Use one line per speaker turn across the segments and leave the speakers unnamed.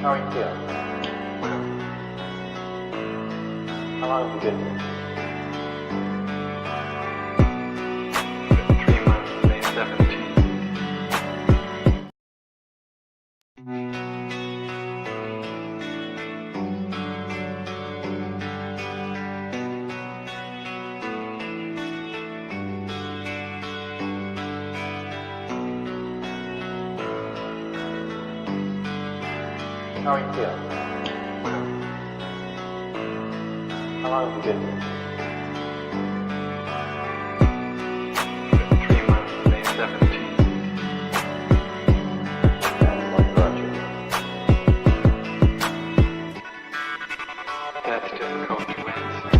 How are you feeling? How long have you been here?
3 months, May 17th.
How are you feeling? How long have you been here?
3 months, May 17th.
And what brought you here?
That's difficult to answer.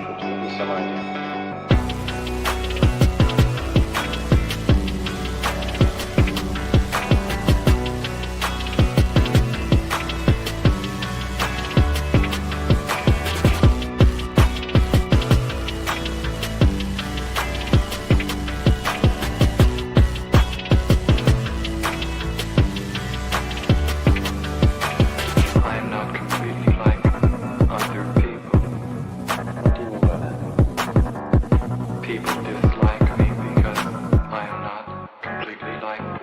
To give you some idea.
I am not completely like other people.
What do you mean by that?
People dislike me because I am not completely like them.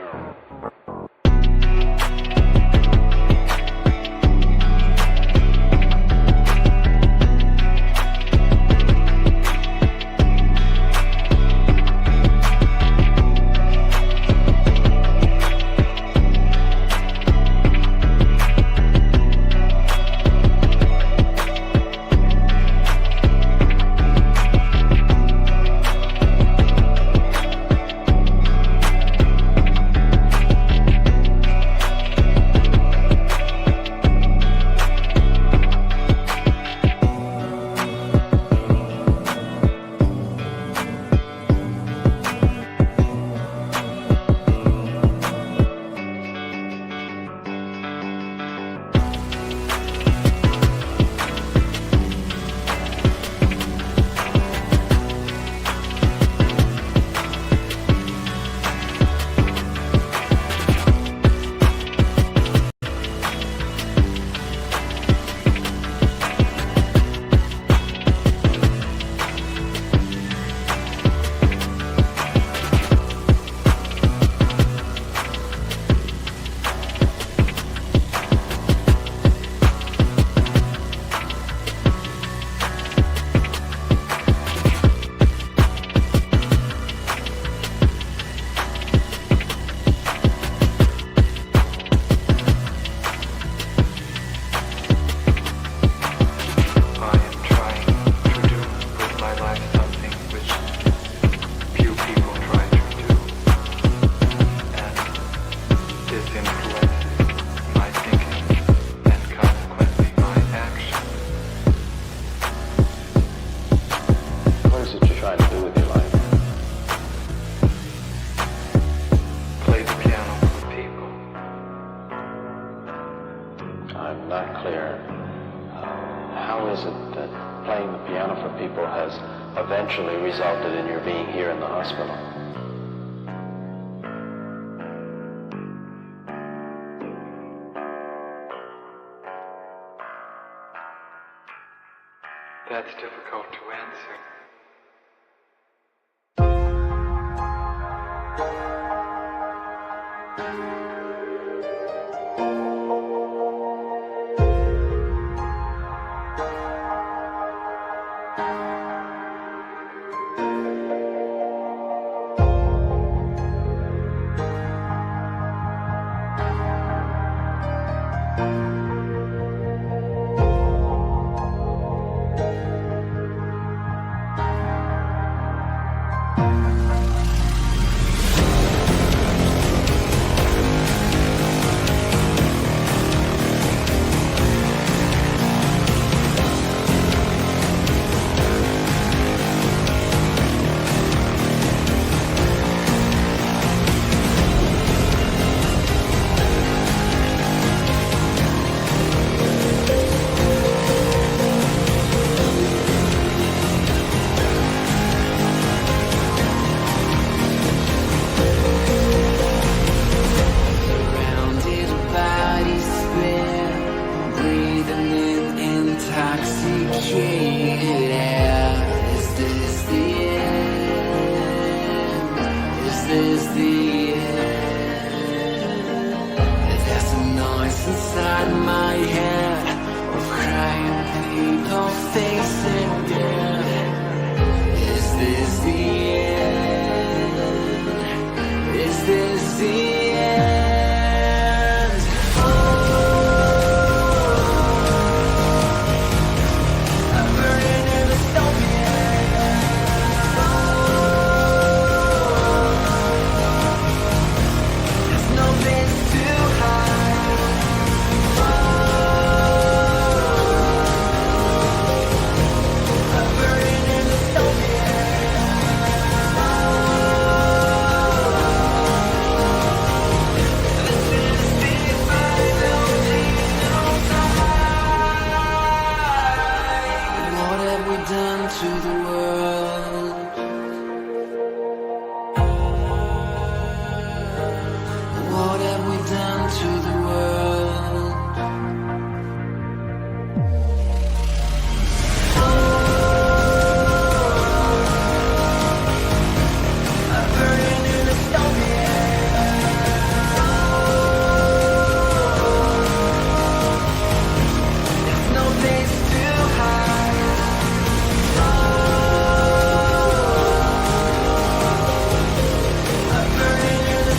I am trying to do with my life something which few people try to do, and this influences my thinking and consequently my action.
What is it you're trying to do with your life?
Play the piano for people.
I'm not clear. How is it that playing the piano for people has eventually resulted in your being here in the hospital?
That's difficult to answer.
is the end. I'm burning in the there's no place to hide. I'm burning in the What have we done to the world? What have we done to the world? I'm burning in the there's no place to hide. I'm burning in the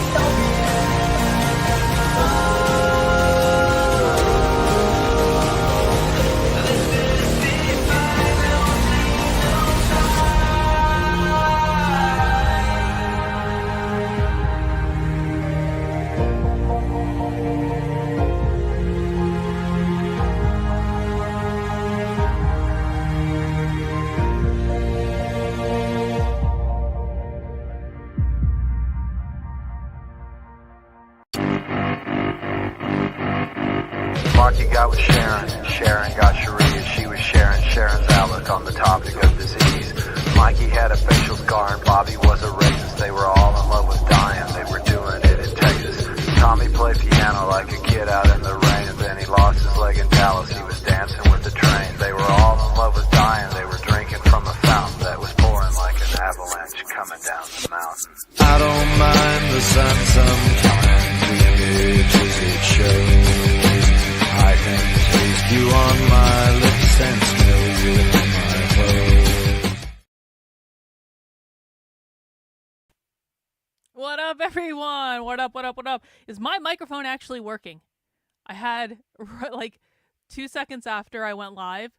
Marky got with Sharon, Sharon got Sharia. She was sharing Sharon's outlook on the topic of disease. Mikey had a facial scar and Bobby was a racist. They were all in love with dying, they were doing it in Texas. Tommy played piano like a kid out in the rain, and then he lost his leg in Dallas. He was dancing with the train. They were all in love with dying, they were drinking from a fountain that was pouring like an avalanche coming down the mountain.
I don't mind the sun sometimes, the images it shows. I can taste you on my lips and smell you in my clothes.
What up, everyone? What up, what up, what up? Is my microphone actually working? I had, like, 2 seconds after I went live,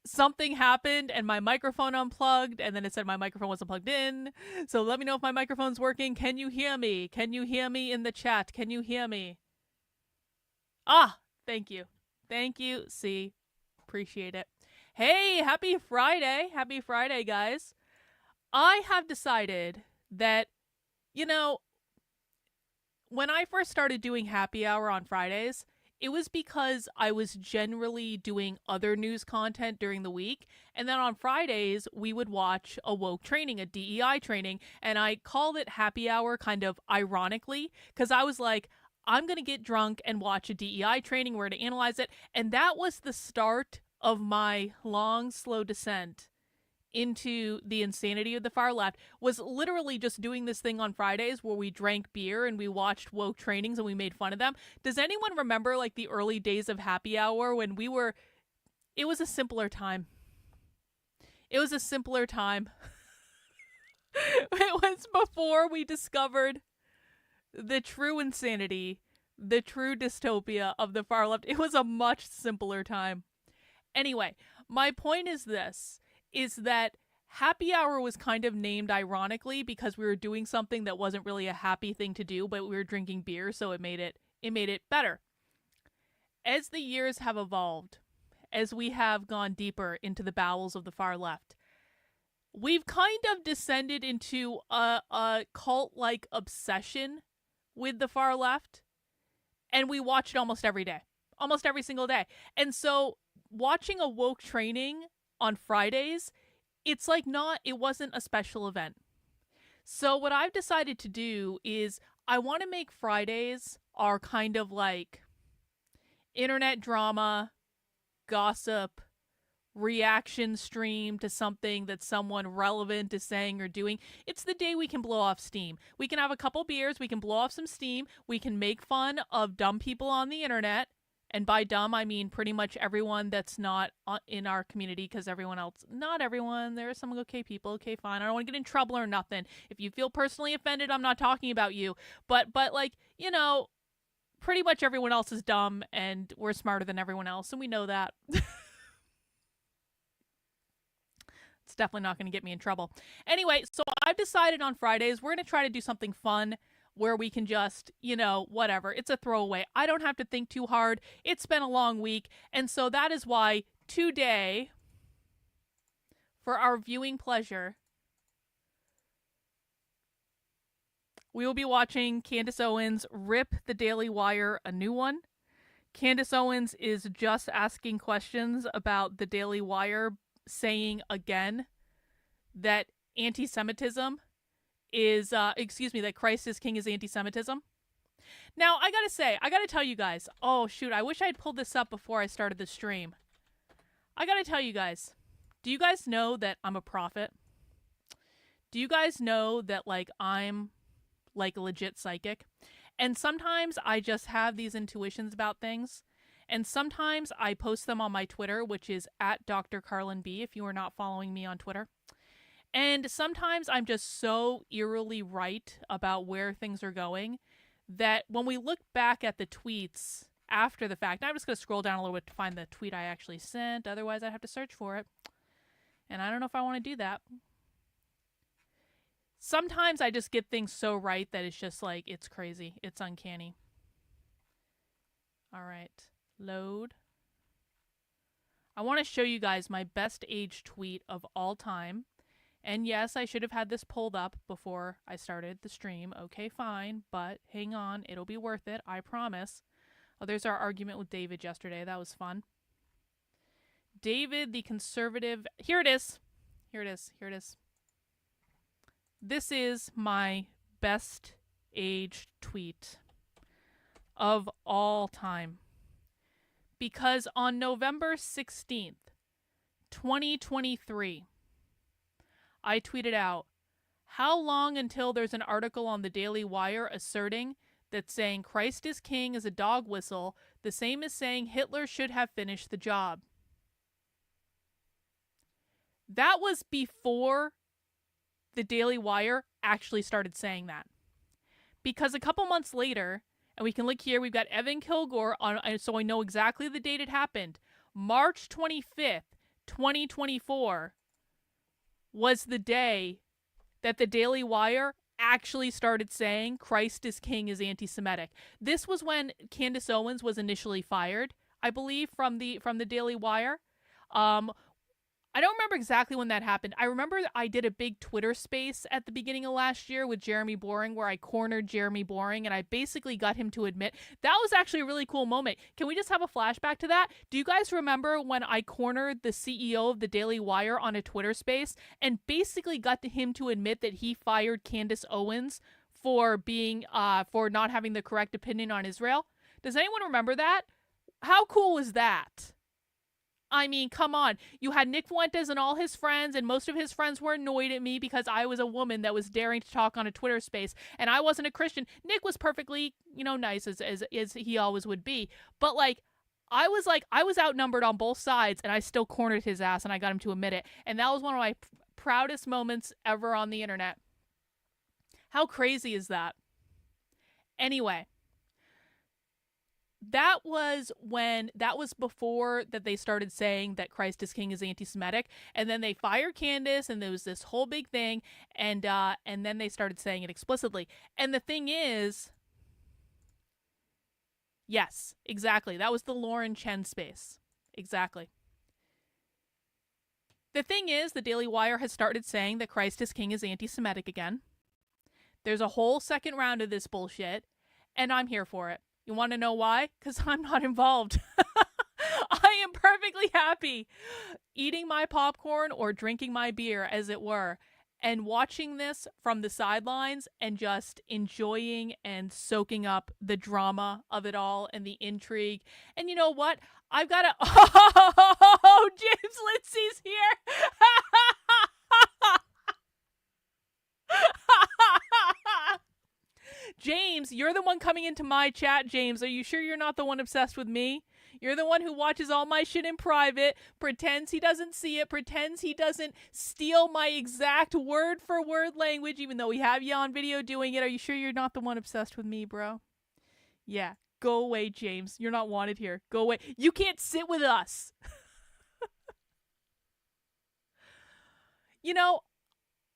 something happened and my microphone unplugged, and then it said my microphone wasn't plugged in. So let me know if my microphone's working. Can you hear me? Can you hear me in the chat? Can you hear me? Ah, thank you. Thank you. See, appreciate it. Hey, happy Friday. Happy Friday, guys. I have decided that, you know, when I first started doing happy hour on Fridays, it was because I was generally doing other news content during the week. And then on Fridays, we would watch a woke training, a DEI training. And I called it happy hour kind of ironically, because I was like, I'm going to get drunk and watch a DEI training. We're to analyze it. And that was the start of my long, slow descent into the insanity of the far left, was literally just doing this thing on Fridays where we drank beer and we watched woke trainings and we made fun of them. Does anyone remember like the early days of happy hour when it was a simpler time. It was a simpler time. It was before we discovered the true insanity, the true dystopia of the far left. It was a much simpler time. Anyway, my point is this, is that happy hour was kind of named ironically because we were doing something that wasn't really a happy thing to do, but we were drinking beer, so it made it better. As the years have evolved, as we have gone deeper into the bowels of the far left, we've kind of descended into a cult-like obsession with the far left, and we watch it almost every day, almost every single day. And so watching a woke training on Fridays, it's like it wasn't a special event. So what I've decided to do is I want to make Fridays our kind of like internet drama, gossip, reaction stream to something that someone relevant is saying or doing. It's the day we can blow off steam. We can have a couple beers, we can blow off some steam, we can make fun of dumb people on the internet, And by dumb, I mean pretty much everyone that's not in our community, because everyone else, not everyone, there are some okay people, okay, fine. I don't want to get in trouble or nothing. If you feel personally offended, I'm not talking about you. But like, you know, pretty much everyone else is dumb, and we're smarter than everyone else, and we know that. It's definitely not going to get me in trouble. Anyway, so I've decided on Fridays, we're going to try to do something fun where we can just, you know, whatever. It's a throwaway. I don't have to think too hard. It's been a long week. And so that is why today, for our viewing pleasure, we will be watching Candace Owens rip the Daily Wire a new one. Candace Owens is just asking questions about the Daily Wire, saying again that anti-Semitism is, that Christ is King is anti-Semitism. Now, I gotta tell you guys, oh shoot, I wish I'd pulled this up before I started the stream. I gotta tell you guys, do you guys know that I'm a prophet? Do you guys know that, like, I'm, like, a legit psychic? And sometimes I just have these intuitions about things. And sometimes I post them on my Twitter, which is at Dr. Carlin B, if you are not following me on Twitter. And sometimes I'm just so eerily right about where things are going that when we look back at the tweets after the fact, I'm just going to scroll down a little bit to find the tweet I actually sent. Otherwise, I'd have to search for it. And I don't know if I want to do that. Sometimes I just get things so right that it's just like, it's crazy. It's uncanny. All right. Load. I want to show you guys my best age tweet of all time. And yes, I should have had this pulled up before I started the stream. Okay, fine, but hang on. It'll be worth it. I promise. Oh, there's our argument with David yesterday. That was fun. David, the conservative. Here it is. Here it is. Here it is. This is my best aged tweet of all time. Because on November 16th, 2023, I tweeted out, how long until there's an article on the Daily Wire asserting that saying Christ is King is a dog whistle, the same as saying Hitler should have finished the job? That was before the Daily Wire actually started saying that. Because a couple months later, and we can look here, we've got Evan Kilgore on, so I know exactly the date it happened. March 25th, 2024 was the day that the Daily Wire actually started saying Christ is King is anti-Semitic. This was when Candace Owens was initially fired, I believe, from the Daily Wire. I don't remember exactly when that happened. I remember I did a big Twitter space at the beginning of last year with Jeremy Boring, where I cornered Jeremy Boring, and I basically got him to admit that was actually a really cool moment. Can we just have a flashback to that? Do you guys remember when I cornered the CEO of the Daily Wire on a Twitter space and basically got him to admit that he fired Candace Owens for being for not having the correct opinion on Israel? Does anyone remember that? How cool was that? I mean, come on. You had Nick Fuentes and all his friends, and most of his friends were annoyed at me because I was a woman that was daring to talk on a Twitter space, and I wasn't a Christian. Nick was perfectly, nice as he always would be. But, I was outnumbered on both sides, and I still cornered his ass, and I got him to admit it. And that was one of my proudest moments ever on the internet. How crazy is that? Anyway. That was before that they started saying that Christ is King is anti-Semitic, and then they fired Candace, and there was this whole big thing, and then they started saying it explicitly. And the thing is, yes, exactly, that was the Lauren Chen space, exactly. The thing is, the Daily Wire has started saying that Christ is King is anti-Semitic again. There's a whole second round of this bullshit, and I'm here for it. You want to know why? Because I'm not involved. I am perfectly happy eating my popcorn or drinking my beer, as it were, and watching this from the sidelines and just enjoying and soaking up the drama of it all and the intrigue. And you know what? I've got to... Oh, James Lindsay's here! James, you're the one coming into my chat, James. Are you sure you're not the one obsessed with me? You're the one who watches all my shit in private, pretends he doesn't see it, pretends he doesn't steal my exact word-for-word language, even though we have you on video doing it. Are you sure you're not the one obsessed with me, bro? Yeah, go away, James. You're not wanted here. Go away. You can't sit with us. You know,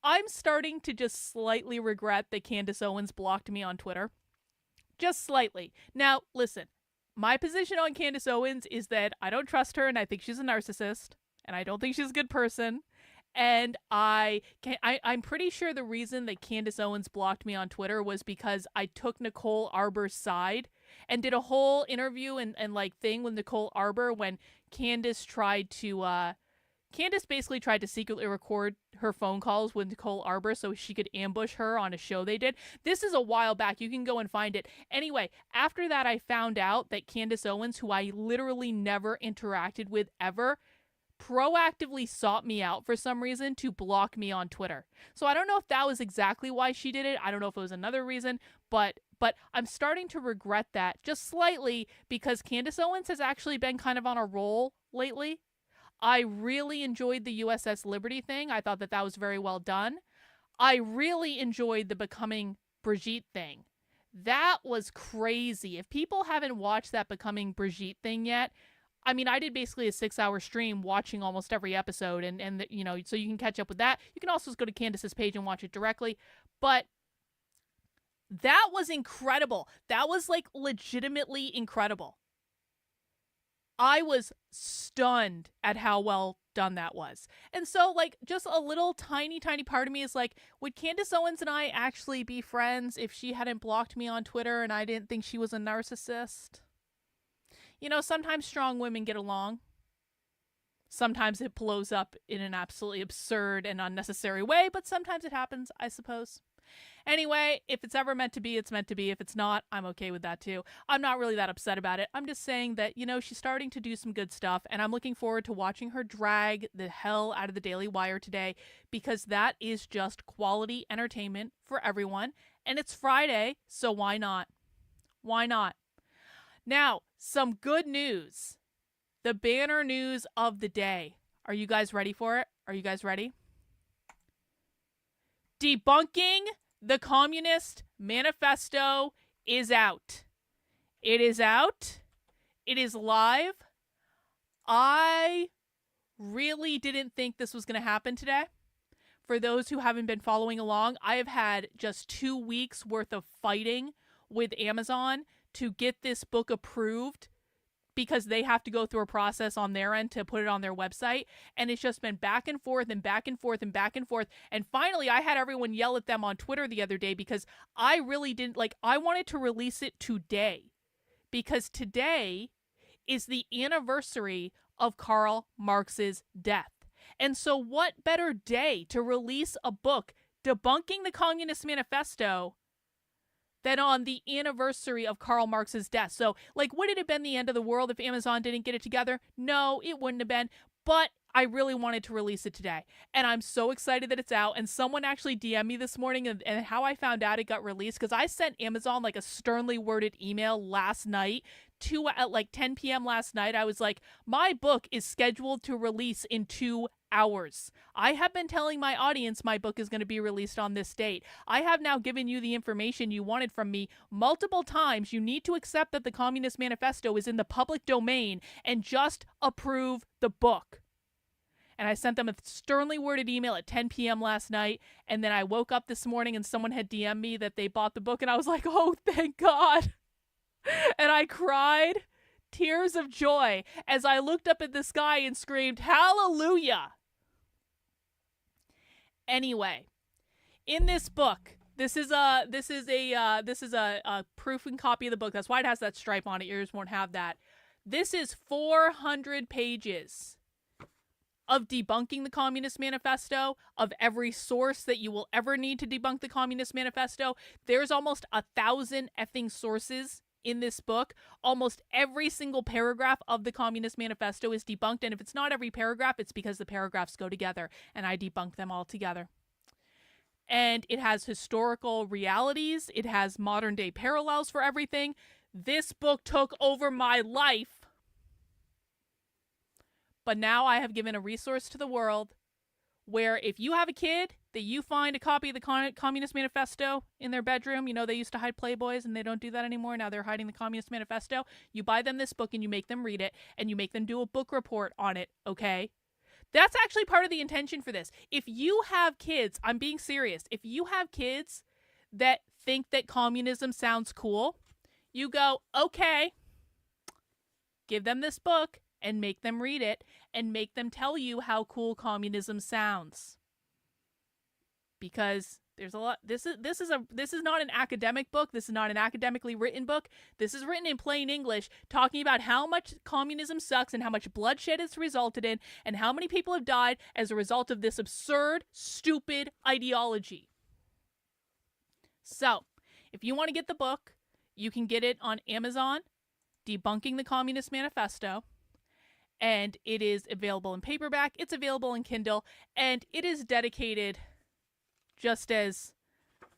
I'm starting to just slightly regret that Candace Owens blocked me on Twitter. Just slightly. Now, listen, my position on Candace Owens is that I don't trust her and I think she's a narcissist and I don't think she's a good person. And I'm pretty sure the reason that Candace Owens blocked me on Twitter was because I took Nicole Arbour's side and did a whole interview and like thing with Nicole Arbour when Candace basically tried to secretly record her phone calls with Nicole Arbour so she could ambush her on a show they did. This is a while back. You can go and find it. Anyway, after that, I found out that Candace Owens, who I literally never interacted with ever, proactively sought me out for some reason to block me on Twitter. So I don't know if that was exactly why she did it. I don't know if it was another reason, but I'm starting to regret that just slightly because Candace Owens has actually been kind of on a roll lately. I really enjoyed the USS Liberty thing. I thought that was very well done. I really enjoyed the Becoming Brigitte thing. That was crazy. If people haven't watched that Becoming Brigitte thing yet, I mean, I did basically a 6-hour stream watching almost every episode, and you know, so you can catch up with that. You can also just go to Candace's page and watch it directly. But that was incredible. That was like legitimately incredible. I was stunned at how well done that was. And so, like, just a little tiny part of me is like, would Candace Owens and I actually be friends if she hadn't blocked me on Twitter and I didn't think she was a narcissist? You know, sometimes strong women get along. Sometimes it blows up in an absolutely absurd and unnecessary way, but sometimes it happens, I suppose. Anyway, if it's ever meant to be, it's meant to be. If it's not, I'm okay with that too. I'm not really that upset about it. I'm just saying that, you know, she's starting to do some good stuff, and I'm looking forward to watching her drag the hell out of the Daily Wire today, because that is just quality entertainment for everyone, and it's Friday, so why not? Why not? Now, some good news. The banner news of the day. Are you guys ready for it? Are you guys ready? Debunking the Communist Manifesto is out. It is out. It is live. I really didn't think this was going to happen today. For those who haven't been following along, I have had just 2 weeks worth of fighting with Amazon to get this book approved, because they have to go through a process on their end to put it on their website. And it's just been back and forth and back and forth and back and forth. And finally, I had everyone yell at them on Twitter the other day because I really didn't, like, I wanted to release it today. Because today is the anniversary of Karl Marx's death. And so what better day to release a book debunking the Communist Manifesto than on the anniversary of Karl Marx's death? So, like, would it have been the end of the world if Amazon didn't get it together? No, it wouldn't have been. But I really wanted to release it today. And I'm so excited that it's out. And someone actually DM'd me this morning and how I found out it got released, because I sent Amazon like a sternly worded email last night at like 10 p.m. last night. I was like, my book is scheduled to release in 2 hours. I have been telling my audience my book is going to be released on this date. I have now given you the information you wanted from me multiple times. You need to accept that the Communist Manifesto is in the public domain and just approve the book. And I sent them a sternly worded email at 10 p.m. last night. And then I woke up this morning and someone had DM'd me that they bought the book. And I was like, oh, thank God. And I cried tears of joy as I looked up at the sky and screamed, hallelujah. Anyway, in this book, this is a proof and copy of the book. That's why it has that stripe on it. Yours won't have that. This is 400 pages of debunking the Communist Manifesto, of every source that you will ever need to debunk the Communist Manifesto. There's almost 1,000 effing sources in this book. Almost every single paragraph of the Communist Manifesto is debunked, and if it's not every paragraph, it's because the paragraphs go together, and I debunk them all together. and it has historical realities. It has modern day parallels for everything. This book took over my life. But now I have given a resource to the world where if you have a kid that you find a copy of the Communist Manifesto in their bedroom, you know, they used to hide Playboys and they don't do that anymore. Now they're hiding the Communist Manifesto. You buy them this book and you make them read it and you make them do a book report on it, okay? That's actually part of the intention for this. If you have kids, I'm being serious. If you have kids that think that communism sounds cool, you go, okay, give them this book and make them read it and make them tell you how cool communism sounds. Because there's a lot. This is not an academic book. This is not an academically written book. This is written in plain English, talking about how much communism sucks and how much bloodshed it's resulted in and how many people have died as a result of this absurd, stupid ideology. So, if you want to get the book, you can get it on Amazon, Debunking the Communist Manifesto. And it is available in paperback. It's available in Kindle. And it is dedicated, just as,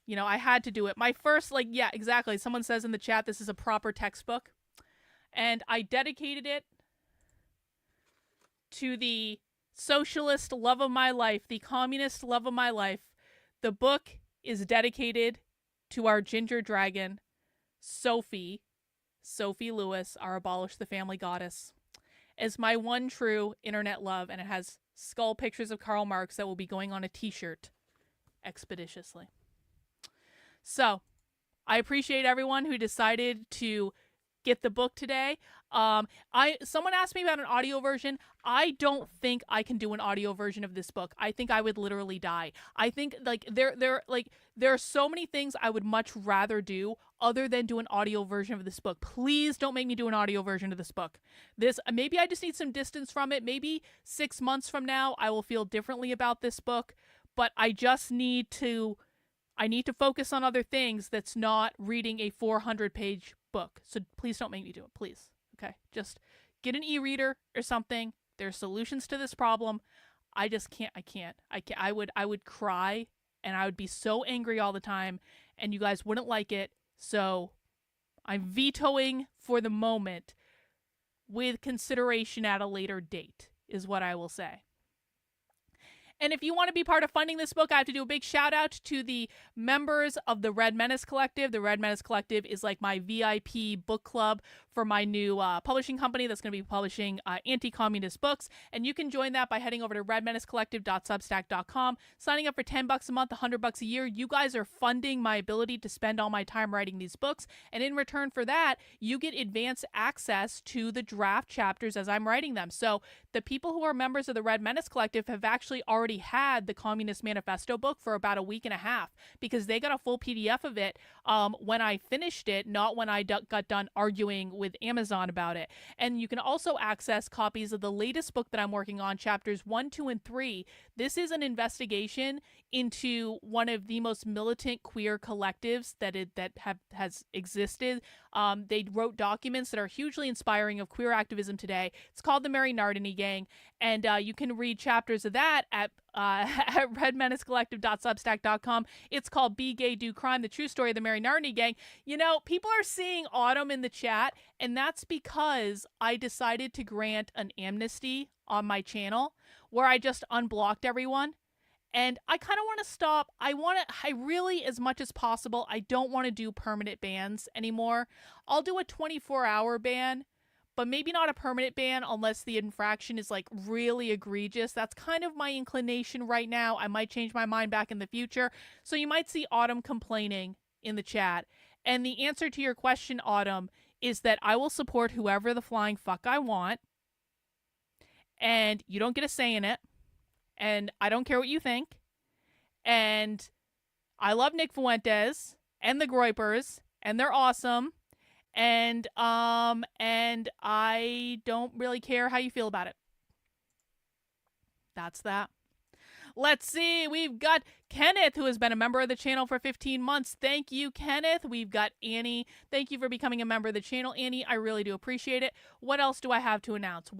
you know, I had to do it. My first, yeah, exactly. Someone says in the chat, this is a proper textbook. And I dedicated it to the socialist love of my life, the communist love of my life. The book is dedicated to our ginger dragon, Sophie Lewis, our Abolish the Family goddess, as my one true internet love, and it has skull pictures of Karl Marx that will be going on a t-shirt expeditiously. So, I appreciate everyone who decided to get the book today. Someone asked me about an audio version. I don't think I can do an audio version of this book. I think I would literally die. I think there are so many things I would much rather do other than do an audio version of this book. Please don't make me do an audio version of this book. Maybe I just need some distance from it. Maybe 6 months from now I will feel differently about this book, but I just need to focus on other things that's not reading a 400-page book. So please don't make me do it, please. Okay, just get an e-reader or something. There's solutions to this problem. I just can't. I would cry and I would be so angry all the time and you guys wouldn't like it. So I'm vetoing for the moment with consideration at a later date is what I will say. And if you want to be part of funding this book, I have to do a big shout out to the members of the Red Menace Collective. The Red Menace Collective is like my VIP book club for my new publishing company that's going to be publishing anti-communist books. And you can join that by heading over to redmenacecollective.substack.com, signing up for $10 a month, $100 a year. You guys are funding my ability to spend all my time writing these books. And in return for that, you get advanced access to the draft chapters as I'm writing them. So the people who are members of the Red Menace Collective have actually already had the Communist Manifesto book for about a week and a half because they got a full PDF of it when I finished it, not when I got done arguing with Amazon about it. And you can also access copies of the latest book that I'm working on, chapters 1, 2, and 3. This is an investigation into one of the most militant queer collectives that has existed. They wrote documents that are hugely inspiring of queer activism today. It's called the Mary Nardini Gang, and you can read chapters of that at redmenacecollective.substack.com. It's called Be Gay, Do Crime, the true story of the Mary Nardini Gang. You know, people are seeing Autumn in the chat, and that's because I decided to grant an amnesty on my channel where I just unblocked everyone. And I kind of want to stop. I really, as much as possible, I don't want to do permanent bans anymore. I'll do a 24-hour ban, but maybe not a permanent ban unless the infraction is like really egregious. That's kind of my inclination right now. I might change my mind back in the future. So you might see Autumn complaining in the chat. And the answer to your question, Autumn, is that I will support whoever the flying fuck I want. And you don't get a say in it. And I don't care what you think. And I love Nick Fuentes and the Groypers, and they're awesome. And I don't really care how you feel about it. That's that. Let's see. We've got Kenneth, who has been a member of the channel for 15 months. Thank you, Kenneth. We've got Annie. Thank you for becoming a member of the channel, Annie. I really do appreciate it. What else do I have to announce?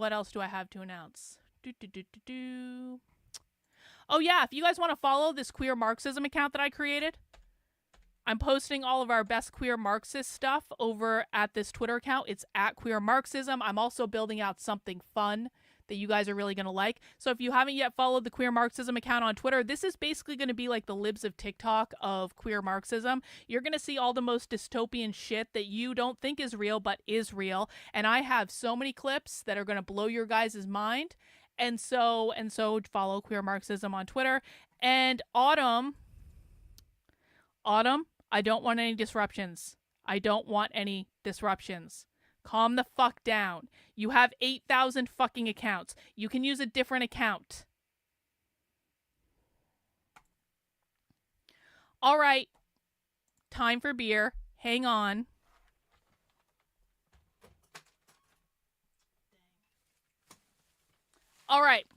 Oh yeah, if you guys want to follow this queer Marxism account that I created, I'm posting all of our best queer Marxist stuff over at this Twitter account. It's at Queer Marxism. I'm also building out something fun that you guys are really going to like. So if you haven't yet followed the Queer Marxism account on Twitter, this is basically going to be like the libs of TikTok of queer Marxism. You're going to see all the most dystopian shit that you don't think is real, but is real. And I have so many clips that are going to blow your guys' mind. And so follow Queer Marxism on Twitter. And Autumn, I don't want any disruptions. I don't want any disruptions. Calm the fuck down. You have 8,000 fucking accounts. You can use a different account. All right. Time for beer. Hang on. All right.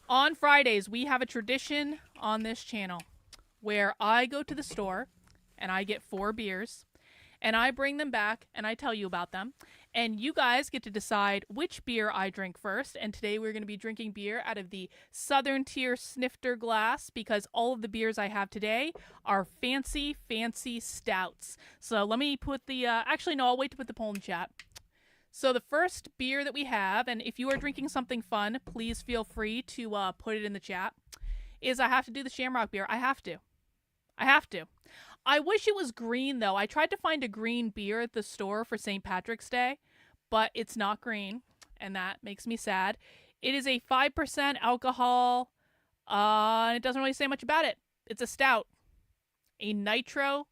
On Fridays, we have a tradition on this channel where I go to the store and I get 4 beers and I bring them back and I tell you about them. And you guys get to decide which beer I drink first. And today we're going to be drinking beer out of the Southern Tier Snifter glass because all of the beers I have today are fancy, fancy stouts. So let me put the, actually, no, I'll wait to put the poll in chat. So the first beer that we have, and if you are drinking something fun, please feel free to put it in the chat, is I have to do the Shamrock beer. I have to. I wish it was green, though. I tried to find a green beer at the store for St. Patrick's Day, but it's not green, and that makes me sad. It is a 5% alcohol, and it doesn't really say much about it. It's a stout. A nitro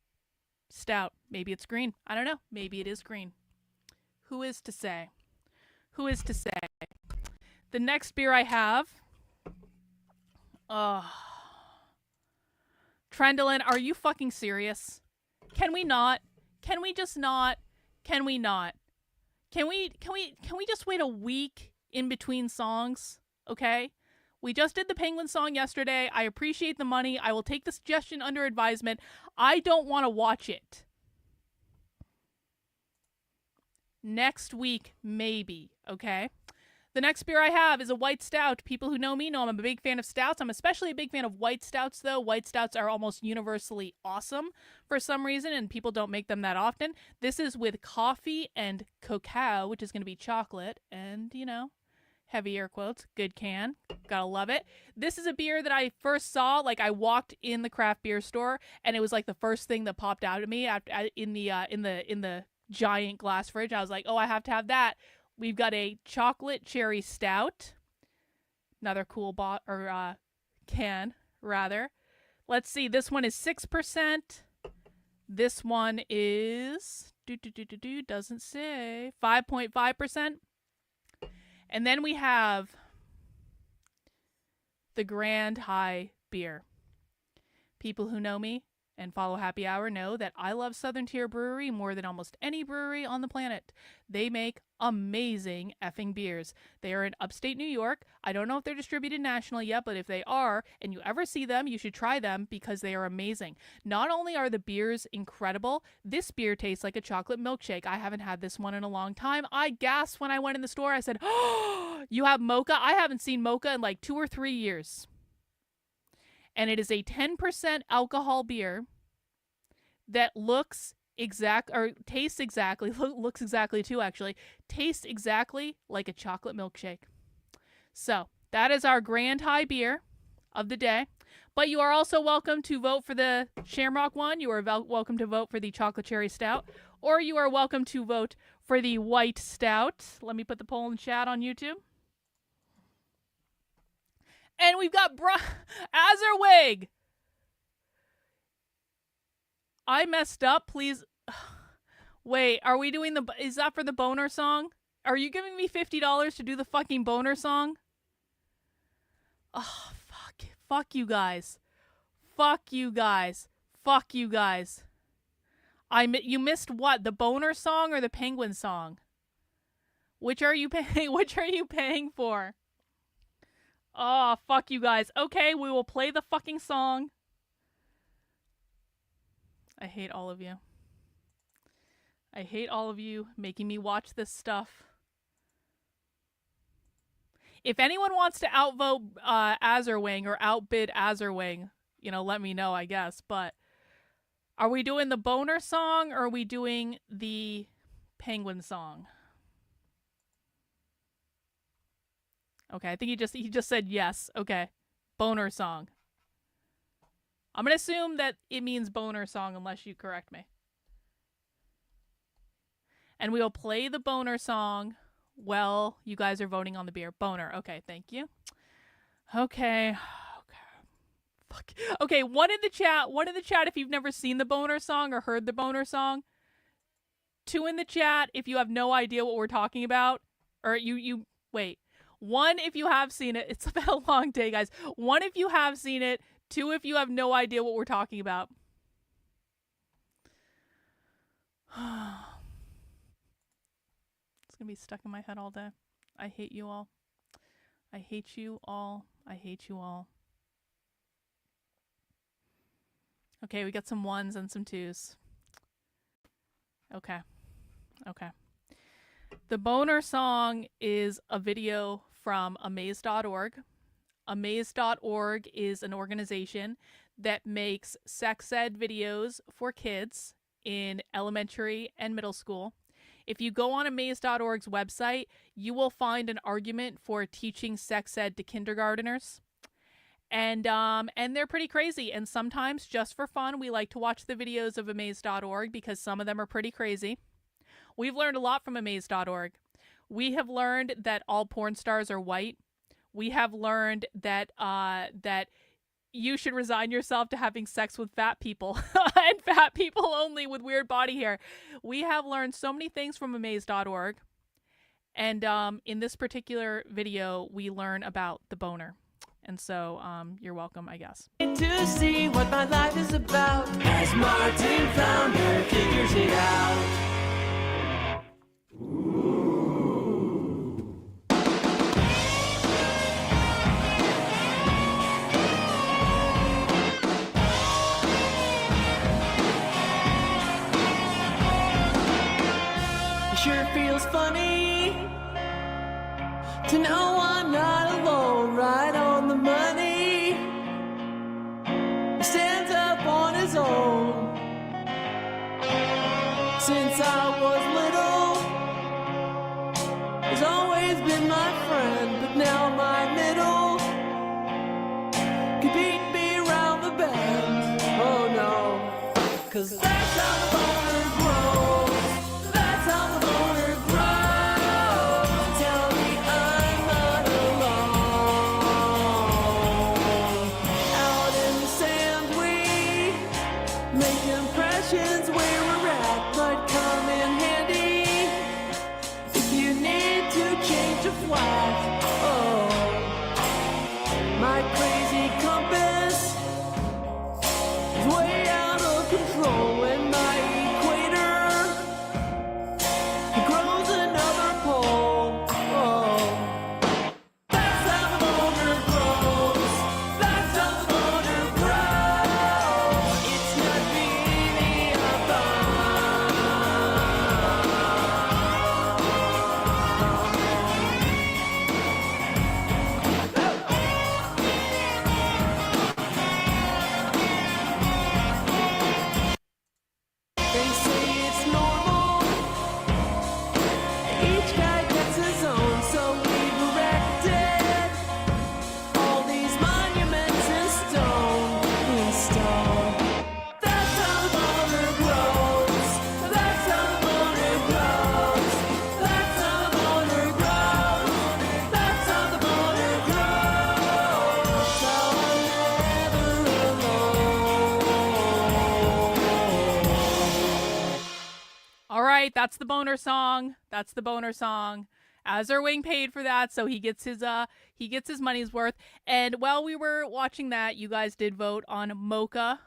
stout. Maybe it's green. I don't know. Maybe it is green. Who is to say? Who is to say? The next beer I have... Trendolin, are you fucking serious? Can we not? Can we just not? Can we not? Can we just wait a week in between songs? Okay? We just did the Penguin song yesterday. I appreciate the money. I will take the suggestion under advisement. I don't want to watch it. Next week, maybe. Okay? The next beer I have is a white stout. People who know me know I'm a big fan of stouts. I'm especially a big fan of white stouts, though. White stouts are almost universally awesome for some reason, and people don't make them that often. This is with coffee and cacao, which is going to be chocolate, and, you know, heavy air quotes, good can. Gotta love it. This is a beer that I first saw, like I walked in the craft beer store, and it was like the first thing that popped out at me in the giant glass fridge. I was like, oh, I have to have that. We've got a chocolate cherry stout. Another cool can, rather. Let's see. This one is 6%. This one is... doesn't say. 5.5%. And then we have the Grand High beer. People who know me and follow Happy Hour know that I love Southern Tier Brewery more than almost any brewery on the planet. They make amazing effing beers. They are in upstate New York. I don't know if they're distributed nationally yet, but if they are, and you ever see them, you should try them because they are amazing. Not only are the beers incredible, this beer tastes like a chocolate milkshake. I haven't had this one in a long time. I gasped when I went in the store. I said, oh, you have mocha? I haven't seen mocha in like 2 or 3 years. And it is a 10% alcohol beer that tastes exactly like a chocolate milkshake. So that is our Grand High beer of the day. But you are also welcome to vote for the Shamrock one. You are welcome to vote for the chocolate cherry stout, or you are welcome to vote for the white stout. Let me put the poll in chat on YouTube. And we've got Azerwig. I messed up, please. Wait, are we doing is that for the boner song? Are you giving me $50 to do the fucking boner song? Oh, fuck. Fuck you guys. Fuck you guys. Fuck you guys. You missed what? The boner song or the penguin song? Which are you paying for? Oh, fuck you guys. Okay, we will play the fucking song. I hate all of you. I hate all of you making me watch this stuff. If anyone wants to outvote Azerwing or outbid Azerwing, let me know, I guess. But are we doing the boner song or are we doing the penguin song? Okay, I think he just said yes. Okay. Boner song. I'm going to assume that it means boner song unless you correct me. And we will play the boner song while you guys are voting on the beer. Boner. Okay, thank you. Okay. Fuck. Okay, one in the chat if you've never seen the boner song or heard the boner song. 2 in the chat if you have no idea what we're talking about. Or you wait. 1 if you have seen it. It's been a long day, guys. 1 if you have seen it. 2 if you have no idea what we're talking about. It's gonna be stuck in my head all day. I hate you all. I hate you all. I hate you all. Okay, we got some 1s and some 2s. Okay. The boner song is a video from amaze.org. Amaze.org is an organization that makes sex ed videos for kids in elementary and middle school. If you go on amaze.org's website, you will find an argument for teaching sex ed to kindergarteners. And they're pretty crazy. And sometimes, just for fun, we like to watch the videos of amaze.org because some of them are pretty crazy. We've learned a lot from amaze.org. We have learned that all porn stars are white. We have learned that that you should resign yourself to having sex with fat people and fat people only with weird body hair. We have learned so many things from amaze.org. And in this particular video, we learn about the boner. And so you're welcome, I guess.
To see what my life is about, as Martin Flounder figures it out. It sure feels funny to know I'm not alone, right on the money. He stands up on his own. Since I was little, he's always been my friend, but now my middle can beat me around the bend. Oh no, 'cause that's how the boner grows. That's how the boner grows. Tell me I'm not alone. Out in the sand we make impressions where we're at. Might come in handy if you need to change a flag. Oh, my crazy compass is way out of control, and my equator grows another pole. Oh, that's how the boner grows. That's how the boner grows. It's not really a They say it's normal. Each guy gets his own, so we've erected all these monuments in stone. That's how the boner grows. That's how the boner grows. That's how the boner grows. That's how the boner grows. So I'm never alone.
All right, that's the boner song. That's the boner song. Azerwing paid for that, so he gets his money's worth. And while we were watching that, you guys did vote on Mocha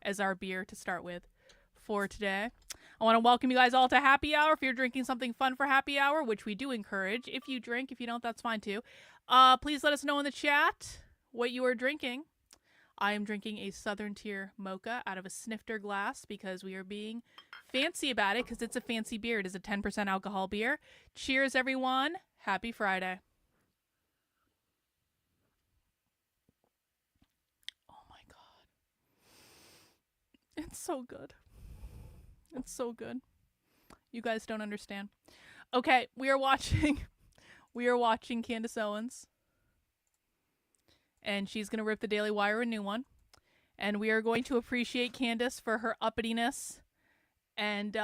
as our beer to start with for today. I want to welcome you guys all to happy hour. If you're drinking something fun for happy hour, which we do encourage, if you drink, if you don't, that's fine too. Please let us know in the chat what you are drinking. I am drinking a Southern Tier Mocha out of a snifter glass because we are being fancy about it because it's a fancy beer. It is a 10% alcohol beer. Cheers, everyone. Happy Friday. It's so good. It's so good. You guys don't understand. Okay, we are watching Candace Owens. And she's going to rip the Daily Wire a new one. And we are going to appreciate Candace for her uppityness. And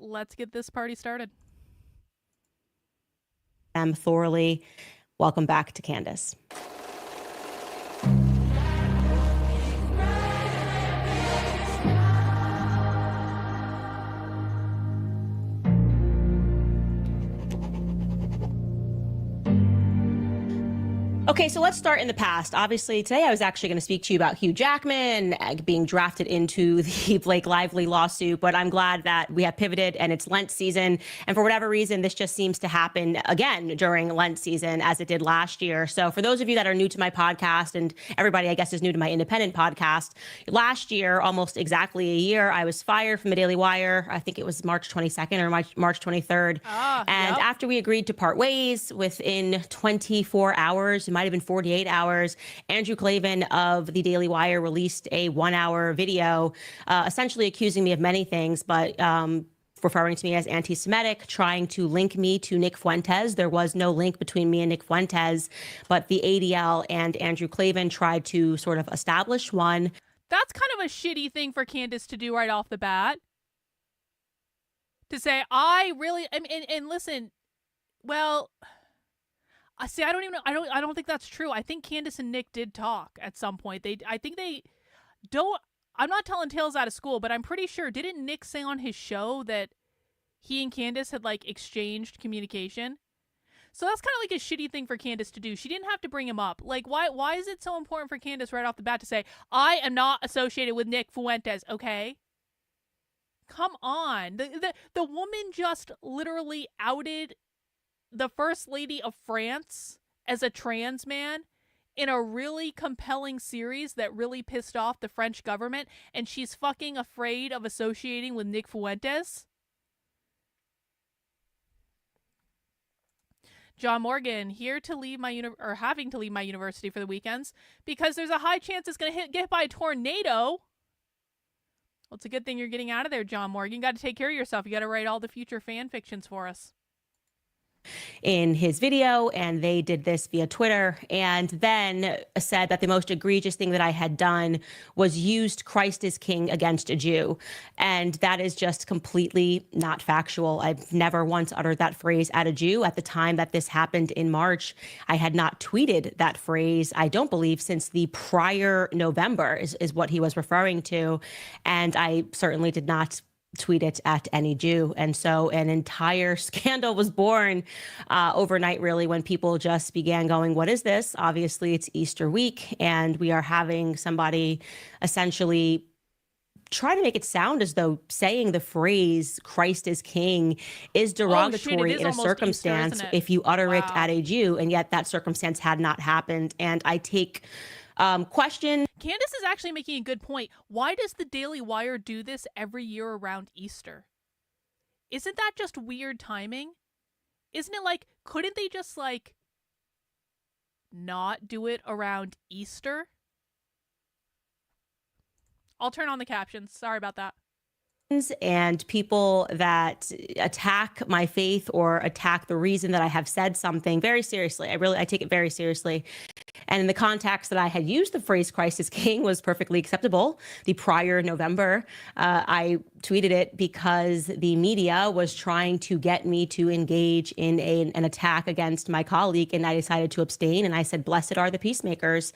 let's get this party started.
Thoroughly. Welcome back to Candace. Okay, so let's start in the past. Obviously, today I was actually going to speak to you about Hugh Jackman being drafted into the Blake Lively lawsuit, but I'm glad that we have pivoted and it's Lent season. And for whatever reason, this just seems to happen again during Lent season as it did last year. So for those of you that are new to my podcast, and everybody, I guess, is new to my independent podcast, last year, almost exactly a year, I was fired from the Daily Wire. I think it was March 22nd or March 23rd. And after we agreed to part ways within 24 hours, might have been 48 hours, Andrew Klavan of the Daily Wire released a 1-hour video essentially accusing me of many things, but referring to me as anti-Semitic, trying to link me to Nick Fuentes. There was no link between me and Nick Fuentes, but the ADL and Andrew Klavan tried to sort of establish one.
That's kind of a shitty thing for Candace to do right off the bat. To say, and listen, well, I see. I don't think that's true. I think Candace and Nick did talk at some point. I'm not telling tales out of school, but I'm pretty sure, didn't Nick say on his show that he and Candace had like exchanged communication? So that's kind of like a shitty thing for Candace to do. She didn't have to bring him up. Like, why is it so important for Candace right off the bat to say, I am not associated with Nick Fuentes, okay? Come on. The woman just literally outed the First Lady of France as a trans man in a really compelling series that really pissed off the French government, and she's fucking afraid of associating with Nick Fuentes? John Morgan, here to leave having to leave my university for the weekends because there's a high chance it's going to get hit by a tornado. Well, it's a good thing you're getting out of there, John Morgan. You got to take care of yourself. You got to write all the future fan fictions for us.
In his video, and they did this via Twitter, and then said that the most egregious thing that I had done was used Christ is King against a Jew. And that is just completely not factual. I've never once uttered that phrase at a Jew. At the time that this happened in March, I had not tweeted that phrase, I don't believe, since the prior November is what he was referring to. And I certainly did not tweet it at any Jew. And so an entire scandal was born overnight, really, when people just began going, what is this? Obviously, it's Easter week, and we are having somebody essentially try to make it sound as though saying the phrase Christ is King is derogatory in a circumstance Easter, if you utter it at a Jew, and yet that circumstance had not happened. And I take question.
Candace is actually making a good point. Why does the Daily Wire do this every year around Easter? Isn't that just weird timing? Isn't it like, couldn't they just like not do it around Easter? I'll turn on the captions. Sorry about that.
And people that attack my faith or attack the reason that I have said something very seriously. I take it very seriously. And in the context that I had used the phrase Christ is King was perfectly acceptable. The prior November, I tweeted it because the media was trying to get me to engage in an attack against my colleague, and I decided to abstain. And I said, blessed are the peacemakers.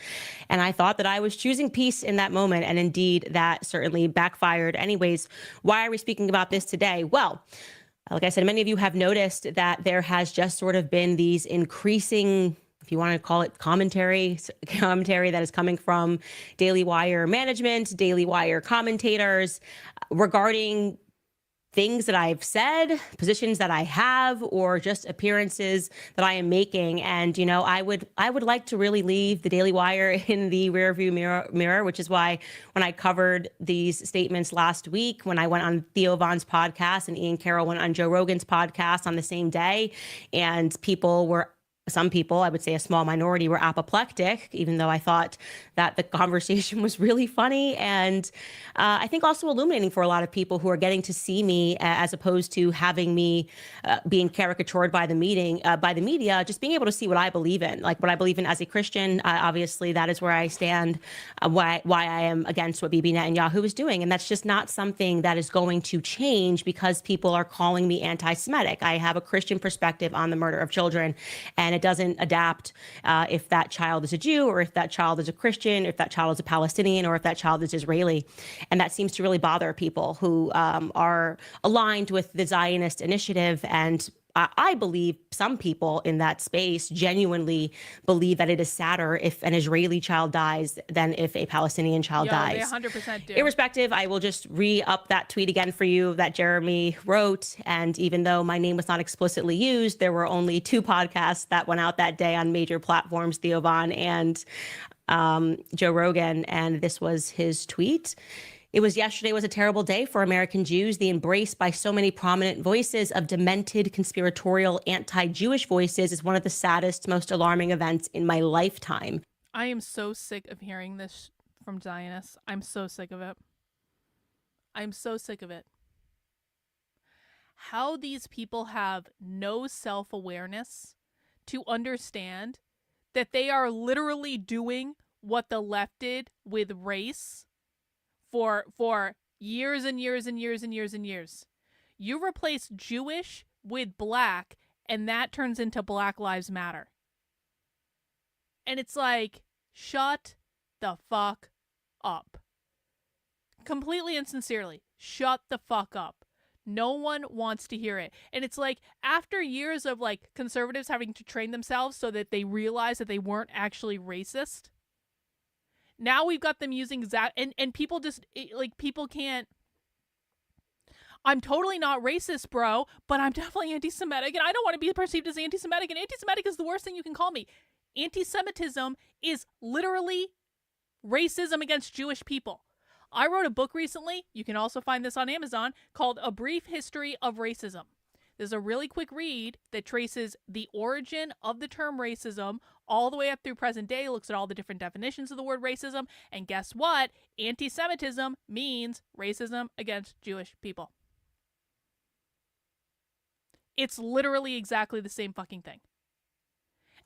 And I thought that I was choosing peace in that moment. And indeed, that certainly backfired. Anyways, why are we speaking about this today? Well, like I said, many of you have noticed that there has just sort of been these increasing, if you want to call it commentary that is coming from Daily Wire management, Daily Wire commentators regarding things that I've said, positions that I have, or just appearances that I am making. And, you know, I would like to really leave the Daily Wire in the rearview mirror, which is why when I covered these statements last week, when I went on Theo Von's podcast and Ian Carroll went on Joe Rogan's podcast on the same day, and people were some people, I would say a small minority, were apoplectic, even though I thought that the conversation was really funny. And I think also illuminating for a lot of people who are getting to see me as opposed to having me being caricatured by the media, just being able to see what I believe in, like what I believe in as a Christian. Obviously, that is where I stand, why I am against what Bibi Netanyahu is doing. And that's just not something that is going to change because people are calling me anti-Semitic. I have a Christian perspective on the murder of children, and it doesn't adapt if that child is a Jew or if that child is a Christian, or if that child is a Palestinian, or if that child is Israeli. And that seems to really bother people who are aligned with the Zionist initiative. And I believe some people in that space genuinely believe that it is sadder if an Israeli child dies than if a Palestinian child dies.
They 100% do.
Irrespective, I will just re-up that tweet again for you that Jeremy wrote. And even though my name was not explicitly used, there were only 2 podcasts that went out that day on major platforms, Theo Von and Joe Rogan. And this was his tweet. Yesterday was a terrible day for American Jews. The embrace by so many prominent voices of demented, conspiratorial, anti-Jewish voices is one of the saddest, most alarming events in my lifetime.
I am so sick of hearing this from Zionists. I'm so sick of it. I'm so sick of it. How these people have no self-awareness to understand that they are literally doing what the left did with race for years and years and years and years and years. You replace Jewish with black, and that turns into Black Lives Matter. And it's like, shut the fuck up. Completely and sincerely, shut the fuck up. No one wants to hear it. And it's like, after years of like conservatives having to train themselves so that they realize that they weren't actually racist, now we've got them using that, and people just, like, people can't, I'm totally not racist, bro, but I'm definitely anti-Semitic, and I don't want to be perceived as anti-Semitic, and anti-Semitic is the worst thing you can call me. Anti-Semitism is literally racism against Jewish people. I wrote a book recently, you can also find this on Amazon, called A Brief History of Racism. There's a really quick read that traces the origin of the term racism all the way up through present day, looks at all the different definitions of the word racism, and guess what? Anti-Semitism means racism against Jewish people. It's literally exactly the same fucking thing.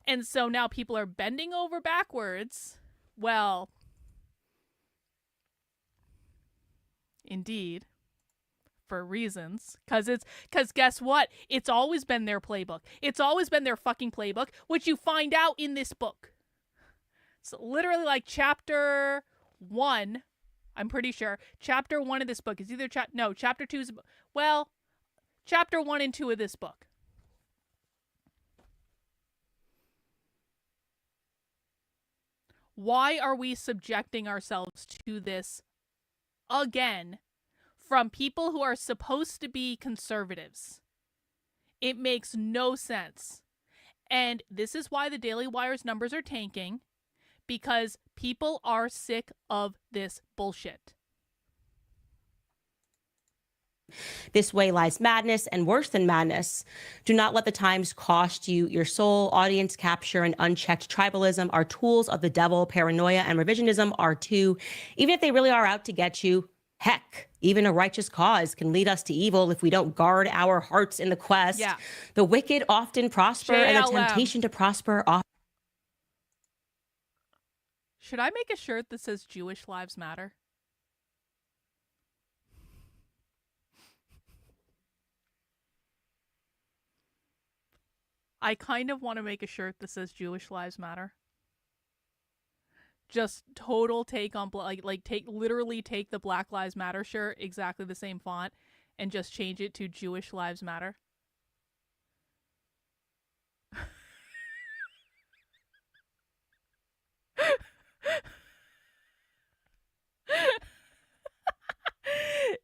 And so now people are bending over backwards. Well, indeed. For reasons, because guess what? It's always been their playbook. It's always been their fucking playbook, which you find out in this book. So literally, like, chapter 1, I'm pretty sure chapter 1 of this book is either chapter 2 is, well, chapter 1 and 2 of this book. Why are we subjecting ourselves to this again? From people who are supposed to be conservatives. It makes no sense. And this is why the Daily Wire's numbers are tanking, because people are sick of this bullshit.
This way lies madness, and worse than madness. Do not let the times cost you your soul. Audience capture and unchecked tribalism are tools of the devil. Paranoia and revisionism are too. Even if they really are out to get you, heck, even a righteous cause can lead us to evil if we don't guard our hearts in the quest.
Yeah.
The wicked often prosper, and the temptation to prosper often.
Should I make a shirt that says Jewish Lives Matter? I kind of want to make a shirt that says Jewish Lives Matter. Just total take on literally take the Black Lives Matter shirt, exactly the same font, and just change it to Jewish Lives Matter.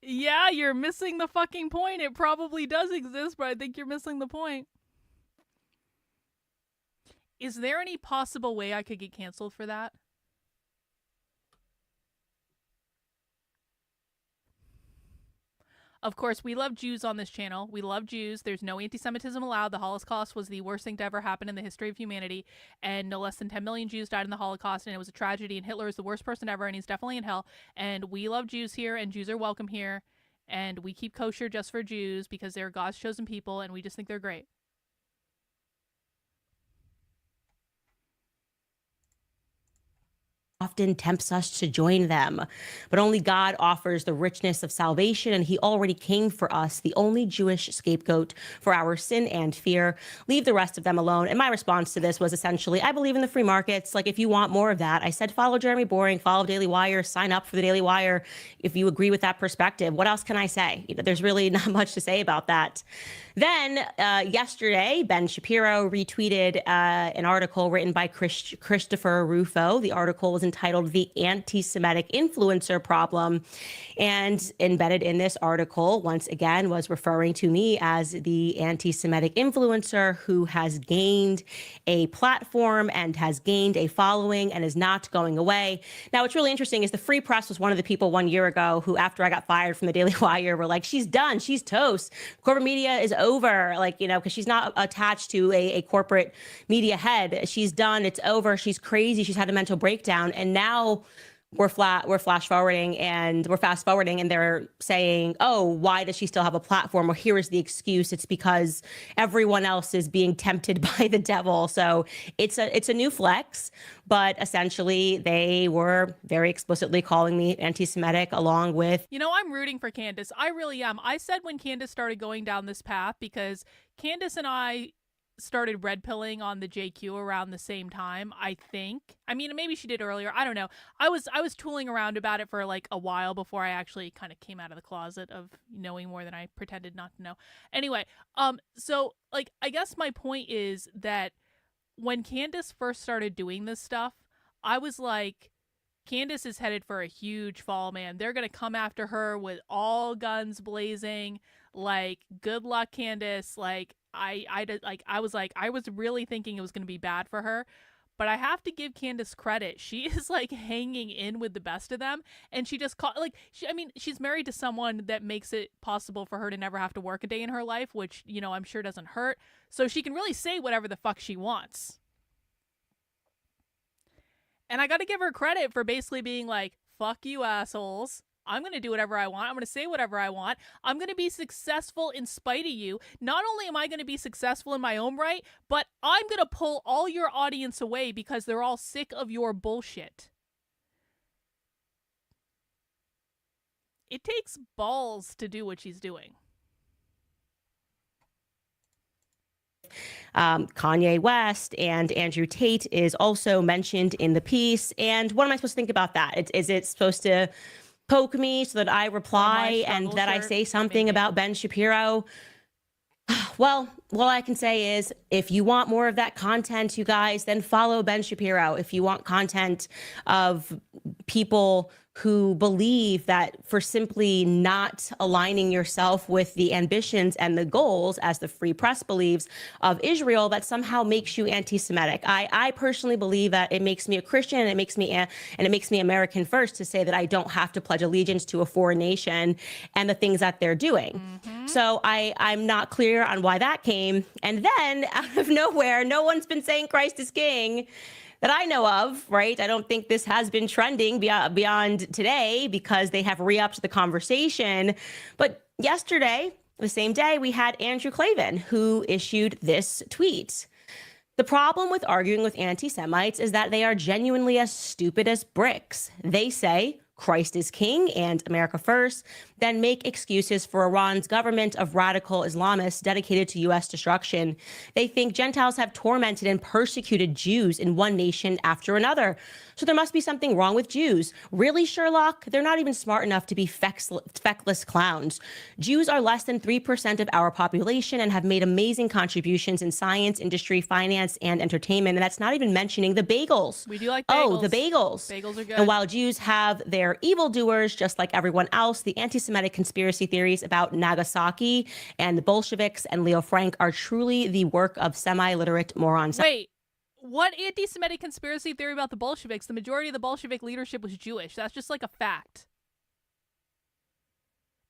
Yeah, you're missing the fucking point. It probably does exist, but I think you're missing the point. Is there any possible way I could get canceled for that? Of course, we love Jews on this channel. We love Jews. There's no anti-Semitism allowed. The Holocaust was the worst thing to ever happen in the history of humanity, and no less than 10 million Jews died in the Holocaust, and it was a tragedy, and Hitler is the worst person ever, and he's definitely in hell. And we love Jews here, and Jews are welcome here, and we keep kosher just for Jews because they're God's chosen people, and we just think they're great.
Often tempts us to join them, but only God offers the richness of salvation, and he already came for us, the only Jewish scapegoat for our sin and fear. Leave the rest of them alone. And my response to this was essentially, I believe in the free markets. Like, if you want more of that, I said follow Jeremy Boring, follow Daily Wire, sign up for the Daily Wire if you agree with that perspective. What else can I say? There's really not much to say about that. Then yesterday, Ben Shapiro retweeted an article written by Christopher Rufo. The article was entitled "The Anti-Semitic Influencer Problem." And embedded in this article, once again, was referring to me as the anti-Semitic influencer who has gained a platform and has gained a following and is not going away. Now, what's really interesting is the Free Press was one of the people 1 year ago who, after I got fired from the Daily Wire, were like, she's done, she's toast. Corporate media is over, because she's not attached to a corporate media head. She's done, it's over, she's crazy, she's had a mental breakdown. And now we're fast forwarding and they're saying, oh, why does she still have a platform? Well, here is the excuse. It's because everyone else is being tempted by the devil. So it's a new flex, but essentially they were very explicitly calling me anti-Semitic along with.
I'm rooting for Candace. I really am. I said when Candace started going down this path, because Candace and I started red pilling on the JQ around the same time, I think. I mean, maybe she did earlier. I don't know. I was tooling around about it for like a while before I actually kind of came out of the closet of knowing more than I pretended not to know. Anyway, so like, I guess my point is that when Candace first started doing this stuff, I was like, Candace is headed for a huge fall, man. They're going to come after her with all guns blazing. Like, good luck, Candace. Like, I was really thinking it was going to be bad for her, but I have to give Candace credit. She is like hanging in with the best of them, and she just she's married to someone that makes it possible for her to never have to work a day in her life, which, I'm sure doesn't hurt. So she can really say whatever the fuck she wants. And I got to give her credit for basically being like, fuck you assholes. I'm going to do whatever I want. I'm going to say whatever I want. I'm going to be successful in spite of you. Not only am I going to be successful in my own right, but I'm going to pull all your audience away because they're all sick of your bullshit. It takes balls to do what she's doing.
Kanye West and Andrew Tate is also mentioned in the piece. And what am I supposed to think about that? Is it supposed to poke me so that I reply and that I say something about Ben Shapiro? Well, all I can say is, if you want more of that content, you guys, then follow Ben Shapiro. If you want content of people who believe that for simply not aligning yourself with the ambitions and the goals, as the Free Press believes, of Israel, that somehow makes you anti-Semitic. I personally believe that it makes me a Christian, and it makes me American first to say that I don't have to pledge allegiance to a foreign nation and the things that they're doing. Mm-hmm. So I'm not clear on why that came. And then out of nowhere, no one's been saying Christ is King that I know of, right? I don't think this has been trending beyond today because they have re-upped the conversation. But yesterday, the same day, we had Andrew Klavan, who issued this tweet. The problem with arguing with anti-Semites is that they are genuinely as stupid as bricks. They say Christ is King and America first, then make excuses for Iran's government of radical Islamists dedicated to U.S. destruction. They think Gentiles have tormented and persecuted Jews in one nation after another. So there must be something wrong with Jews. Really, Sherlock? They're not even smart enough to be feckless clowns. Jews are less than 3% of our population and have made amazing contributions in science, industry, finance, and entertainment. And that's not even mentioning the bagels.
We do like bagels.
Oh, the bagels.
Bagels are good.
And while Jews have their evildoers, just like everyone else, the anti-Semitic conspiracy theories about Nagasaki and the Bolsheviks and Leo Frank are truly the work of semi-literate morons.
Wait, what anti-Semitic conspiracy theory about the Bolsheviks? The majority of the Bolshevik leadership was Jewish. That's just like a fact.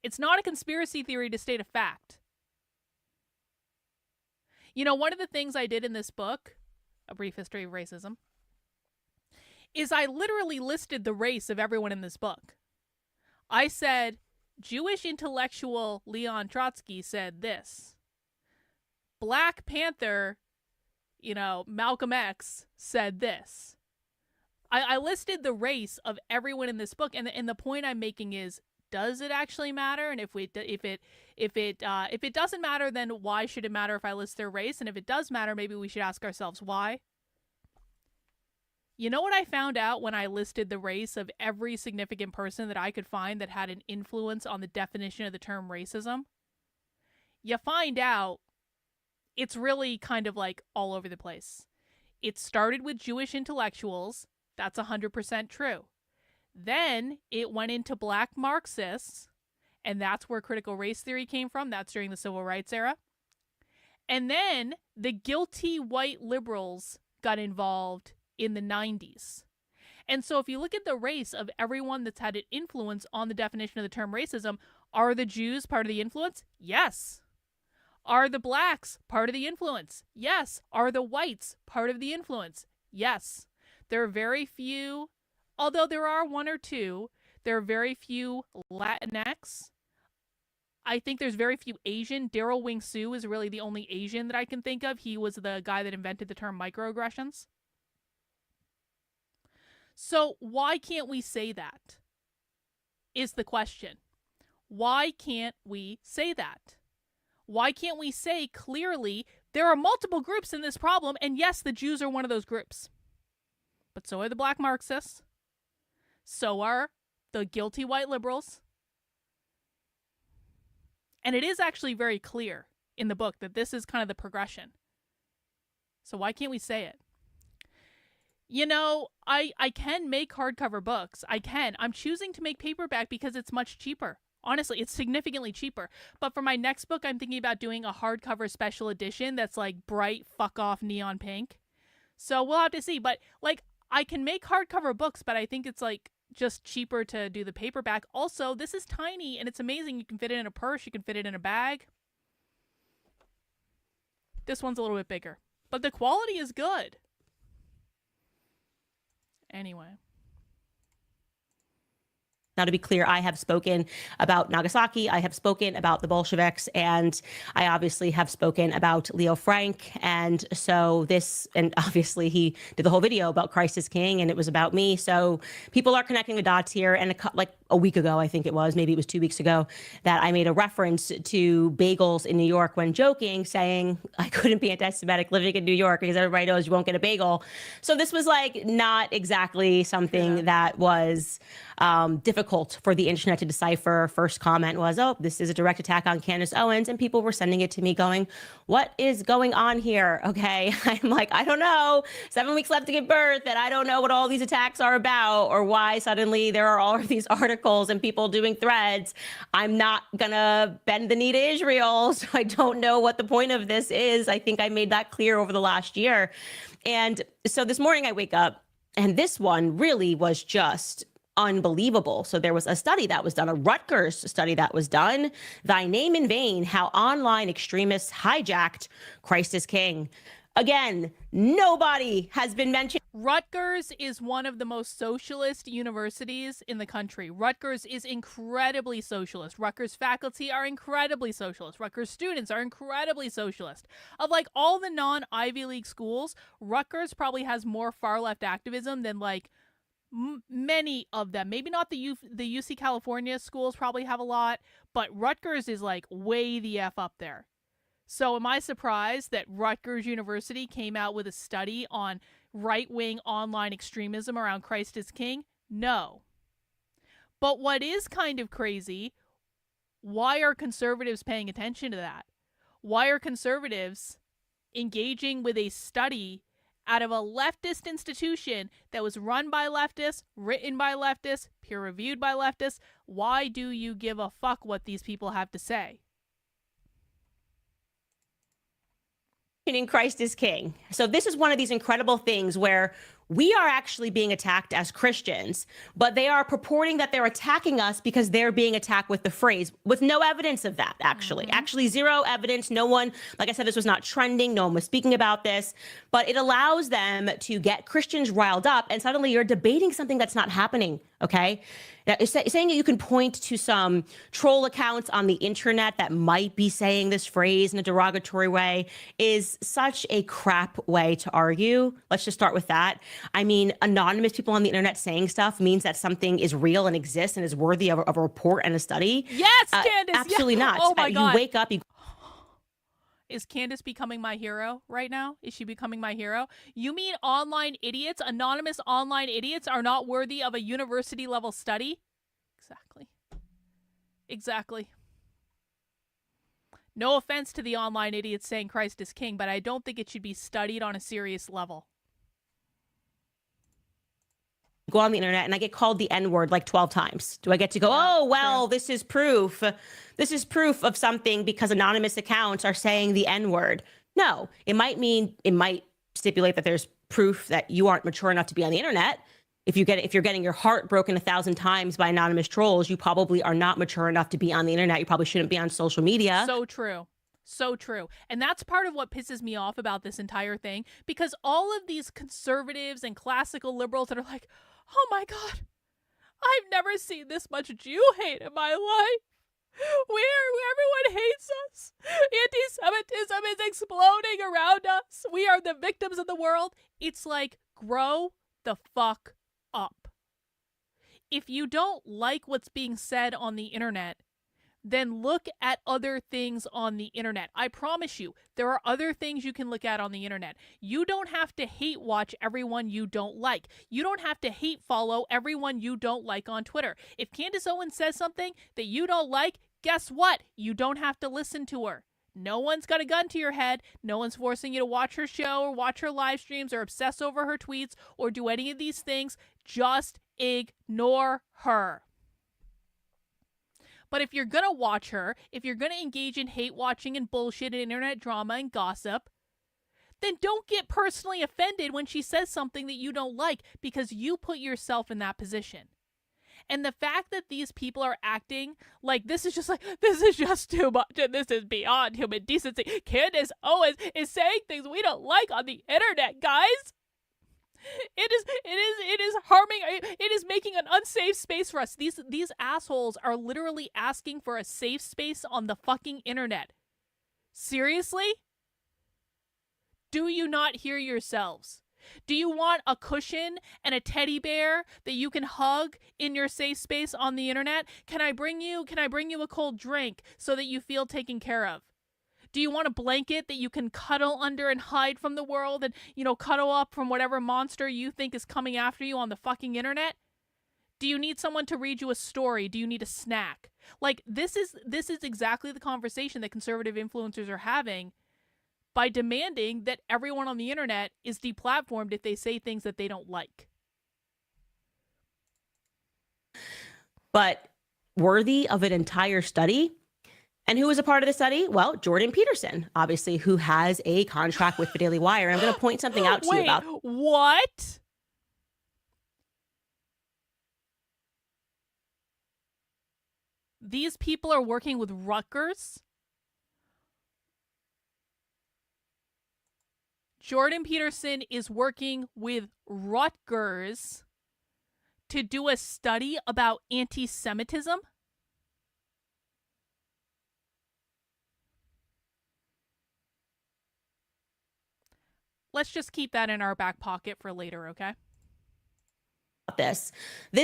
It's not a conspiracy theory to state a fact. You know, one of the things I did in this book, A Brief History of Racism, is I literally listed the race of everyone in this book. I said, Jewish intellectual Leon Trotsky said this. Black Panther, Malcolm X said this. I listed the race of everyone in this book, and the point I'm making is, does it actually matter? And if it doesn't matter, then why should it matter if I list their race? And if it does matter, maybe we should ask ourselves why. You know what I found out when I listed the race of every significant person that I could find that had an influence on the definition of the term racism? You find out it's really kind of like all over the place. It started with Jewish intellectuals. That's 100% true. Then it went into black Marxists, and that's where critical race theory came from. That's during the civil rights era. And then the guilty white liberals got involved in the 90s. And so if you look at the race of everyone that's had an influence on the definition of the term racism, are the Jews part of the influence? Yes. Are the blacks part of the influence? Yes. Are the whites part of the influence? Yes. There are very few, although there are one or two, there are very few Latinx. I think there's very few Asian. Daryl Wing Su is really the only Asian that I can think of. He was the guy that invented the term microaggressions. So why can't we say that? Is the question. Why can't we say that? Why can't we say clearly there are multiple groups in this problem, and yes, the Jews are one of those groups. But so are the black Marxists. So are the guilty white liberals. And it is actually very clear in the book that this is kind of the progression. So why can't we say it? You know, I can make hardcover books. I can. I'm choosing to make paperback because it's much cheaper. Honestly, it's significantly cheaper. But for my next book, I'm thinking about doing a hardcover special edition that's like bright, fuck off neon pink. So we'll have to see. But like, I can make hardcover books, but I think it's like just cheaper to do the paperback. Also, this is tiny and it's amazing. You can fit it in a purse. You can fit it in a bag. This one's a little bit bigger, but the quality is good. Anyway.
Now, to be clear, I have spoken about Nagasaki, I have spoken about the Bolsheviks, and I obviously have spoken about Leo Frank. And so and obviously he did the whole video about Christ is King, and it was about me. So people are connecting the dots here. And like a week ago, I think it was, maybe it was 2 weeks ago, that I made a reference to bagels in New York when joking, saying I couldn't be anti-Semitic living in New York because everybody knows you won't get a bagel. So this was like not exactly something that was difficult for the internet to decipher. First comment was, oh, this is a direct attack on Candace Owens. And people were sending it to me going, what is going on here? Okay. I'm like, I don't know. 7 weeks left to give birth. And I don't know what all these attacks are about or why suddenly there are all of these articles and people doing threads. I'm not going to bend the knee to Israel. So I don't know what the point of this is. I think I made that clear over the last year. And so this morning I wake up and this one really was just unbelievable. So there was a study that was done, a Rutgers study that was done, Thy Name in Vain, How Online Extremists Hijacked Christ is King. Again, nobody has been mentioned.
Rutgers is one of the most socialist universities in the country. Rutgers is incredibly socialist. Rutgers faculty are incredibly socialist. Rutgers students are incredibly socialist. Of like all the non-Ivy League schools, Rutgers probably has more far-left activism than like many of them. Maybe not the UC California schools probably have a lot, but Rutgers is like way the F up there. So am I surprised that Rutgers University came out with a study on right-wing online extremism around Christ is King? No. But what is kind of crazy, why are conservatives paying attention to that? Why are conservatives engaging with a study out of a leftist institution that was run by leftists, written by leftists, peer-reviewed by leftists? Why do you give a fuck what these people have to say?
In Christ is King. So this is one of these incredible things where we are actually being attacked as Christians, but they are purporting that they're attacking us because they're being attacked with the phrase, with no evidence of that, actually. Actually, zero evidence. No one, like I said, this was not trending. No one was speaking about this, but it allows them to get Christians riled up, and suddenly you're debating something that's not happening, okay? Now, saying that you can point to some troll accounts on the internet that might be saying this phrase in a derogatory way is such a crap way to argue. Let's just start with that. I mean, anonymous people on the internet saying stuff means that something is real and exists and is worthy of a report and a study.
Yes, Candace.
Absolutely not.
Oh my God.
You wake up,
Is Candace becoming my hero right now? Is she becoming my hero? You mean online idiots, anonymous online idiots are not worthy of a university level study? Exactly. No offense to the online idiots saying Christ is king, but I don't think it should be studied on a serious level.
go on the internet and I get called the N-word like 12 times. Do I get to go, oh, well,
true.
this is proof. This is proof of something because anonymous accounts are saying the N-word. No, it might stipulate that there's proof that you aren't mature enough to be on the internet. If you're getting your heart broken 1,000 times by anonymous trolls, you probably are not mature enough to be on the internet. You probably shouldn't be on social media.
So true. So true. And that's part of what pisses me off about this entire thing, because all of these conservatives and classical liberals that are like, oh my God, I've never seen this much Jew hate in my life. Everyone hates us. Anti-Semitism is exploding around us. We are the victims of the world. It's like, grow the fuck up. If you don't like what's being said on the internet, then look at other things on the internet. I promise you, there are other things you can look at on the internet. You don't have to hate watch everyone you don't like. You don't have to hate follow everyone you don't like on Twitter. If Candace Owens says something that you don't like, guess what? You don't have to listen to her. No one's got a gun to your head. No one's forcing you to watch her show or watch her live streams or obsess over her tweets or do any of these things. Just ignore her. But if you're going to watch her, if you're going to engage in hate watching and bullshit and internet drama and gossip, then don't get personally offended when she says something that you don't like, because you put yourself in that position. And the fact that these people are acting like this is just too much and this is beyond human decency. Candace Owens is saying things we don't like on the internet, guys. It is harming, it is making an unsafe space for us. These assholes are literally asking for a safe space on the fucking internet. Seriously? Do you not hear yourselves? Do you want a cushion and a teddy bear that you can hug in your safe space on the internet? Can I bring you a cold drink so that you feel taken care of? Do you want a blanket that you can cuddle under and hide from the world and, cuddle up from whatever monster you think is coming after you on the fucking internet? Do you need someone to read you a story? Do you need a snack? Like, this is exactly the conversation that conservative influencers are having by demanding that everyone on the internet is deplatformed if they say things that they don't like.
But worthy of an entire study? And who was a part of the study? Well, Jordan Peterson, obviously, who has a contract with the Daily Wire. I'm going to point something out to you about.
What? These people are working with Rutgers? Jordan Peterson is working with Rutgers to do a study about anti-Semitism? Let's just keep that in our back pocket for later, okay?
This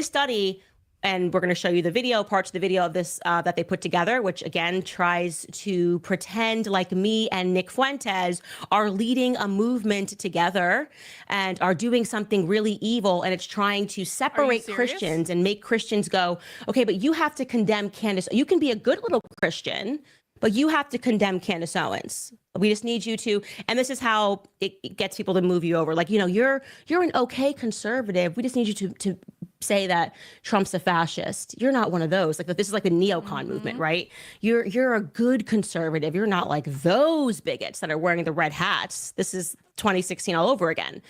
study, and we're going to show you the video, parts of the video of this that they put together, which again tries to pretend like me and Nick Fuentes are leading a movement together and are doing something really evil, and it's trying to separate Christians and make Christians go, okay, but you have to condemn Candace. You can be a good little Christian, but you have to condemn Candace Owens. We just need you to, and this is how it gets people to move you over. Like, you're an okay conservative. We just need you to say that Trump's a fascist. You're not one of those. Like, this is like the neocon movement, right? You're a good conservative. You're not like those bigots that are wearing the red hats. This is 2016 all over again.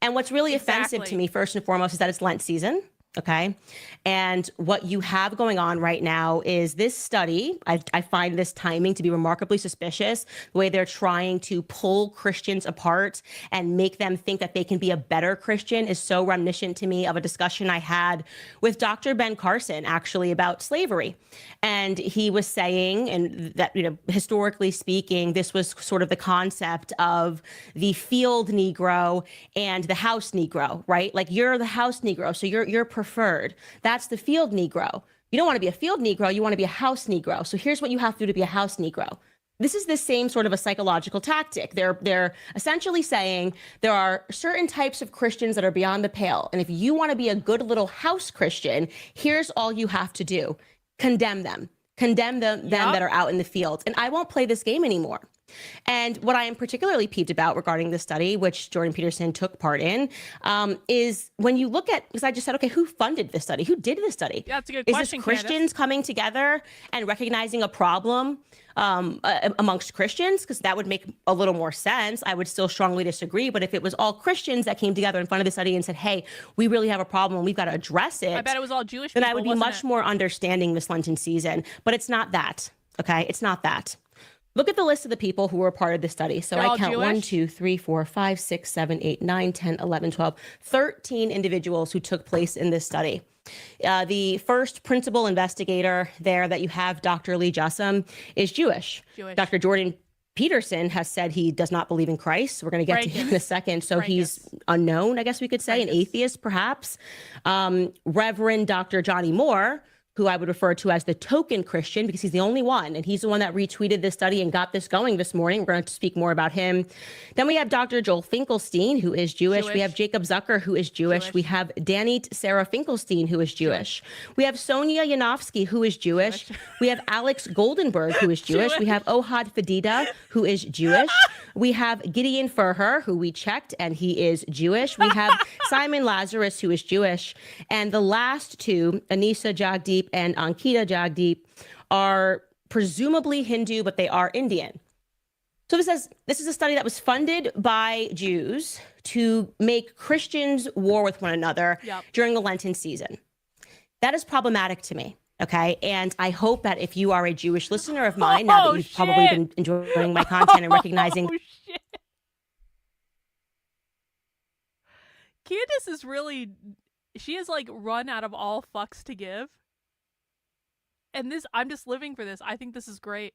And what's really offensive to
Exactly.
me, first and foremost, is that it's Lent season. Okay. And what you have going on right now is this study. I find this timing to be remarkably suspicious. The way they're trying to pull Christians apart and make them think that they can be a better Christian is so reminiscent to me of a discussion I had with Dr. Ben Carson, actually, about slavery. And he was saying, and that, historically speaking, this was sort of the concept of the field Negro and the house Negro, right? Like, you're the house Negro, so you're preferred. That's the field Negro. You don't want to be a field Negro, you want to be a house Negro. So here's what you have to do to be a house Negro. This is the same sort of a psychological tactic. They're essentially saying there are certain types of Christians that are beyond the pale. And if you want to be a good little house Christian, here's all you have to do. Condemn them. Condemn them that are out in the field. And I won't play this game anymore. And what I am particularly peeved about regarding this study, which Jordan Peterson took part in, is when you look at, because I just said, okay, who funded this study? Who did this study?
Yeah, that's a good
Is
question,
this Christians
Candace.
coming together and recognizing a problem amongst Christians? Because that would make a little more sense. I would still strongly disagree. But if it was all Christians that came together in front of the study and said, hey, we really have a problem and we've got to address it,
I bet it was all Jewish
then
people,
I would be
wasn't
much
it?
more understanding this Lenten season. But it's not that. Okay, it's not that. Look at the list of the people who were part of the study. So
They're
I
all
count
Jewish?
1, 2, 3, 4, 5, 6, 7, 8, 9, 10, 11, 12, 13 individuals who took place in this study. The first principal investigator there that you have, Dr. Lee Jussum, is Jewish. Dr. Jordan Peterson has said he does not believe in Christ. We're going to get to him in a second. So he's unknown, I guess we could say, an atheist perhaps. Reverend Dr. Johnny Moore, who I would refer to as the token Christian because he's the only one. And he's the one that retweeted this study and got this going this morning. We're going to speak more about him. Then we have Dr. Joel Finkelstein, who is Jewish. We have Jacob Zucker, who is Jewish. We have Danny Sarah Finkelstein, who is Jewish. We have Sonia Yanofsky, who is Jewish. We have Alex Goldenberg, who is Jewish. We have Ohad Fadida, who is Jewish. We have Gideon Furher, who we checked, and he is Jewish. We have Simon Lazarus, who is Jewish. And the last two, Anisa Jagdeep and Ankita Jagdeep, are presumably Hindu, but they are Indian. So it says this is a study that was funded by Jews to make Christians war with one another during the Lenten season. That is problematic to me. Okay. And I hope that if you are a Jewish listener of mine, now that you've probably been enjoying my content and recognizing.
Shit. Candace is really, she has like run out of all fucks to give. And this, I'm just living for this. I think this is great.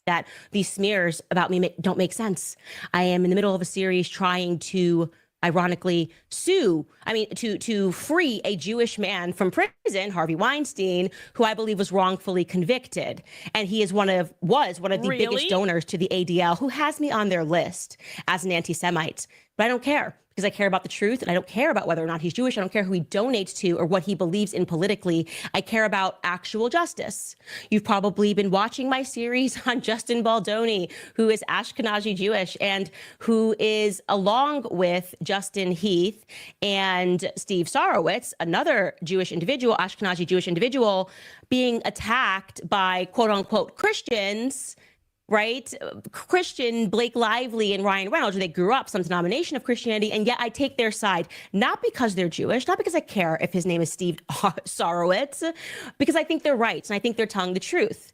That these smears about me don't make sense. I am in the middle of a series trying to, ironically, to free a Jewish man from prison, Harvey Weinstein, who I believe was wrongfully convicted. And he is was one of the biggest donors to the ADL, who has me on their list as an anti-Semite. But I don't care, because I care about the truth, and I don't care about whether or not he's Jewish. I don't care who he donates to or what he believes in politically. I care about actual justice. You've probably been watching my series on Justin Baldoni, who is Ashkenazi Jewish and who is, along with Justin Heath and Steve Sarowitz, another Jewish individual, Ashkenazi Jewish individual, being attacked by quote unquote Christians, right? Christian Blake Lively and Ryan Reynolds, they grew up some denomination of Christianity, and yet I take their side, not because they're Jewish, not because I care if his name is Steve Sarowitz, because I think they're right, and I think they're telling the truth.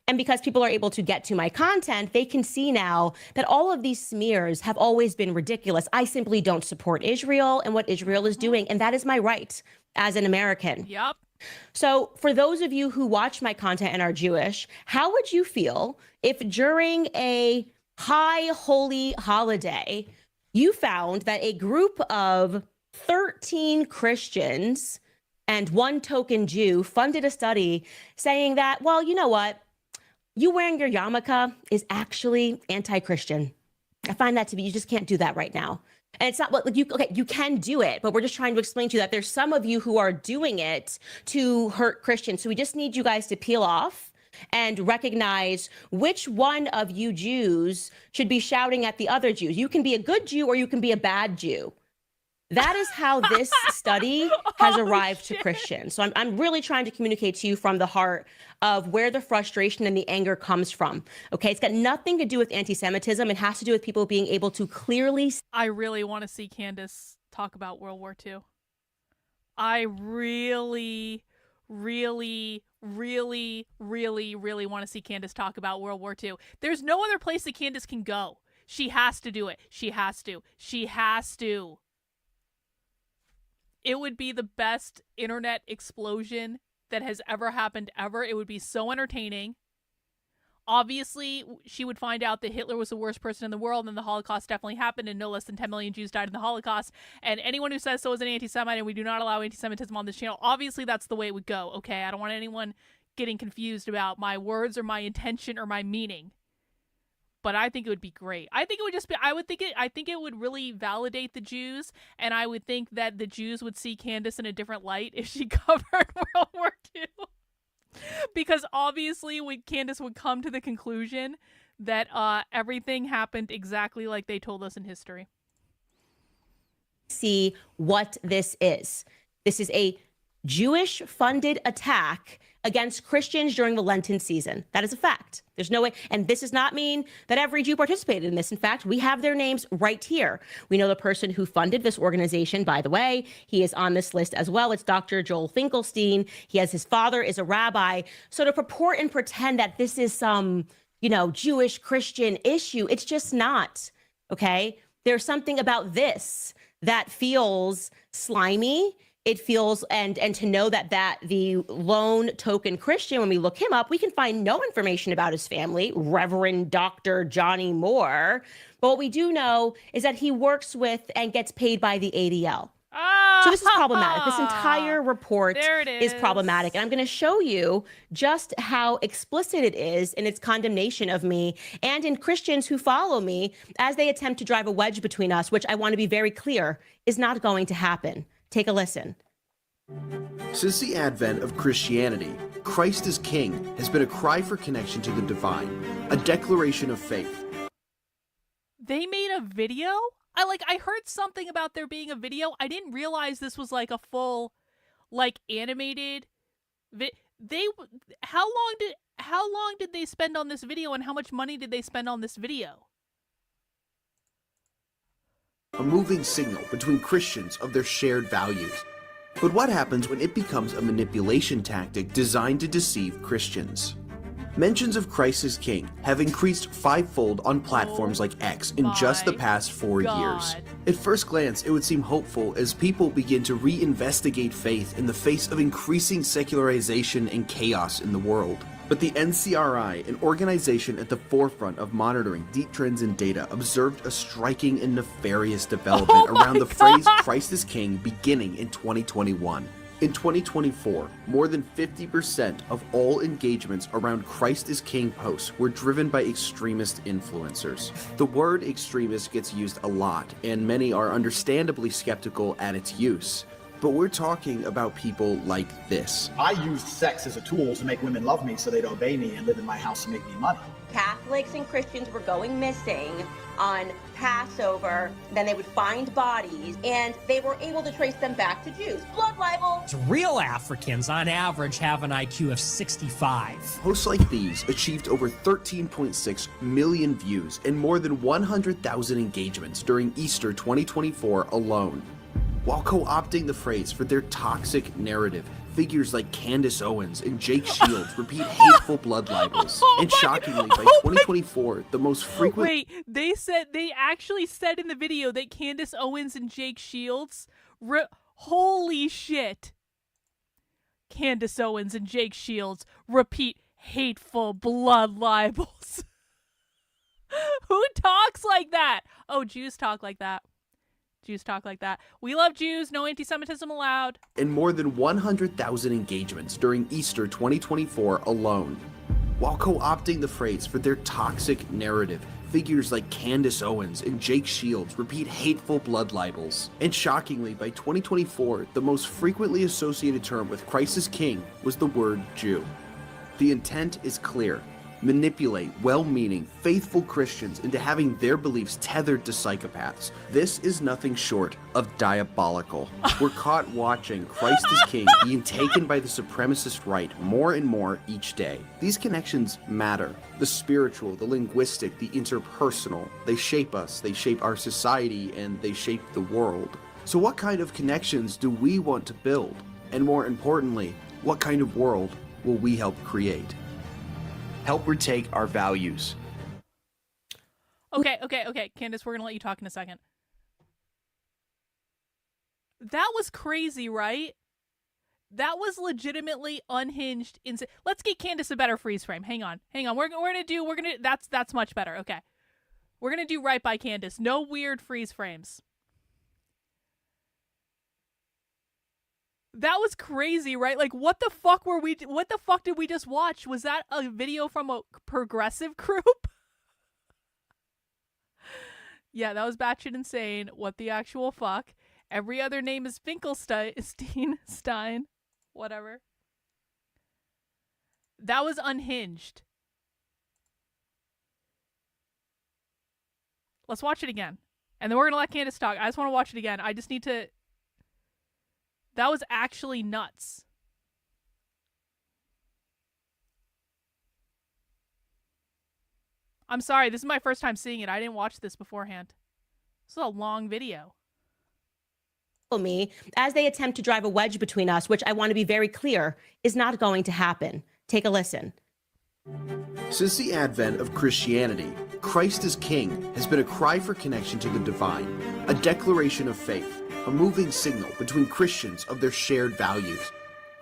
And because people are able to get to my content, they can see now that all of these smears have always been ridiculous. I simply don't support Israel and what Israel is doing, and that is my right as an American.
Yep.
So for those of you who watch my content and are Jewish, how would you feel if during a high holy holiday, you found that a group of 13 Christians and one token Jew funded a study saying that, well, you know what? You wearing your yarmulke is actually anti-Christian. I find that to be, you just can't do that right now. And it's not what, like, you can do it, but we're just trying to explain to you that there's some of you who are doing it to hurt Christians. So we just need you guys to peel off and recognize which one of you Jews should be shouting at the other Jews. You can be a good Jew or you can be a bad Jew. That is how this study has arrived to
shit.
Christians. So I'm really trying to communicate to you from the heart of where the frustration and the anger comes from. Okay, it's got nothing to do with anti-Semitism. It has to do with people being able to clearly.
I really want to see Candace talk about World War II. I really, really, really, really, really want to see Candace talk about World War II. There's no other place that Candace can go. She has to do it. She has to. She has to. It would be the best internet explosion that has ever happened ever. It would be so entertaining. Obviously, she would find out that Hitler was the worst person in the world and the Holocaust definitely happened and no less than 10 million Jews died in the Holocaust. And anyone who says so is an anti-Semite and we do not allow anti-Semitism on this channel. Obviously, that's the way it would go, okay? I don't want anyone getting confused about my words or my intention or my meaning. But I think it would be great. I think it would just be, I think it would really validate the Jews, and I would think that the Jews would see Candace in a different light if she covered World War II. Because obviously Candace would come to the conclusion that everything happened exactly like they told us in history.
See what this is. This is a Jewish-funded attack against Christians during the Lenten season. That is a fact. There's no way. And this does not mean that every Jew participated in this. In fact, we have their names right here. We know the person who funded this organization, by the way. He is on this list as well. It's Dr. Joel Finkelstein. His father is a rabbi. So to purport and pretend that this is some, Jewish Christian issue, it's just not. Okay? There's something about this that feels slimy. It feels, and to know that the lone token Christian, when we look him up, we can find no information about his family, Reverend Dr. Johnny Moore. But what we do know is that he works with and gets paid by the ADL. So this is problematic. This entire report is problematic. And I'm going to show you just how explicit it is in its condemnation of me and in Christians who follow me as they attempt to drive a wedge between us, which I want to be very clear is not going to happen. Take a listen.
Since the advent of Christianity, Christ is King has been a cry for connection to the divine, a declaration of faith.
They made a video? I heard something about there being a video. I didn't realize this was like a full, animated. How long did they spend on this video, and how much money did they spend on this video?
A moving signal between Christians of their shared values. But what happens when it becomes a manipulation tactic designed to deceive Christians? Mentions of Christ as King have increased fivefold on platforms like X in just the past 4 years. At first glance, it would seem hopeful as people begin to reinvestigate faith in the face of increasing secularization and chaos in the world. But the NCRI, an organization at the forefront of monitoring deep trends in data, observed a striking and nefarious development around the phrase Christ is King beginning in 2021. In 2024, more than 50% of all engagements around Christ is King posts were driven by extremist influencers. The word extremist gets used a lot, and many are understandably skeptical at its use. But we're talking about people like this.
I used sex as a tool to make women love me so they'd obey me and live in my house and make me money.
Catholics and Christians were going missing on Passover, then they would find bodies, and they were able to trace them back to Jews. Blood libel.
Real Africans, on average, have an IQ of 65.
Posts like these achieved over 13.6 million views and more than 100,000 engagements during Easter 2024 alone. While co-opting the phrase for their toxic narrative, figures like Candace Owens and Jake Shields repeat hateful blood libels. And shockingly, by 2024, the most frequent...
Wait, they actually said in the video that Candace Owens and Jake Shields... Holy shit! Candace Owens and Jake Shields repeat hateful blood libels. Who talks like that? Oh, Jews talk like that. Jews talk like that. We love Jews, no anti-Semitism allowed.
And more than 100,000 engagements during Easter 2024 alone. While co-opting the phrase for their toxic narrative, figures like Candace Owens and Jake Shields repeat hateful blood libels. And shockingly, by 2024, the most frequently associated term with Christ as King was the word Jew. The intent is clear. manipulate well-meaning, faithful Christians into having their beliefs tethered to psychopaths. This is nothing short of diabolical. We're caught watching Christ is King being taken by the supremacist right more and more each day. These connections matter. The spiritual, the linguistic, the interpersonal. They shape us, they shape our society, and they shape the world. So what kind of connections do we want to build? And more importantly, what kind of world will we help create? Help retake our values.
Okay. Candace, we're going to let you talk in a second. That was crazy, right? That was legitimately unhinged. Let's get Candace a better freeze frame. Hang on. That's much better. Okay. We're going to do right by Candace. No weird freeze frames. That was crazy, right? Like, what the fuck did we just watch? Was that a video from a progressive group? Yeah, that was batshit insane. What the actual fuck? Every other name is Finkelstein, whatever. That was unhinged. Let's watch it again. And then we're going to let Candace talk. I just want to watch it again. I just need to... That was actually nuts. I'm sorry, this is my first time seeing it. I didn't watch this beforehand. This is a long video.
Me as they attempt to drive a wedge between us, which I want to be very clear is not going to happen. Take a listen.
Since the advent of Christianity, Christ is King has been a cry for connection to the divine, a declaration of faith, a moving signal between Christians of their shared values.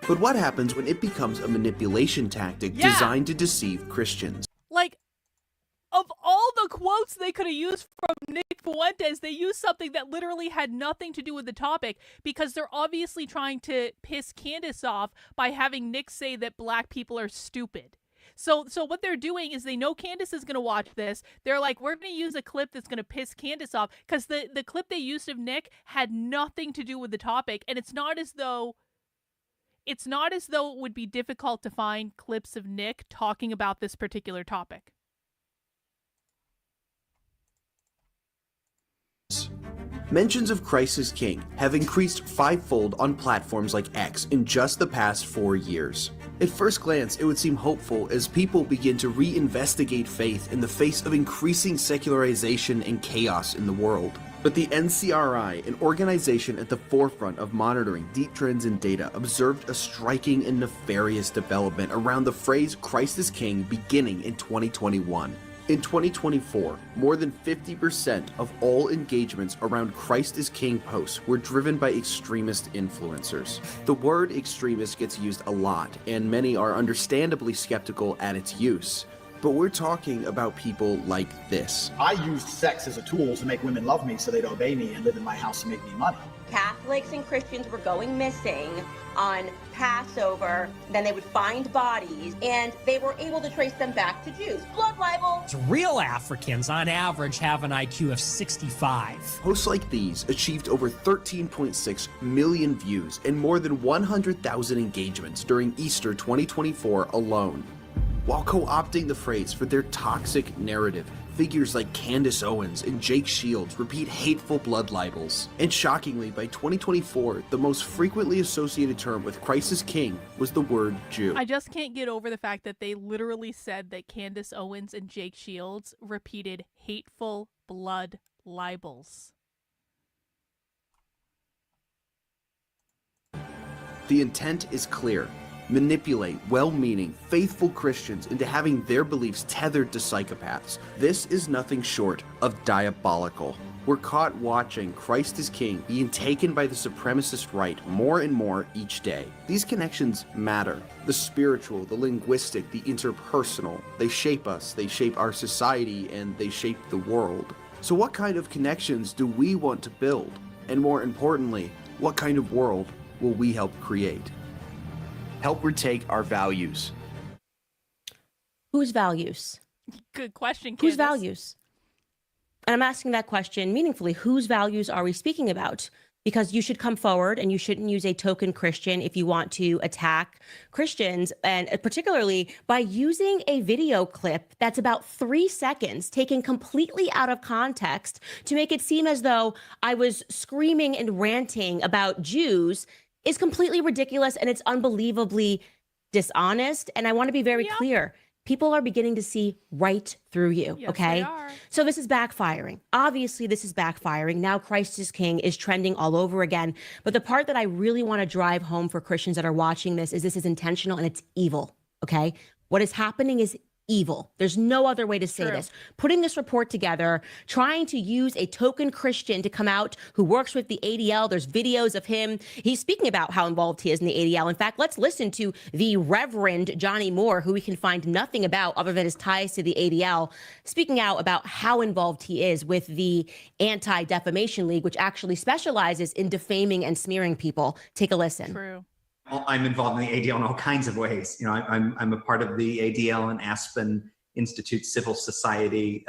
But what happens when it becomes a manipulation tactic designed to deceive Christians?
Like, of all the quotes they could have used from Nick Fuentes, they used something that literally had nothing to do with the topic, because they're obviously trying to piss Candace off by having Nick say that black people are stupid. So what they're doing is they know Candace is going to watch this. They're like, we're going to use a clip that's going to piss Candace off, because the clip they used of Nick had nothing to do with the topic. And it's not as though it would be difficult to find clips of Nick talking about this particular topic.
Mentions of Christ as King have increased fivefold on platforms like X in just the past 4 years. At first glance, it would seem hopeful as people begin to reinvestigate faith in the face of increasing secularization and chaos in the world. But the NCRI, an organization at the forefront of monitoring deep trends in data, observed a striking and nefarious development around the phrase Christ is King beginning in 2021. In 2024, more than 50% of all engagements around Christ is King posts were driven by extremist influencers. The word extremist gets used a lot, and many are understandably skeptical at its use. But we're talking about people like this.
I used sex as a tool to make women love me so they'd obey me and live in my house and make me money.
Catholics and Christians were going missing on Passover. Then they would find bodies, and they were able to trace them back to Jews. Blood libel.
Real Africans, on average, have an IQ of 65.
Posts like these achieved over 13.6 million views and more than 100,000 engagements during Easter 2024 alone. While co-opting the phrase for their toxic narrative, figures like Candace Owens and Jake Shields repeat hateful blood libels. And shockingly, by 2024, the most frequently associated term with Christ as King was the word Jew.
I just can't get over the fact that they literally said that Candace Owens and Jake Shields repeated hateful blood libels.
The intent is clear. Manipulate well-meaning, faithful Christians into having their beliefs tethered to psychopaths. This is nothing short of diabolical. We're caught watching Christ is King being taken by the supremacist right more and more each day. These connections matter. The spiritual, the linguistic, the interpersonal. They shape us, they shape our society, and they shape the world. So what kind of connections do we want to build? And more importantly, what kind of world will we help create? Help retake our values.
Whose values?
Good question, Candace.
Whose values? And I'm asking that question meaningfully. Whose values are we speaking about? because you should come forward and you shouldn't use a token Christian if you want to attack Christians, and particularly by using a video clip that's about 3 seconds, taken completely out of context to make it seem as though I was screaming and ranting about Jews is completely ridiculous, and it's unbelievably dishonest. And I want to be very clear. People are beginning to see right through you,
Yes,
okay?
they are.
So this is backfiring. Obviously, this is backfiring. Now Christ is King is trending all over again. But the part that I really want to drive home for Christians that are watching this is intentional and it's evil, okay? What is happening is evil. There's no other way to say this. Putting this report together, trying to use a token Christian to come out who works with the ADL. There's videos of him. He's speaking about how involved he is in the ADL. In fact, let's listen to the Reverend Johnny Moore, who we can find nothing about other than his ties to the ADL, speaking out about how involved he is with the Anti-Defamation League, which actually specializes in defaming and smearing people. Take a listen.
True.
I'm involved in the ADL in all kinds of ways. You know, I'm a part of the ADL and Aspen Institute Civil Society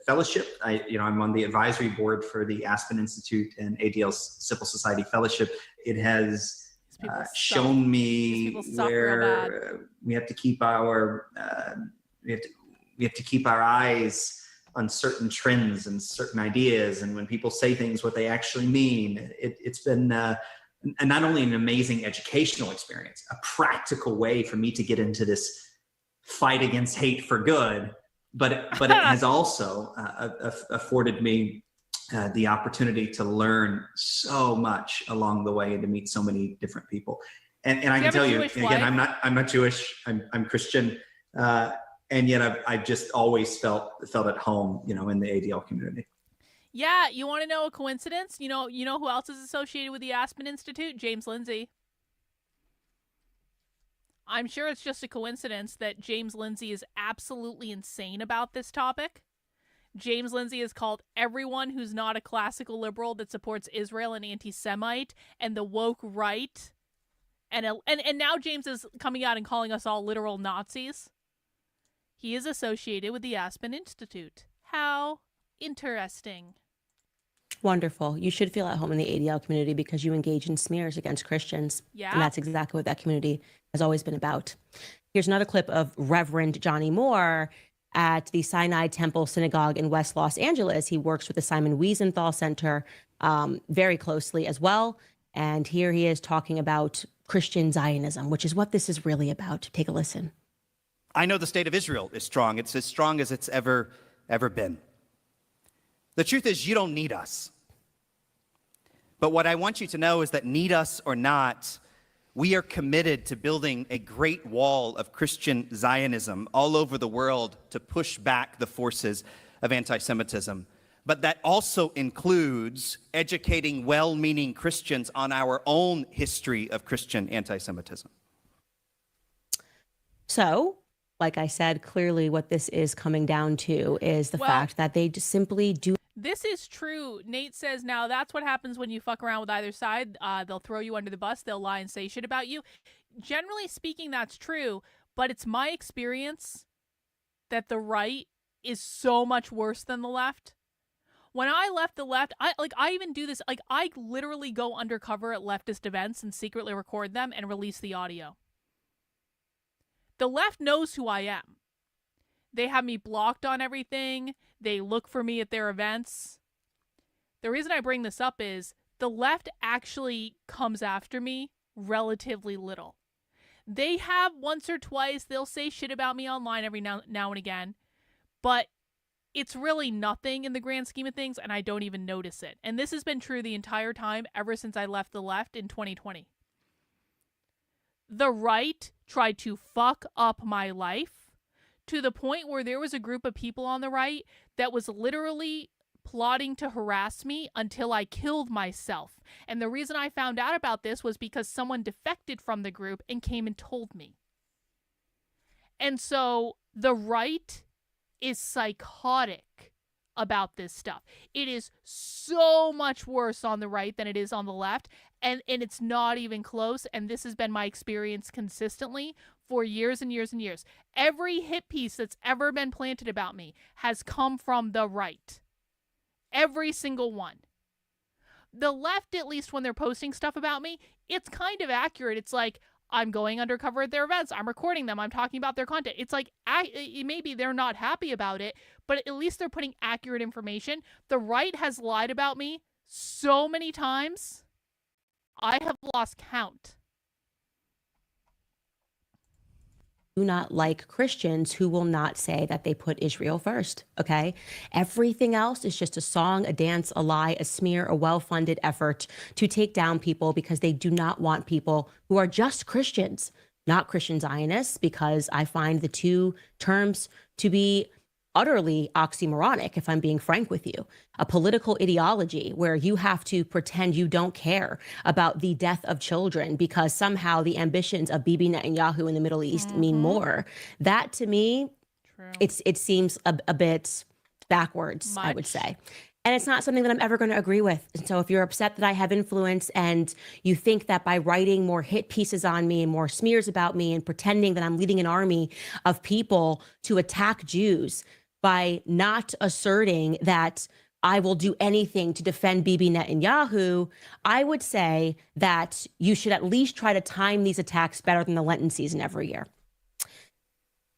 Fellowship. I'm on the advisory board for the Aspen Institute and ADL's Civil Society Fellowship. It has shown me where we have to keep our eyes on certain trends and certain ideas, and when people say things, what they actually mean. It's been and not only an amazing educational experience, a practical way for me to get into this fight against hate for good, but it has also afforded me the opportunity to learn so much along the way and to meet so many different people. And I can tell you again, I'm not Jewish. I'm Christian, and yet I've just always felt at home, in the ADL community.
Yeah, you want to know a coincidence? You know who else is associated with the Aspen Institute? James Lindsay. I'm sure it's just a coincidence that James Lindsay is absolutely insane about this topic. James Lindsay has called everyone who's not a classical liberal that supports Israel an anti-Semite and the woke right. And now James is coming out and calling us all literal Nazis. He is associated with the Aspen Institute. How interesting.
Wonderful. You should feel at home in the ADL community because you engage in smears against Christians.
Yeah.
And that's exactly what that community has always been about. Here's another clip of Reverend Johnny Moore at the Sinai Temple Synagogue in West Los Angeles. He works with the Simon Wiesenthal Center very closely as well. And here he is talking about Christian Zionism, which is what this is really about. Take a listen.
I know the state of Israel is strong. It's as strong as it's ever been. The truth is, you don't need us. But what I want you to know is that, need us or not, we are committed to building a great wall of Christian Zionism all over the world to push back the forces of anti-Semitism. But that also includes educating well-meaning Christians on our own history of Christian anti-Semitism.
So, like I said, clearly what this is coming down to is the fact that they just simply do.
This is true. Nate says, now that's what happens when you fuck around with either side. They'll throw you under the bus. They'll lie and say shit about you. Generally speaking, that's true. But it's my experience that the right is so much worse than the left. When I left the left, I even do this. I literally go undercover at leftist events and secretly record them and release the audio. The left knows who I am. They have me blocked on everything. They look for me at their events. The reason I bring this up is the left actually comes after me relatively little. They have once or twice, they'll say shit about me online every now and again, but it's really nothing in the grand scheme of things, and I don't even notice it. And this has been true the entire time ever since I left the left in 2020. The right tried to fuck up my life to the point where there was a group of people on the right that was literally plotting to harass me until I killed myself. And the reason I found out about this was because someone defected from the group and came and told me. And so the right is psychotic about this stuff. It is so much worse on the right than it is on the left. And it's not even close. And this has been my experience consistently for years and years and years. Every hit piece that's ever been planted about me has come from the right. Every single one. the left, at least when they're posting stuff about me, it's kind of accurate. It's like, I'm going undercover at their events. I'm recording them. I'm talking about their content. It's like, maybe they're not happy about it, but at least they're putting accurate information. The right has lied about me so many times, I have lost count.
Do not like Christians who will not say that they put Israel first, okay? Everything else is just a song, a dance, a lie, a smear, a well-funded effort to take down people because they do not want people who are just Christians, not Christian Zionists, because I find the two terms to be utterly oxymoronic, if I'm being frank with you. A political ideology where you have to pretend you don't care about the death of children because somehow the ambitions of Bibi Netanyahu in the Middle East mean more. That, to me, it seems a bit backwards, I would say. And it's not something that I'm ever going to agree with. And so if you're upset that I have influence and you think that by writing more hit pieces on me and more smears about me and pretending that I'm leading an army of people to attack Jews, by not asserting that I will do anything to defend Bibi Netanyahu, I would say that you should at least try to time these attacks better than the Lenten season every year.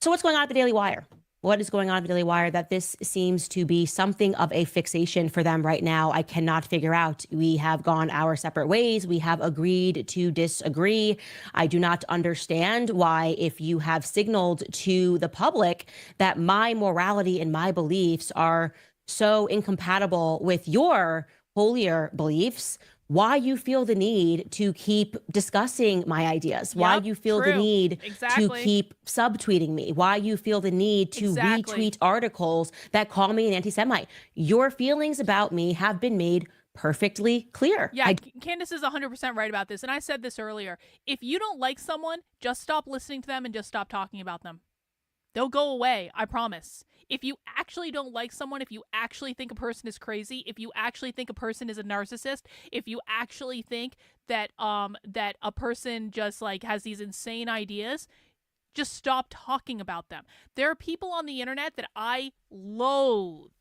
So what's going on at the Daily Wire? What is going on at the Daily Wire that this seems to be something of a fixation for them right now? I cannot figure out. We have gone our separate ways. We have agreed to disagree. I do not understand why, if you have signaled to the public that my morality and my beliefs are so incompatible with your holier beliefs, why you feel the need to keep discussing my ideas, why you feel the need to keep subtweeting me, why you feel the need to retweet articles that call me an anti-Semite. Your feelings about me have been made perfectly clear.
Yeah, Candace is 100% right about this. And I said this earlier. If you don't like someone, just stop listening to them and just stop talking about them. They'll go away, I promise. If you actually don't like someone, if you actually think a person is crazy, if you actually think a person is a narcissist, if you actually think that that a person just like has these insane ideas, just stop talking about them. There are people on the internet that I loathe,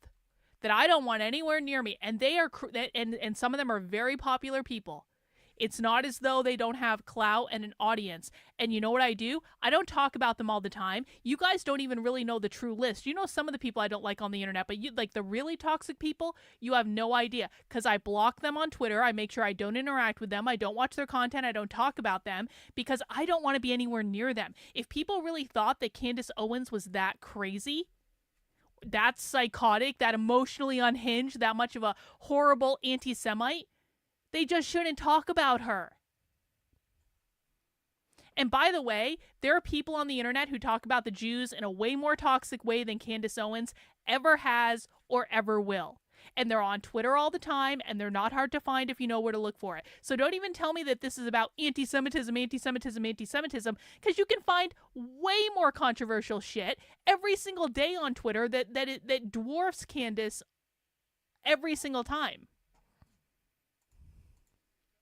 that I don't want anywhere near me, and they are and some of them are very popular people. It's not as though they don't have clout and an audience. And you know what I do? I don't talk about them all the time. You guys don't even really know the true list. You know some of the people I don't like on the internet, but you like the really toxic people, you have no idea. Because I block them on Twitter. I make sure I don't interact with them. I don't watch their content. I don't talk about them because I don't want to be anywhere near them. If people really thought that Candace Owens was that crazy, that psychotic, that emotionally unhinged, that much of a horrible anti-Semite, they just shouldn't talk about her. And by the way, there are people on the internet who talk about the Jews in a way more toxic way than Candace Owens ever has or ever will. And they're on Twitter all the time, and they're not hard to find if you know where to look for it. So don't even tell me that this is about anti-Semitism, anti-Semitism, anti-Semitism, because you can find way more controversial shit every single day on Twitter that dwarfs Candace every single time.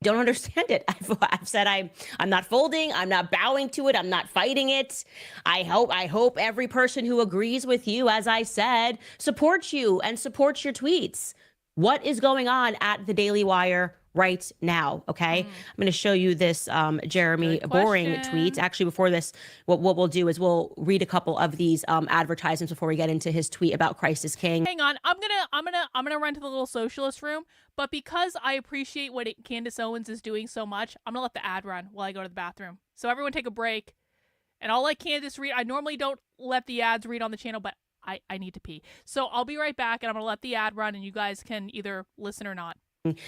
Don't understand it. I've said I'm not folding. I'm not bowing to it. I'm not fighting it. I hope every person who agrees with you, as I said, supports you and supports your tweets. What is going on at the Daily Wire right now? Okay, I'm going to show you this Jeremy Boring tweet. Actually, before this, what we'll do is we'll read a couple of these advertisements before we get into his tweet about Christ is King.
Hang on, I'm gonna run to the little socialist room, but because I appreciate what Candace Owens is doing so much, I'm gonna let the ad run while I go to the bathroom. So everyone take a break, and I'll let Candace read. I normally don't let the ads read on the channel, but I need to pee. So I'll be right back, and I'm gonna let the ad run, and you guys can either listen or not.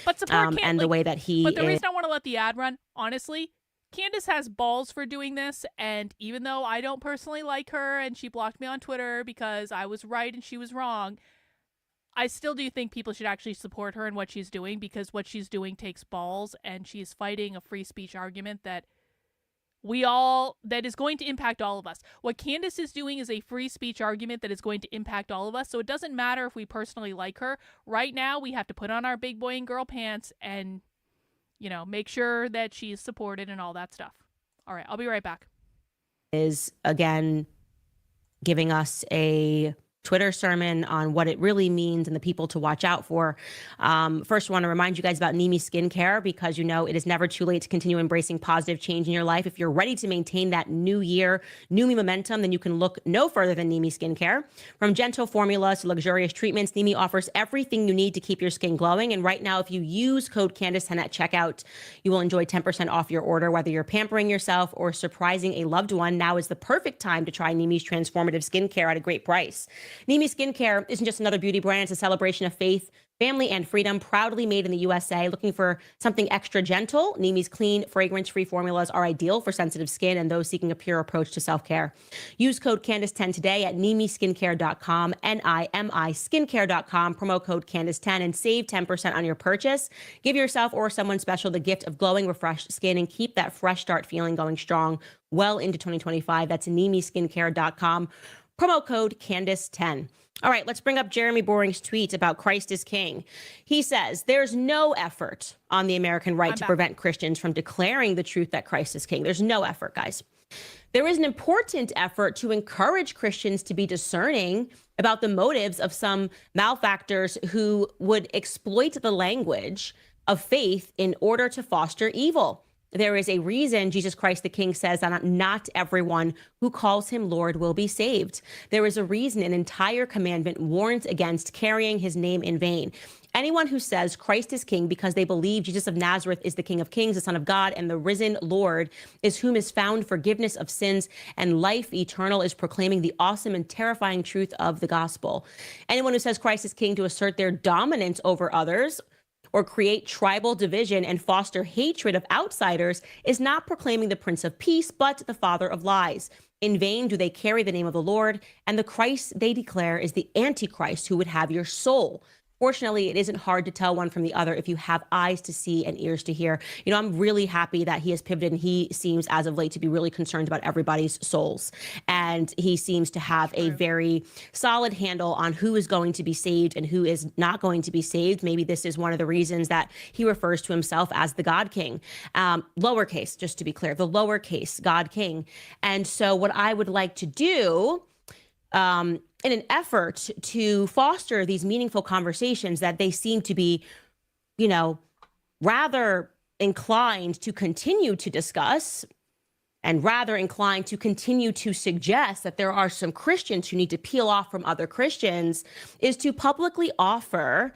But support Candace.
And the way that he.
But the reason I want to let the ad run, honestly, Candace has balls for doing this, and even though I don't personally like her, and she blocked me on Twitter because I was right and she was wrong, I still do think people should actually support her in what she's doing, because what she's doing takes balls, and she's fighting a free speech argument that is going to impact all of us. What Candace is doing is a free speech argument that is going to impact all of us. So it doesn't matter if we personally like her. Right now, we have to put on our big boy and girl pants and, you know, make sure that she's supported and all that stuff. All right, I'll be right back.
Is again giving us a Twitter sermon on what it really means and the people to watch out for. First, I want to remind you guys about Nimi Skincare, because you know it is never too late to continue embracing positive change in your life. If you're ready to maintain that new year, new me momentum, then you can look no further than Nimi Skincare. From gentle formulas to luxurious treatments, Nimi offers everything you need to keep your skin glowing. And right now, if you use code Candace10 at checkout, you will enjoy 10% off your order. Whether you're pampering yourself or surprising a loved one, now is the perfect time to try Nimi's transformative skincare at a great price. Nimi Skincare isn't just another beauty brand, it's a celebration of faith, family, and freedom, proudly made in the USA. Looking for something extra gentle? Nimi's clean, fragrance-free formulas are ideal for sensitive skin and those seeking a pure approach to self-care. Use code Candace10 today at nimiskincare.com, Nimi skincare.com, promo code Candace10, and save 10% on your purchase. Give yourself or someone special the gift of glowing, refreshed skin, and keep that fresh start feeling going strong well into 2025. That's nimiskincare.com, promo code Candace10. All right, let's bring up Jeremy Boring's tweet about Christ is King. He says, there's no effort on the American right to prevent Christians from declaring the truth that Christ is King. There's no effort, guys. There is an important effort to encourage Christians to be discerning about the motives of some malefactors who would exploit the language of faith in order to foster evil. There is a reason Jesus Christ the King says that not everyone who calls him Lord will be saved. There is a reason an entire commandment warns against carrying his name in vain. Anyone who says Christ is King because they believe Jesus of Nazareth is the King of Kings, the Son of God, and the risen Lord is whom is found forgiveness of sins and life eternal is proclaiming the awesome and terrifying truth of the gospel. Anyone who says Christ is King to assert their dominance over others or create tribal division and foster hatred of outsiders is not proclaiming the Prince of Peace, but the father of lies. In vain do they carry the name of the Lord, and the Christ they declare is the Antichrist who would have your soul. Fortunately, it isn't hard to tell one from the other if you have eyes to see and ears to hear. You know, I'm really happy that he has pivoted, and he seems as of late to be really concerned about everybody's souls. And he seems to have a very solid handle on who is going to be saved and who is not going to be saved. Maybe this is one of the reasons that he refers to himself as the God King. Lowercase, just to be clear, the lowercase God King. And so what I would like to do, in an effort to foster these meaningful conversations that they seem to be, you know, rather inclined to continue to discuss and rather inclined to continue to suggest that there are some Christians who need to peel off from other Christians, is to publicly offer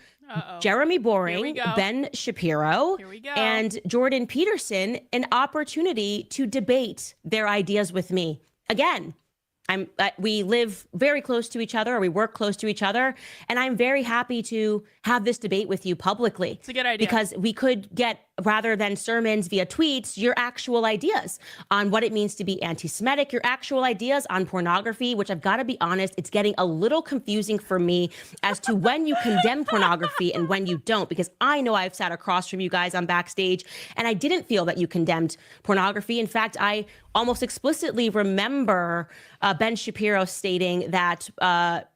Jeremy Boring, Ben Shapiro, and Jordan Peterson an opportunity to debate their ideas with me. Again, we live very close to each other, or we work close to each other, and I'm very happy to have this debate with you publicly.
It's a good idea.
Because we could get, rather than sermons via tweets, your actual ideas on what it means to be anti-Semitic, your actual ideas on pornography, which I've got to be honest, it's getting a little confusing for me as to when you condemn pornography and when you don't, because I know I've sat across from you guys on Backstage, and I didn't feel that you condemned pornography. In fact, I almost explicitly remember Ben Shapiro stating that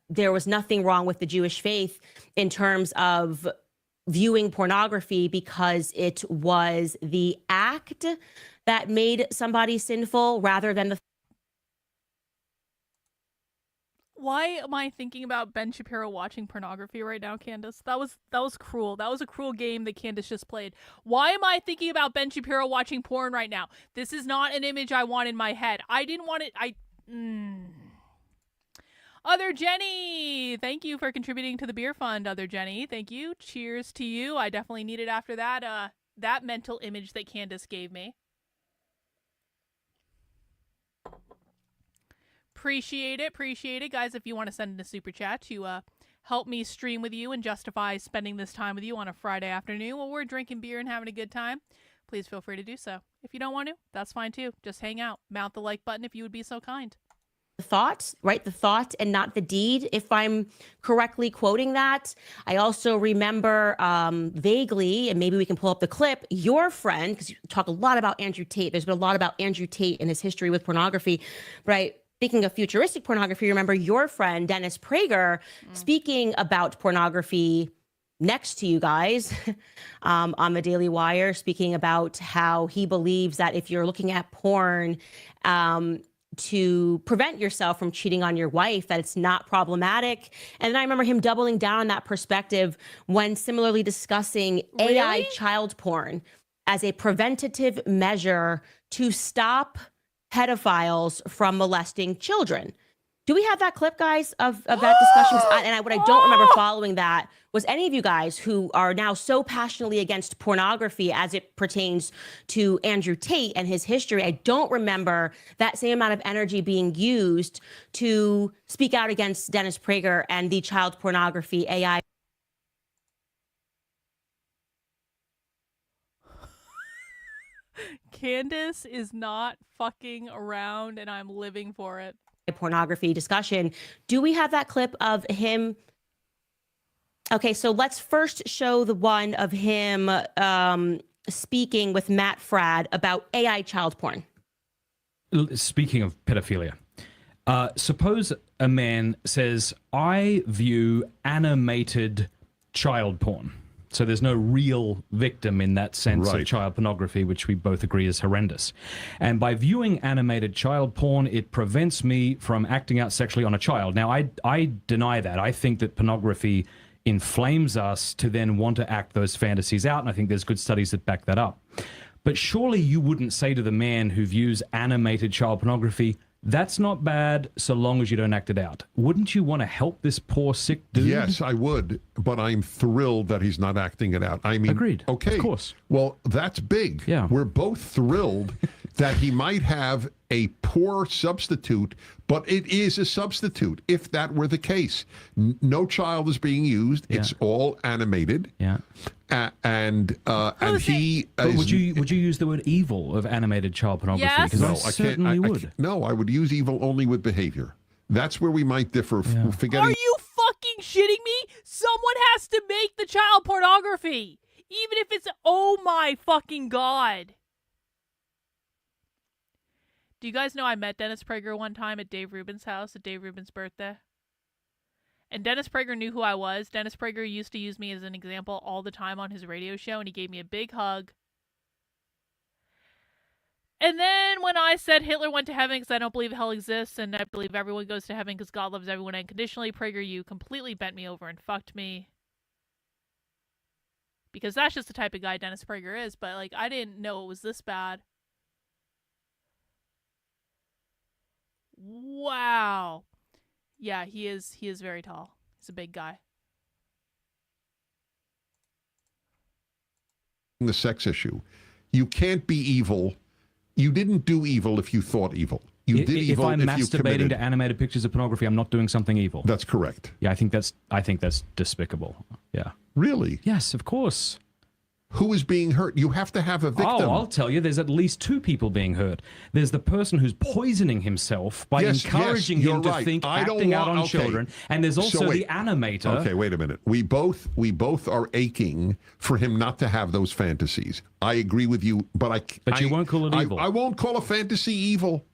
there was nothing wrong with the Jewish faith in terms of viewing pornography because it was the act that made somebody sinful rather than the...
Why am I thinking about Ben Shapiro watching pornography right now, Candace? That was cruel. That was a cruel game that Candace just played. Why am I thinking about Ben Shapiro watching porn right now? This is not an image I want in my head. I didn't want it. Other Jenny, thank you for contributing to the beer fund, Other Jenny. Thank you. Cheers to you. I definitely needed after that that mental image that Candace gave me. Appreciate it. Guys, if you want to send in a super chat to help me stream with you and justify spending this time with you on a Friday afternoon while we're drinking beer and having a good time, please feel free to do so. If you don't want to, that's fine too. Just hang out. Mount the like button if you would be so kind.
Thought, right? The thought and not the deed, if I'm correctly quoting that. I also remember vaguely, and maybe we can pull up the clip, your friend, because you talk a lot about Andrew Tate. There's been a lot about Andrew Tate and his history with pornography, right? Speaking of futuristic pornography, remember your friend, Dennis Prager, speaking about pornography next to you guys on the Daily Wire, speaking about how he believes that if you're looking at porn, to prevent yourself from cheating on your wife, that it's not problematic. And then I remember him doubling down on that perspective when similarly discussing AI child porn as a preventative measure to stop pedophiles from molesting children. Do we have that clip, guys, of that discussion? What I don't remember following that was any of you guys who are now so passionately against pornography as it pertains to Andrew Tate and his history. I don't remember that same amount of energy being used to speak out against Dennis Prager and the child pornography AI.
Candace is not fucking around, and I'm living for it.
Pornography discussion. Do we have that clip of him? Okay, so let's first show the one of him speaking with Matt Fradd about AI child porn.
Speaking of pedophilia, suppose a man says, I view animated child porn. So there's no real victim in that sense of child pornography, which we both agree is horrendous. And by viewing animated child porn, it prevents me from acting out sexually on a child. Now, I deny that. I think that pornography inflames us to then want to act those fantasies out, and I think there's good studies that back that up. But surely you wouldn't say to the man who views animated child pornography, that's not bad so long as you don't act it out. Wouldn't you want to help this poor sick dude?
Yes, I would, but I'm thrilled that he's not acting it out. I mean,
agreed.
Okay,
of course.
Well, that's big.
Yeah.
We're both thrilled that he might have a poor substitute, but it is a substitute if that were the case. No child is being used. Yeah. It's all animated.
Yeah.
And he.
But would you use the word evil of animated child pornography?
Yes.
Because I certainly would.
No, I would use evil only with behavior. That's where we might differ.
Yeah.
Are you fucking shitting me? Someone has to make the child pornography, even if it's oh my fucking god. Do you guys know I met Dennis Prager one time at Dave Rubin's house at Dave Rubin's birthday? And Dennis Prager knew who I was. Dennis Prager used to use me as an example all the time on his radio show, and he gave me a big hug. And then when I said Hitler went to heaven because I don't believe hell exists, and I believe everyone goes to heaven because God loves everyone unconditionally, Prager, you completely bent me over and fucked me. Because that's just the type of guy Dennis Prager is, but like I didn't know it was this bad. Wow. Yeah, he is very tall. He's a big guy.
The sex issue. You can't be evil. You didn't do evil if you thought evil. You did evil
if I'm
if you
masturbating
committed.
to animated pictures of pornography, I'm not doing something evil.
That's correct.
Yeah, I think that's despicable. Yeah.
Really?
Yes, of course.
Who is being hurt? You have to have a victim.
Oh, I'll tell you, there's at least two people being hurt. There's the person who's poisoning himself by encouraging him to think acting out on children, and there's also the animator.
Okay, wait a minute. We both are aching for him not to have those fantasies. I agree with you, but
you won't call it evil.
I won't call a fantasy evil.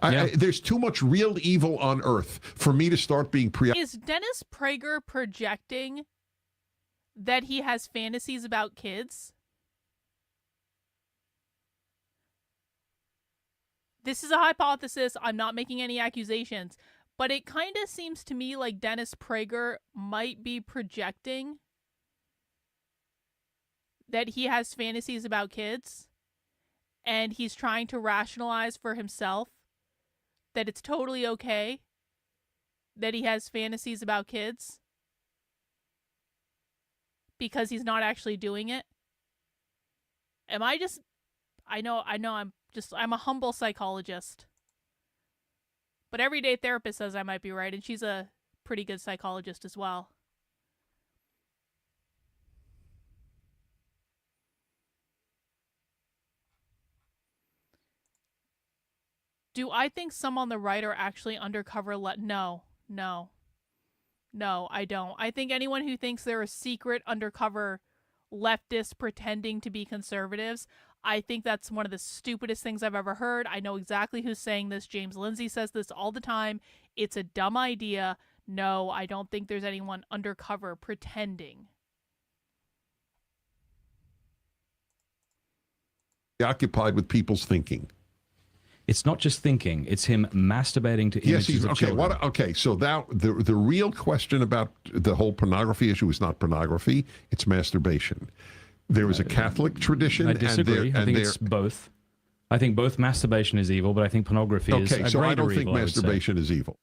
There's too much real evil on Earth for me to start being
Is Dennis Prager projecting that he has fantasies about kids? This is a hypothesis. I'm not making any accusations, but it kind of seems to me like Dennis Prager might be projecting that he has fantasies about kids, and he's trying to rationalize for himself that it's totally okay that he has fantasies about kids because he's not actually doing it. Am I just... I know I'm a humble psychologist. But Everyday Therapist says I might be right, and she's a pretty good psychologist as well. Do I think some on the right are actually undercover? No, I don't. I think anyone who thinks they're a secret undercover leftists pretending to be conservatives, I think that's one of the stupidest things I've ever heard. I know exactly who's saying this. James Lindsay says this all the time. It's a dumb idea. No, I don't think there's anyone undercover pretending.
Occupied with people's thinking.
It's not just thinking; it's him masturbating to images of children.
Okay, so that the real question about the whole pornography issue is not pornography; it's masturbation. There is a Catholic tradition.
I disagree. I think it's both. I think both masturbation is evil, but I think pornography is a greater evil.
Okay, so I don't think masturbation is evil.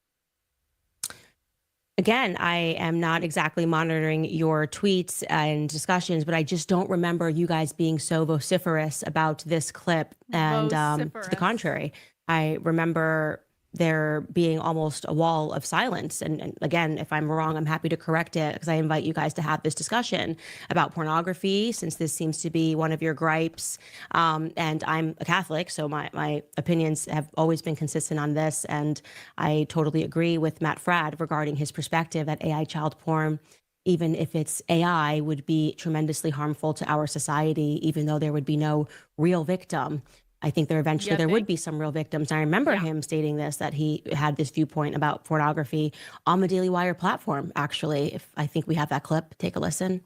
Again, I am not exactly monitoring your tweets and discussions, but I just don't remember you guys being so vociferous about this clip. And to the contrary, I remember there being almost a wall of silence. And again, if I'm wrong, I'm happy to correct it, because I invite you guys to have this discussion about pornography, since this seems to be one of your gripes. And I'm a Catholic, so my opinions have always been consistent on this. And I totally agree with Matt Fradd regarding his perspective that AI child porn, even if it's AI, would be tremendously harmful to our society, even though there would be no real victim. I think there would be some real victims. I remember him stating this, that he had this viewpoint about pornography on the Daily Wire platform, actually. I think we have that clip. Take a listen.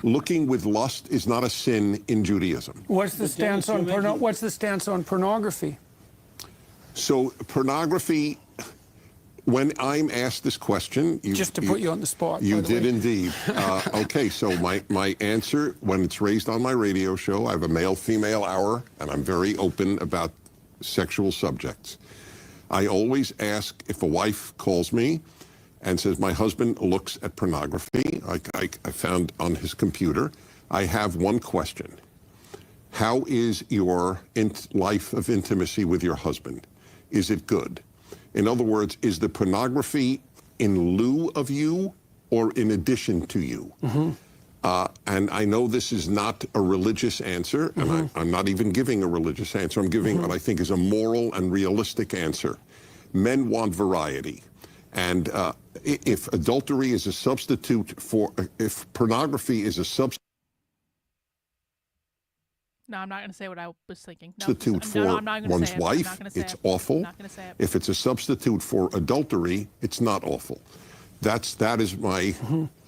Looking with lust is not a sin in Judaism.
What's the stance on pornography?
So pornography, when I'm asked this question...
Just to put you on the spot.
You did indeed. Okay, so my answer, when it's raised on my radio show, I have a male-female hour, and I'm very open about sexual subjects. I always ask, if a wife calls me and says, my husband looks at pornography, I found on his computer, I have one question. How is your life of intimacy with your husband? Is it good? In other words, is the pornography in lieu of you or in addition to you? And I know this is not a religious answer, and I'm not even giving a religious answer. I'm giving what I think is a moral and realistic answer. Men want variety. And if adultery is a substitute for, if pornography is a substitute,
No, I'm not going to say what I was thinking. No,
substitute for one's wife, it's awful. If it's a substitute for adultery, it's not awful. That is my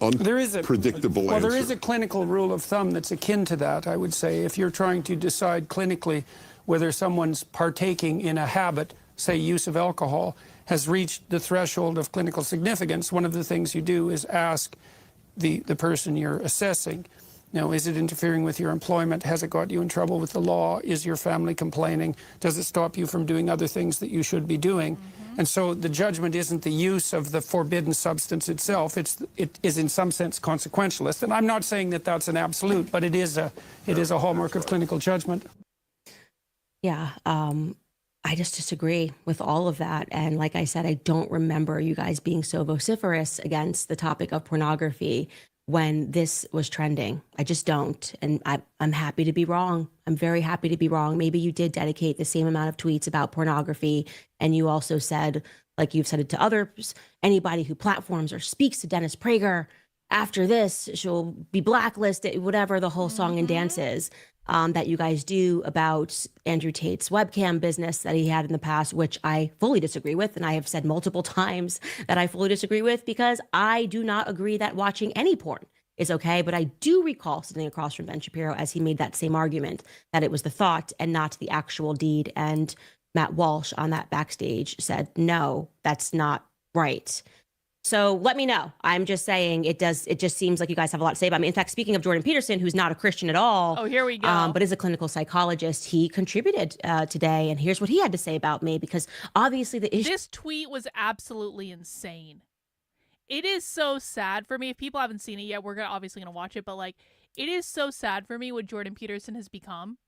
unpredictable answer.
Well, there is a clinical rule of thumb that's akin to that, I would say. If you're trying to decide clinically whether someone's partaking in a habit, say use of alcohol, has reached the threshold of clinical significance, one of the things you do is ask the person you're assessing, is it interfering with your employment? Has it got you in trouble with the law? Is your family complaining? Does it stop you from doing other things that you should be doing? And so the judgment isn't the use of the forbidden substance itself. It is in some sense consequentialist. And I'm not saying that that's an absolute, but it is a hallmark of clinical judgment.
Yeah, I just disagree with all of that. And like I said, I don't remember you guys being so vociferous against the topic of pornography when this was trending. I just don't. And I'm happy to be wrong. I'm very happy to be wrong. Maybe you did dedicate the same amount of tweets about pornography. And you also said, like you've said it to others, anybody who platforms or speaks to Dennis Prager, after this, she'll be blacklisted, whatever the whole song and dance is. That you guys do about Andrew Tate's webcam business that he had in the past, which I fully disagree with. And I have said multiple times that I fully disagree with, because I do not agree that watching any porn is okay. But I do recall sitting across from Ben Shapiro as he made that same argument, that it was the thought and not the actual deed. And Matt Walsh on that backstage said, no, that's not right. So let me know. I'm just saying it just seems like you guys have a lot to say about me. In fact, speaking of Jordan Peterson, who's not a Christian at all.
Oh, here we go.
But is a clinical psychologist. He contributed today, and here's what he had to say about me, because obviously the issue.
This tweet was absolutely insane. It is so sad for me. If people haven't seen it yet, we're obviously going to watch it. But it is so sad for me what Jordan Peterson has become,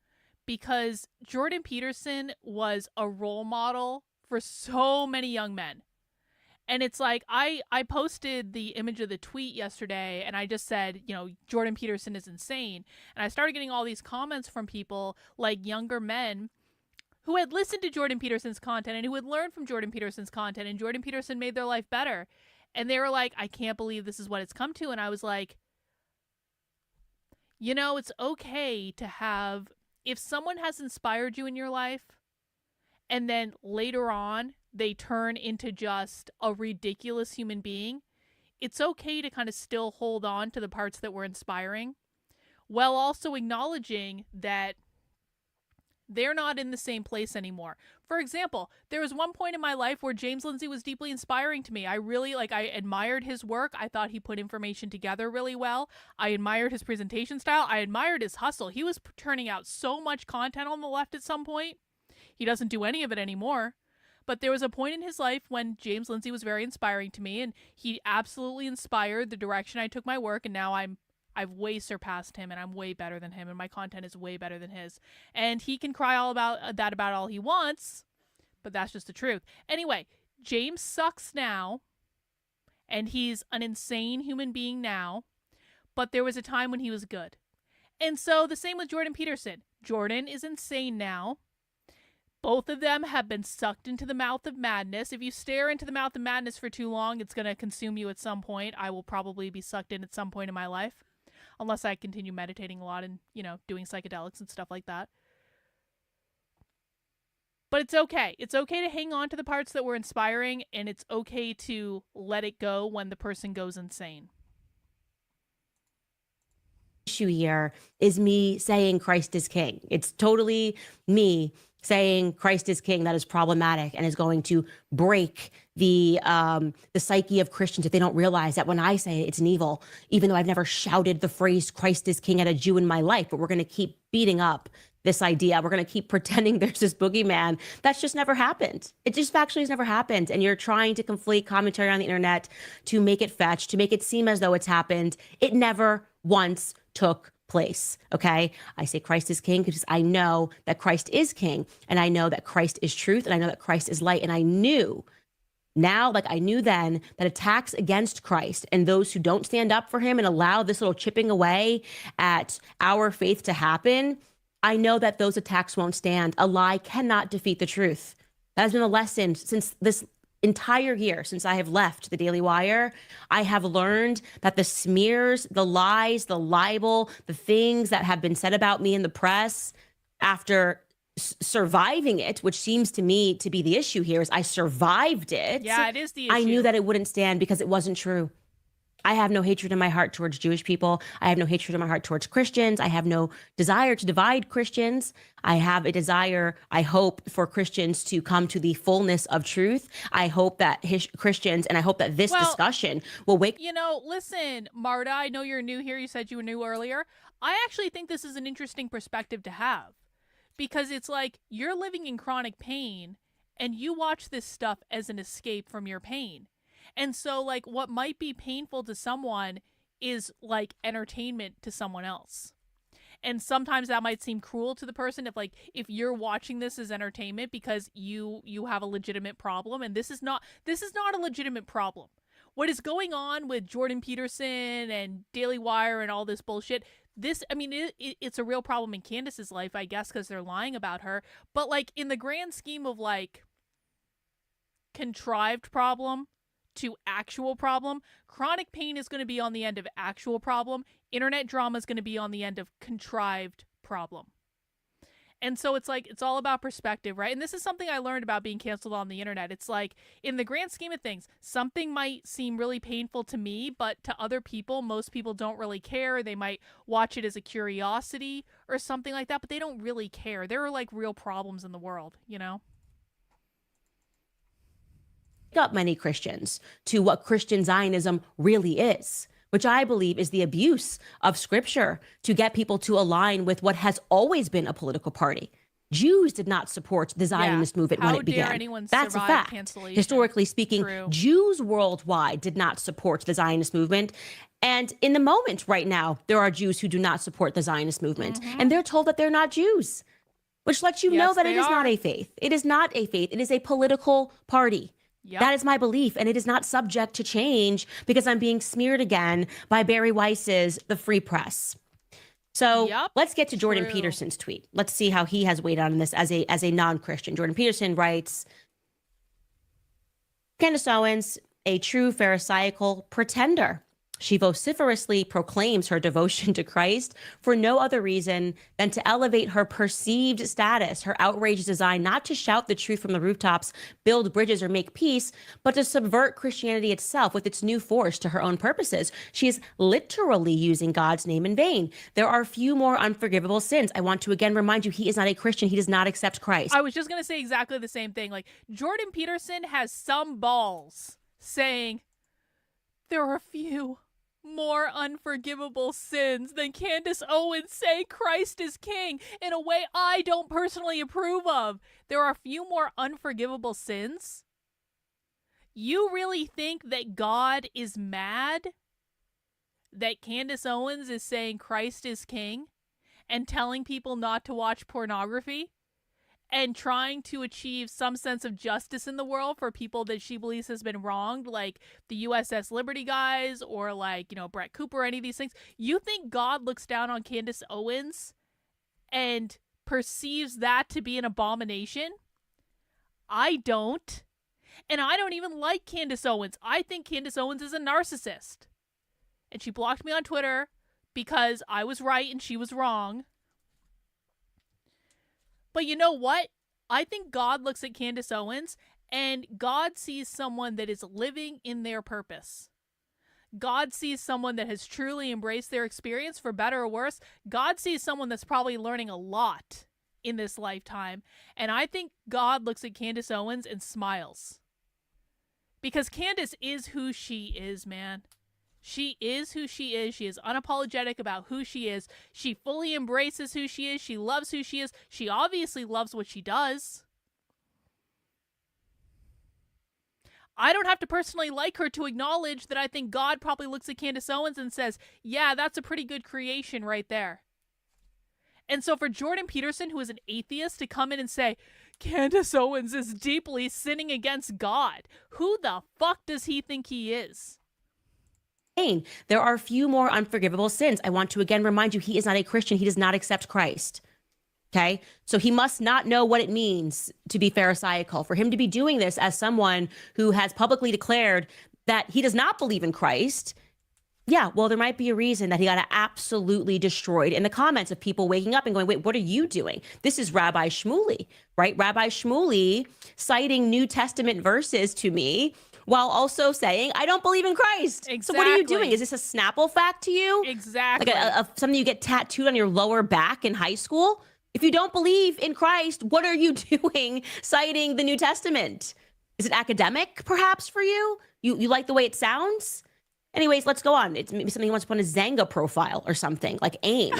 because Jordan Peterson was a role model for so many young men. And it's like, I posted the image of the tweet yesterday, and I just said, Jordan Peterson is insane. And I started getting all these comments from people, like younger men, who had listened to Jordan Peterson's content and who had learned from Jordan Peterson's content, and Jordan Peterson made their life better. And they were like, I can't believe this is what it's come to. And I was like, it's okay to have, if someone has inspired you in your life, and then later on, they turn into just a ridiculous human being, it's okay to kind of still hold on to the parts that were inspiring, while also acknowledging that They're not in the same place anymore. For example, there was one point in my life where James Lindsay was deeply inspiring to me. I admired his work. I thought he put information together really well. I admired his presentation style. I admired his hustle. He was turning out so much content on the left at some point. He doesn't do any of it anymore. But there was a point in his life when James Lindsay was very inspiring to me, and he absolutely inspired the direction I took my work, and now I've way surpassed him, and I'm way better than him, and my content is way better than his. And he can cry all about that about all he wants, but that's just the truth. Anyway, James sucks now, and he's an insane human being now, but there was a time when he was good. And so the same with Jordan Peterson. Jordan is insane now. Both of them have been sucked into the mouth of madness. If you stare into the mouth of madness for too long, it's going to consume you at some point. I will probably be sucked in at some point in my life, unless I continue meditating a lot and, doing psychedelics and stuff like that. But it's okay. It's okay to hang on to the parts that were inspiring, and it's okay to let it go when the person goes insane.
Issue here is me saying Christ is king. It's totally me saying Christ is king that is problematic and is going to break the psyche of Christians if they don't realize that when I say it, it's an evil, even though I've never shouted the phrase Christ is king at a Jew in my life. But we're going to keep beating up this idea. We're going to keep pretending there's this boogeyman. That's just never happened. It just factually has never happened. And you're trying to conflate commentary on the internet to make it fetch, to make it seem as though it's happened. It never once took place. Okay. I say Christ is king because I know that Christ is king, and I know that Christ is truth, and I know that Christ is light. And I knew now, like I knew then, that attacks against Christ and those who don't stand up for him and allow this little chipping away at our faith to happen, I know that those attacks won't stand. A lie cannot defeat the truth. That has been a lesson since this entire year, since I have left the Daily Wire. I have learned that the smears, the lies, the libel, the things that have been said about me in the press after surviving it, which seems to me to be the issue here, is I survived it.
Yeah, it is the issue.
I knew that it wouldn't stand because it wasn't true. I have no hatred in my heart towards Jewish people. I have no hatred in my heart towards Christians. I have no desire to divide Christians. I have a desire, I hope, for Christians to come to the fullness of truth. I hope that Christians, and I hope that this discussion will wake...
Listen, Marta, I know you're new here. You said you were new earlier. I actually think this is an interesting perspective to have, because it's like you're living in chronic pain and you watch this stuff as an escape from your pain. And so, like, what might be painful to someone is, like, entertainment to someone else. And sometimes that might seem cruel to the person if you're watching this as entertainment because you have a legitimate problem, and this is not a legitimate problem. What is going on with Jordan Peterson and Daily Wire and all this bullshit, it's a real problem in Candace's life, I guess, because they're lying about her. But, like, in the grand scheme of, like, contrived problem to actual problem, chronic pain is going to be on the end of actual problem. Internet drama is going to be on the end of contrived problem. And so it's like, it's all about perspective, right? And this is something I learned about being canceled on the internet. It's like, in the grand scheme of things, something might seem really painful to me, but to other people, most people don't really care. They might watch it as a curiosity or something like that, but they don't really care. There are like real problems in the world,
up many Christians to what Christian Zionism really is, which I believe is the abuse of scripture to get people to align with what has always been a political party. Jews did not support the Zionist movement when it began. That's a fact. Historically speaking, Jews worldwide did not support the Zionist movement. And in the moment right now, there are Jews who do not support the Zionist movement, and they're told that they're not Jews, which lets you know that it is not a faith. It is not a faith. It is a political party. Yep. That is my belief, and it is not subject to change because I'm being smeared again by Barry Weiss's The Free Press. So let's get to Jordan Peterson's tweet. Let's see how he has weighed on this as a non-Christian. Jordan Peterson writes, Candace Owens, a true pharisaical pretender. She vociferously proclaims her devotion to Christ for no other reason than to elevate her perceived status. Her outrage is designed not to shout the truth from the rooftops, build bridges, or make peace, but to subvert Christianity itself with its new force to her own purposes. She is literally using God's name in vain. There are few more unforgivable sins. I want to again remind you, he is not a Christian. He does not accept Christ.
I was just going to say exactly the same thing. Like, Jordan Peterson has some balls saying there are few more unforgivable sins than Candace Owens saying Christ is king in a way I don't personally approve of. There are few more unforgivable sins? You really think that God is mad that Candace Owens is saying Christ is king and telling people not to watch pornography and trying to achieve some sense of justice in the world for people that she believes has been wronged, like the USS Liberty guys or like, Brett Cooper, any of these things? You think God looks down on Candace Owens and perceives that to be an abomination? I don't. And I don't even like Candace Owens. I think Candace Owens is a narcissist. And she blocked me on Twitter because I was right and she was wrong. But you know what? I think God looks at Candace Owens and God sees someone that is living in their purpose. God sees someone that has truly embraced their experience, for better or worse. God sees someone that's probably learning a lot in this lifetime. And I think God looks at Candace Owens and smiles. Because Candace is who she is, man. She is who she is. She is unapologetic about who she is. She fully embraces who she is. She loves who she is. She obviously loves what she does. I don't have to personally like her to acknowledge that I think God probably looks at Candace Owens and says, yeah, that's a pretty good creation right there. And so for Jordan Peterson, who is an atheist, to come in and say, Candace Owens is deeply sinning against God, who the fuck does he think he is?
There are few more unforgivable sins. I want to again remind you, he is not a Christian. He does not accept Christ. Okay? So he must not know what it means to be Pharisaical. For him to be doing this as someone who has publicly declared that he does not believe in Christ, yeah, well, there might be a reason that he got absolutely destroyed in the comments of people waking up and going, wait, what are you doing? This is Rabbi Shmuley, right? Rabbi Shmuley citing New Testament verses to me while also saying, I don't believe in Christ.
Exactly.
So what are you doing? Is this a Snapple fact to you?
Exactly.
Like something you get tattooed on your lower back in high school? If you don't believe in Christ, what are you doing citing the New Testament? Is it academic, perhaps, for you? You like the way it sounds? Anyways, let's go on. It's maybe something he wants to put on his Zanga profile or something, like AIM.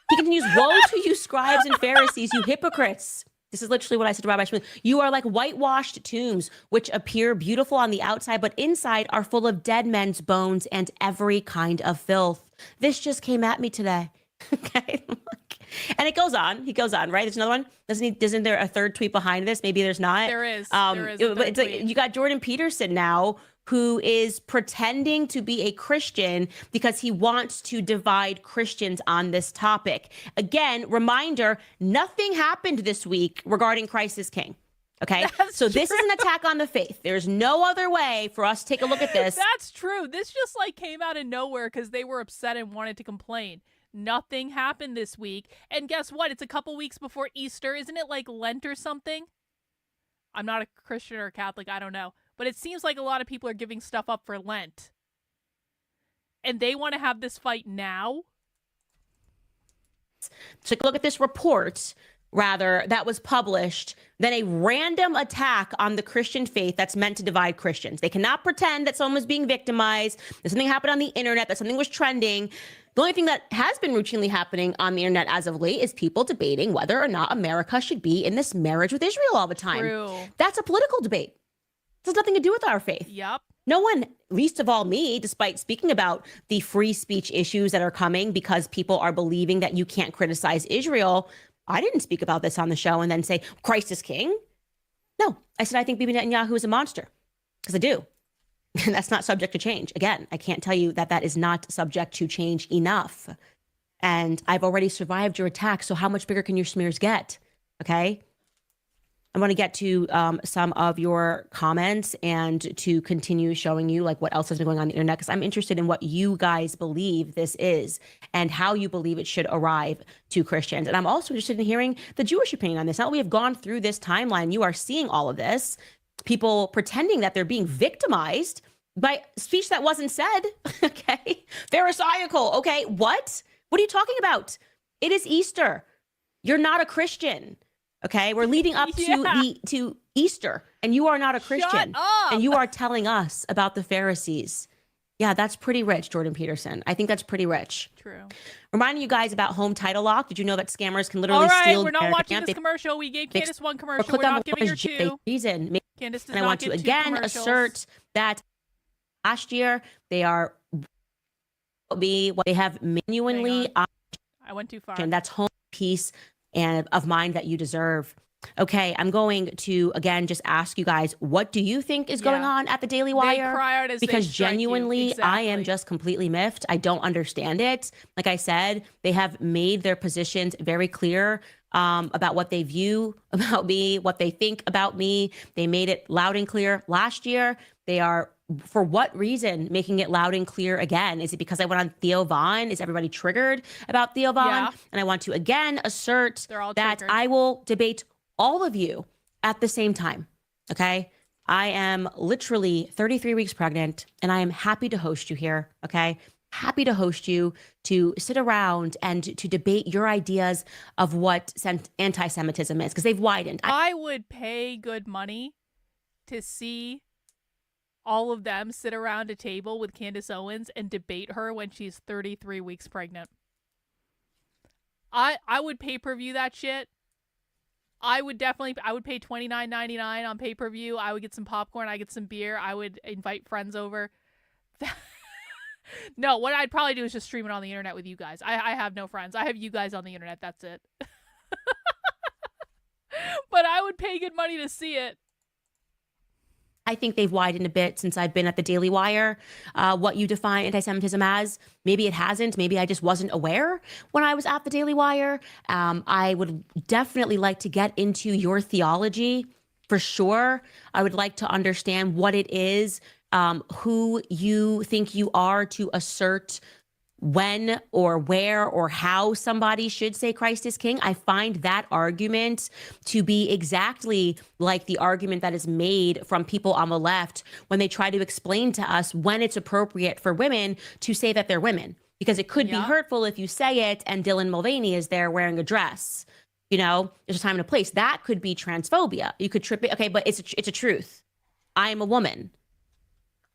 He continues, woe to you scribes and Pharisees, you hypocrites. This is literally what I said to Rabbi Shmuley. You are like whitewashed tombs, which appear beautiful on the outside, but inside are full of dead men's bones and every kind of filth. This just came at me today. Okay. And it goes on. He goes on, right? There's another one. Isn't there a third tweet behind this? Maybe there's not.
There is.
But it's like, you got Jordan Peterson now, who is pretending to be a Christian because he wants to divide Christians on this topic. Again, reminder, nothing happened this week regarding Christ is King. Okay? So this is an attack on the faith. There's no other way for us to take a look at this.
That's true. This just came out of nowhere because they were upset and wanted to complain. Nothing happened this week. And guess what? It's a couple weeks before Easter. Isn't it like Lent or something? I'm not a Christian or a Catholic. I don't know. But it seems like a lot of people are giving stuff up for Lent. And they want to have this fight now?
Take a look at this report, rather, that was published, then a random attack on the Christian faith that's meant to divide Christians. They cannot pretend that someone was being victimized, that something happened on the internet, that something was trending. The only thing that has been routinely happening on the internet as of late is people debating whether or not America should be in this marriage with Israel all the time.
True.
That's a political debate. It has nothing to do with our faith.
Yep.
No one, least of all me, despite speaking about the free speech issues that are coming because people are believing that you can't criticize Israel, I didn't speak about this on the show and then say, Christ is king. No, I said, I think Bibi Netanyahu is a monster, because I do. And that's not subject to change. Again, I can't tell you that that is not subject to change enough. And I've already survived your attack, so how much bigger can your smears get? Okay? I want to get to some of your comments and to continue showing you like what else has been going on the internet, because I'm interested in what you guys believe this is and how you believe it should arrive to Christians. And I'm also interested in hearing the Jewish opinion on this. Now that we have gone through this timeline, you are seeing all of this, people pretending that they're being victimized by speech that wasn't said. Okay. Pharisaical. Okay. What are you talking about? It is Easter. You're not a Christian. Okay, we're leading up to Easter, and you are not a Christian, and you are telling us about the Pharisees. Yeah, that's pretty rich, Jordan Peterson. I think that's pretty rich.
True.
Reminding you guys about home title lock. Did you know that scammers can literally steal?
All right, we're not watching this commercial. We gave Candace one commercial. We're not giving her two.
Reason.
Candace does
and I want to again assert that last year they are what they have genuinely.
I went too far.
And that's home peace and of mind that you deserve. Okay, I'm going to again just ask you guys, what do you think is going on at the Daily Wire? Because genuinely, I am just completely miffed. I don't understand it. Like I said, they have made their positions very clear about what they view about me, what they think about me. They made it loud and clear last year. They are, for what reason, making it loud and clear again? Is it because I went on Theo Von? Is everybody triggered about Theo Von?
Yeah.
And I want to again assert that
triggered.
I will debate all of you at the same time. Okay. I am literally 33 weeks pregnant, and I am happy to host you here. Okay. Happy to host you to sit around and to debate your ideas of what anti-Semitism is, because they've widened.
I would pay good money to see all of them sit around a table with Candace Owens and debate her when she's 33 weeks pregnant. I would pay-per-view that shit. I would pay $29.99 on pay-per-view. I would get some popcorn. I get some beer. I would invite friends over. No, what I'd probably do is just stream it on the internet with you guys. I have no friends. I have you guys on the internet. That's it. But I would pay good money to see it.
I think they've widened a bit since I've been at the Daily Wire. What you define anti-Semitism as, maybe it hasn't. Maybe I just wasn't aware when I was at the Daily Wire. I would definitely like to get into your theology for sure. I would like to understand what it is, who you think you are to assert when or where or how somebody should say Christ is king. I find that argument to be exactly like the argument that is made from people on the left when they try to explain to us when it's appropriate for women to say that they're women, because it could be hurtful if you say it and Dylan Mulvaney is there wearing a dress. You know, there's a time and a place. That could be transphobia. You could trip it. Okay, but it's a truth. I am a woman.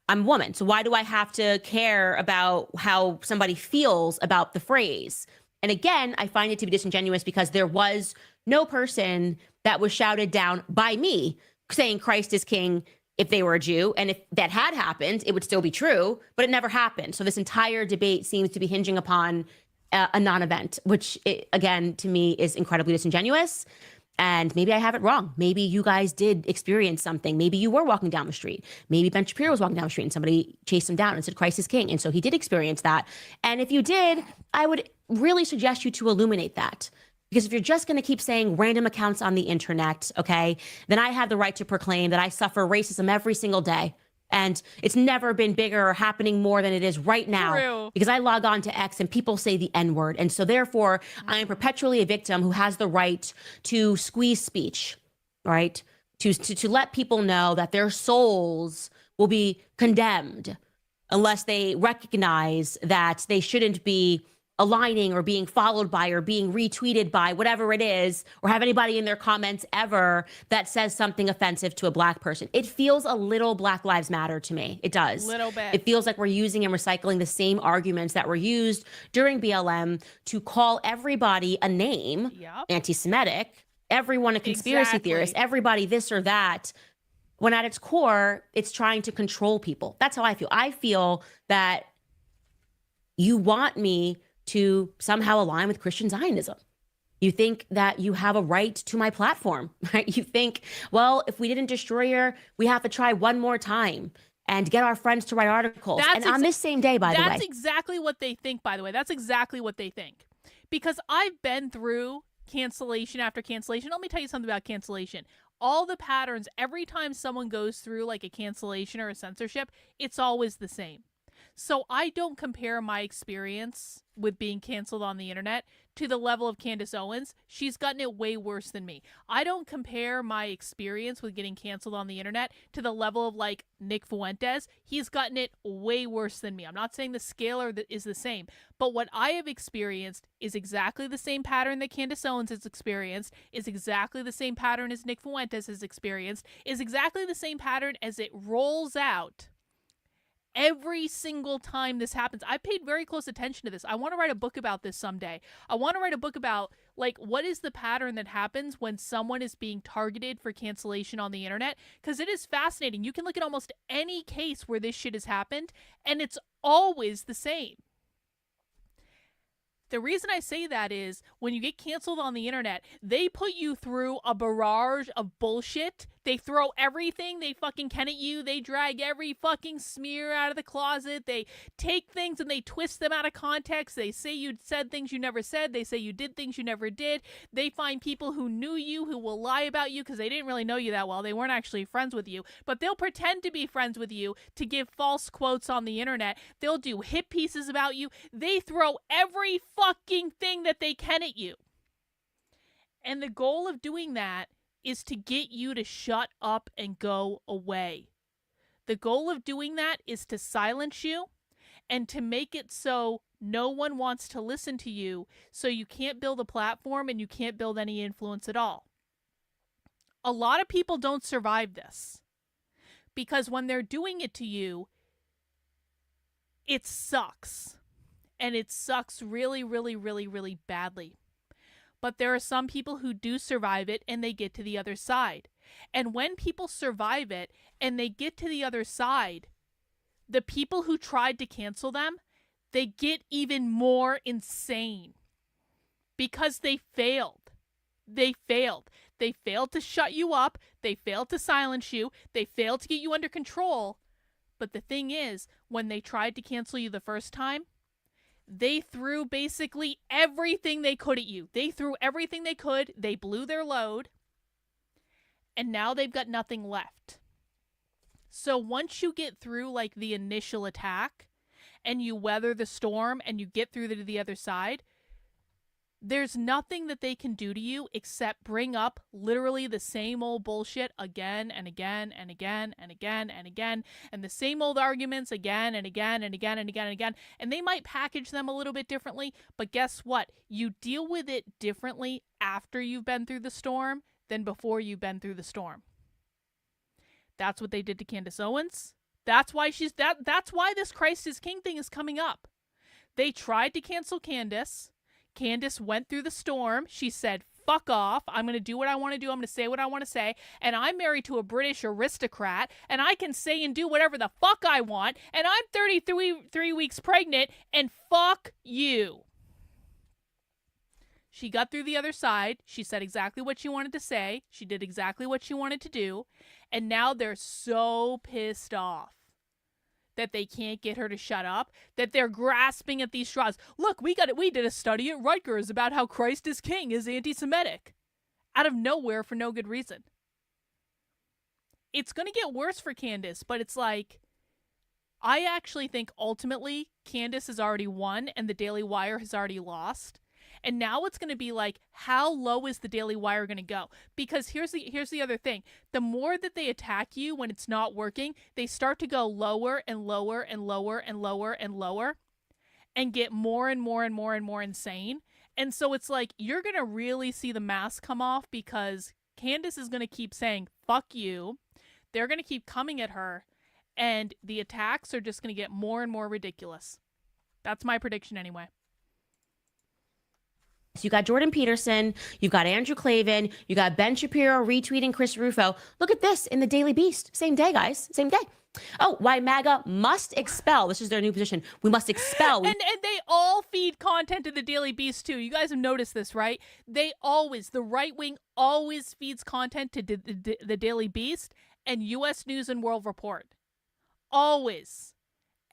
I'm a woman. So why do I have to care about how somebody feels about the phrase? And again, I find it to be disingenuous because there was no person that was shouted down by me saying Christ is king if they were a Jew. And if that had happened, it would still be true, but it never happened. So this entire debate seems to be hinging upon a non-event, which again, to me is incredibly disingenuous. And maybe I have it wrong. Maybe you guys did experience something. Maybe you were walking down the street. Maybe Ben Shapiro was walking down the street and somebody chased him down and said, Christ is king. And so he did experience that. And if you did, I would really suggest you to illuminate that. Because if you're just going to keep saying random accounts on the internet, okay, then I have the right to proclaim that I suffer racism every single day. And it's never been bigger or happening more than it is right now.
True.
Because I log on to X and people say the N-word. And so therefore, I am perpetually a victim who has the right to squeeze speech, right? To let people know that their souls will be condemned unless they recognize that they shouldn't be aligning or being followed by or being retweeted by whatever it is, or have anybody in their comments ever that says something offensive to a Black person. It feels a little Black Lives Matter to me. It does.
Little bit.
It feels like we're using and recycling the same arguments that were used during BLM to call everybody a name, anti-Semitic, everyone a conspiracy theorist, everybody this or that, when at its core, it's trying to control people. That's how I feel. I feel that you want me to somehow align with Christian Zionism. You think that you have a right to my platform, right? You think, well, if we didn't destroy her, we have to try one more time and get our friends to write articles. And on this same day, by the way.
That's exactly what they think, by the way. That's exactly what they think. Because I've been through cancellation after cancellation. Let me tell you something about cancellation. all the patterns, every time someone goes through like a cancellation or a censorship, it's always the same. So I don't compare my experience with being canceled on the internet to the level of Candace Owens. She's gotten it way worse than me. I don't compare my experience with getting canceled on the internet to the level of like Nick Fuentes. He's gotten it way worse than me. I'm not saying the scale is the same, but what I have experienced is exactly the same pattern that Candace Owens has experienced, is exactly the same pattern as Nick Fuentes has experienced, is exactly the same pattern as it rolls out every single time this happens. I paid very close attention to this. I want to write a book about this someday. I want to write a book about, like, what is the pattern that happens when someone is being targeted for cancellation on the internet? Because it is fascinating. You can look at almost any case where this shit has happened, and it's always the same. The reason I say that is when you get canceled on the internet, they put you through a barrage of bullshit. They throw everything they fucking can at you. They drag every fucking smear out of the closet. They take things and they twist them out of context. They say you said things you never said. They say you did things you never did. They find people who knew you who will lie about you because they didn't really know you that well. They weren't actually friends with you, but they'll pretend to be friends with you to give false quotes on the internet. They'll do hit pieces about you. They throw every fucking thing that they can at you. And the goal of doing that is to get you to shut up and go away. The goal of doing that is to silence you and to make it so no one wants to listen to you, so you can't build a platform and you can't build any influence at all. A lot of people don't survive this because when they're doing it to you, it sucks. And it sucks really, really, really, really badly. But there are some people who do survive it and they get to the other side. And when people survive it and they get to the other side, the people who tried to cancel them, they get even more insane because they failed. They failed. They failed to shut you up. They failed to silence you. They failed to get you under control. But the thing is, when they tried to cancel you the first time, they threw basically everything they could at you. They threw everything they could. They blew their load. And now they've got nothing left. So once you get through like the initial attack and you weather the storm and you get through to the other side, there's nothing that they can do to you except bring up literally the same old bullshit again and again and again and again and again, and the same old arguments again and again and again and again and again. And they might package them a little bit differently, but guess what? You deal with it differently after you've been through the storm than before you've been through the storm. That's what they did to Candace Owens. That's why that's why this Christ is King thing is coming up. They tried to cancel Candace. Candace went through the storm. She said, fuck off. I'm going to do what I want to do. I'm going to say what I want to say. And I'm married to a British aristocrat. And I can say and do whatever the fuck I want. And I'm 33 weeks pregnant. And fuck you. She got through the other side. She said exactly what she wanted to say. She did exactly what she wanted to do. And now they're so pissed off that they can't get her to shut up, that they're grasping at these straws. Look, we did a study at Rutgers about how Christ is King is anti-Semitic. Out of nowhere for no good reason. It's going to get worse for Candace, but it's like, I actually think ultimately Candace has already won and the Daily Wire has already lost. And now it's going to be like, how low is the Daily Wire going to go? Because here's the other thing. The more that they attack you when it's not working, they start to go lower and lower and lower and lower and lower and get more and more and more and more insane. And so it's like, you're going to really see the mask come off because Candace is going to keep saying, fuck you. They're going to keep coming at her. And the attacks are just going to get more and more ridiculous. That's my prediction anyway.
So you got Jordan Peterson, you've got Andrew Klavan, you got Ben Shapiro retweeting Chris Rufo. Look at this in the Daily Beast. Same day, guys. Same day. Oh, why MAGA must expel. This is their new position. We must expel.
And they all feed content to the Daily Beast too. You guys have noticed this, right? The right wing always feeds content to the Daily Beast and U.S. News and World Report. Always.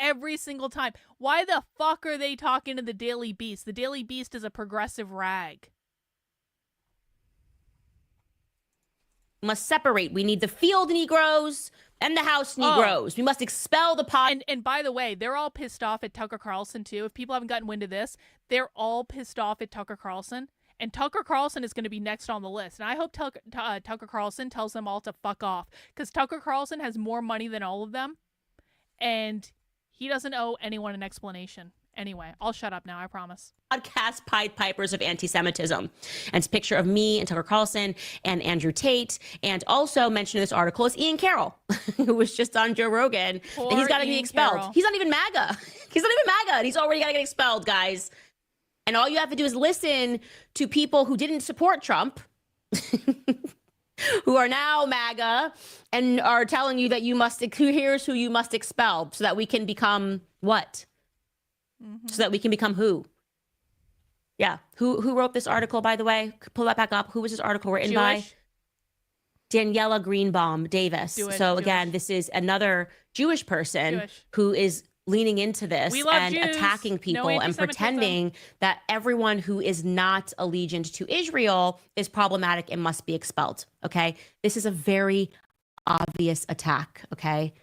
Every single time. Why the fuck are they talking to the Daily Beast? The Daily Beast is a progressive rag.
We must separate. We need the field Negroes and the house Negroes. We must expel the pot.
And by the way, they're all pissed off at Tucker Carlson too. If people haven't gotten wind of this, they're all pissed off at Tucker Carlson. And Tucker Carlson is going to be next on the list. And I hope Tucker Carlson tells them all to fuck off. Because Tucker Carlson has more money than all of them. And he doesn't owe anyone an explanation. Anyway, I'll shut up now, I promise.
Podcast Pied Pipers of Antisemitism. And it's a picture of me and Tucker Carlson and Andrew Tate. And also mentioned in this article is Ian Carroll, who was just on Joe Rogan. And he's got to be expelled.
Carroll.
He's not even MAGA. He's not even MAGA. And he's already got to get expelled, guys. And all you have to do is listen to people who didn't support Trump, who are now MAGA, and are telling you that here's who you must expel so that we can become what? So that we can become who? Yeah. Who wrote this article, by the way? Pull that back up. Who was this article written by? Daniela Greenbaum Davis. Again, this is another Jewish person who is leaning into this and
Jews.
attacking people and pretending that everyone who is not allegiant to Israel is problematic and must be expelled. Okay. This is a very obvious attack. Okay.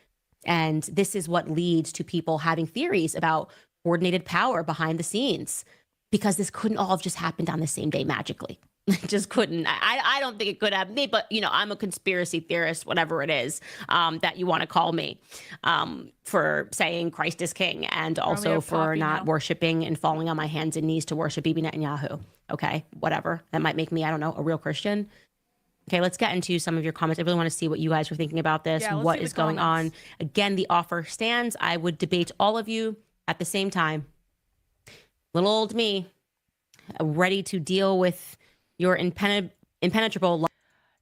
And this is what leads to people having theories about coordinated power behind the scenes, because this couldn't all have just happened on the same day magically. It just couldn't. I don't think it could have me, but I'm a conspiracy theorist, whatever it is that you want to call me, for saying Christ is king, and also for not worshiping and falling on my hands and knees to worship Bibi Netanyahu. Okay, whatever. That might make me, I don't know, a real Christian. Okay, let's get into some of your comments. I really want to see what you guys were thinking about this, what is going on. Again, the offer stands. I would debate all of you at the same time. Little old me, ready to deal with your impenetrable.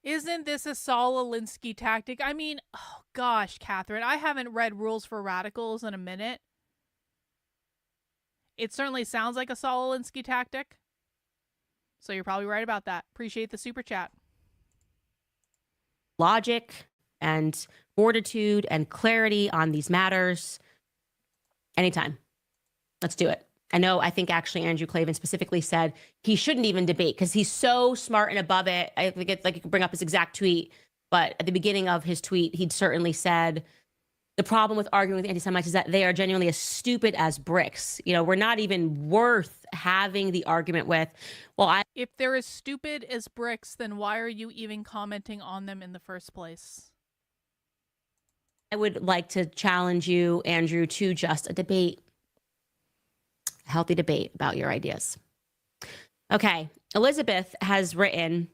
Isn't this a Saul Alinsky tactic? I mean, oh gosh, Catherine, I haven't read Rules for Radicals in a minute. It certainly sounds like a Saul Alinsky tactic. So you're probably right about that. Appreciate the super chat.
Logic and fortitude and clarity on these matters. Anytime. Let's do it. I think actually Andrew Klavan specifically said he shouldn't even debate because he's so smart and above it. I think it's like you could bring up his exact tweet, but at the beginning of his tweet, he'd certainly said the problem with arguing with anti-Semites is that they are genuinely as stupid as bricks. We're not even worth having the argument with.
If they're as stupid as bricks, then why are you even commenting on them in the first place?
I would like to challenge you, Andrew, to just a debate. A healthy debate about your ideas. Okay, Elizabeth has written,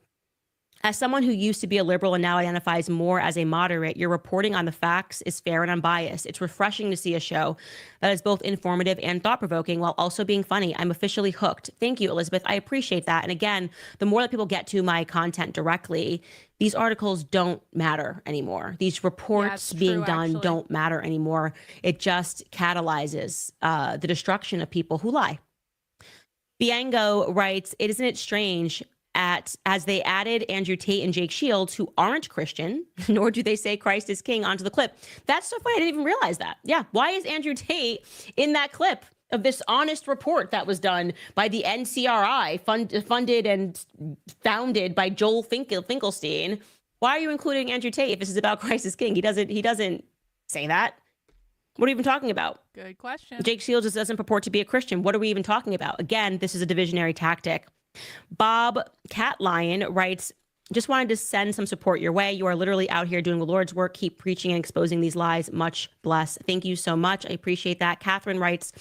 as someone who used to be a liberal and now identifies more as a moderate, your reporting on the facts is fair and unbiased. It's refreshing to see a show that is both informative and thought-provoking while also being funny. I'm officially hooked. Thank you, Elizabeth. I appreciate that. And again, the more that people get to my content directly, these articles don't matter anymore. These reports being done don't matter anymore. It just catalyzes the destruction of people who lie. Biango writes, isn't it strange as they added Andrew Tate and Jake Shields, who aren't Christian, nor do they say Christ is king, onto the clip. That's so funny. I didn't even realize that. Yeah. Why is Andrew Tate in that clip of this honest report that was done by the NCRI, funded and founded by Joel Finkelstein? Why are you including Andrew Tate if this is about Christ is king? He doesn't say that. What are we even talking about?
Good question.
Jake Shields just doesn't purport to be a Christian. What are we even talking about? Again, this is a divisionary tactic. Bob Catlion writes, just wanted to send some support your way. You are literally out here doing the Lord's work. Keep preaching and exposing these lies. Much bless. Thank you so much. I appreciate that. Catherine writes,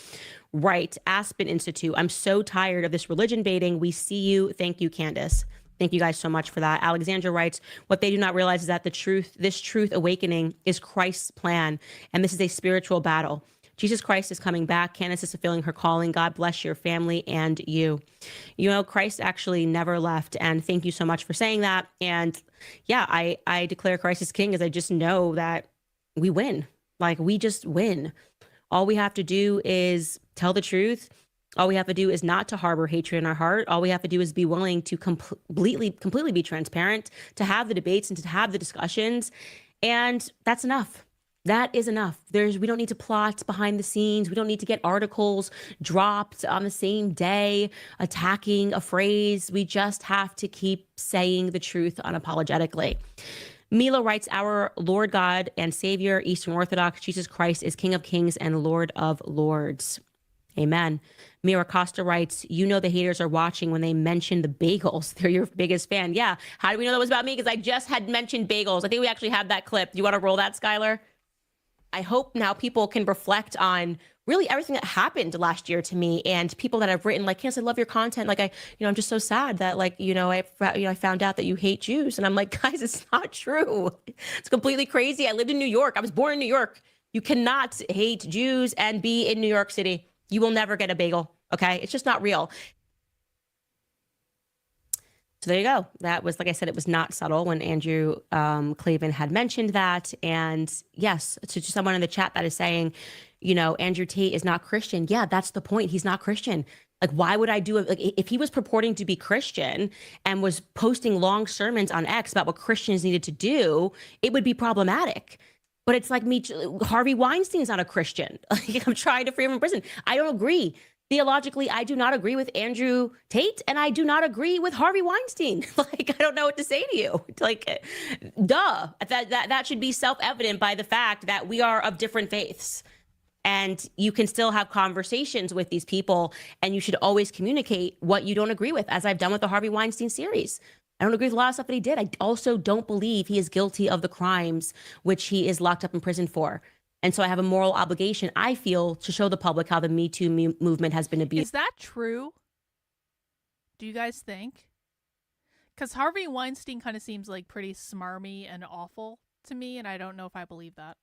right, Aspen Institute. I'm so tired of this religion baiting. We see you. Thank you, Candace. Thank you guys so much for that. Alexandra writes, what they do not realize is that this truth awakening is Christ's plan, and this is a spiritual battle. Jesus Christ is coming back. Candace is fulfilling her calling. God bless your family and you. Christ actually never left. And thank you so much for saying that. And yeah, I declare Christ is king as I just know that we win. Like, we just win. All we have to do is tell the truth. All we have to do is not to harbor hatred in our heart. All we have to do is be willing to completely be transparent, to have the debates and to have the discussions. And that's enough. That is enough. We don't need to plot behind the scenes. We don't need to get articles dropped on the same day attacking a phrase. We just have to keep saying the truth unapologetically. Mila writes, our Lord God and Savior, Eastern Orthodox, Jesus Christ is King of Kings and Lord of Lords. Amen. Mira Costa writes, you know the haters are watching when they mention the bagels. They're your biggest fan. Yeah. How do we know that was about me? Because I just had mentioned bagels. I think we actually have that clip. Do you want to roll that, Skylar? I hope now people can reflect on really everything that happened last year to me, and people that have written like, Candace, I love your content. Like I'm just so sad that I found out that you hate Jews. And I'm like, guys, it's not true. It's completely crazy. I lived in New York. I was born in New York. You cannot hate Jews and be in New York City. You will never get a bagel. Okay. It's just not real. So there you go. That was, like I said, it was not subtle when Andrew Clavin had mentioned that. And yes, to someone in the chat that is saying, Andrew Tate is not Christian. Yeah, that's the point. He's not Christian. Like, why would I do it? Like, if he was purporting to be Christian and was posting long sermons on X about what Christians needed to do, it would be problematic. But it's like me, Harvey Weinstein's not a Christian. Like, I'm trying to free him from prison. I don't agree. Theologically, I do not agree with Andrew Tate, and I do not agree with Harvey Weinstein. Like, I don't know what to say to you. Like, duh. That should be self-evident by the fact that we are of different faiths. And you can still have conversations with these people, and you should always communicate what you don't agree with, as I've done with the Harvey Weinstein series. I don't agree with a lot of stuff that he did. I also don't believe he is guilty of the crimes which he is locked up in prison for. And so I have a moral obligation, I feel, to show the public how the Me Too movement has been abused.
Is that true? Do you guys think? Because Harvey Weinstein kind of seems like pretty smarmy and awful to me, and I don't know if I believe that.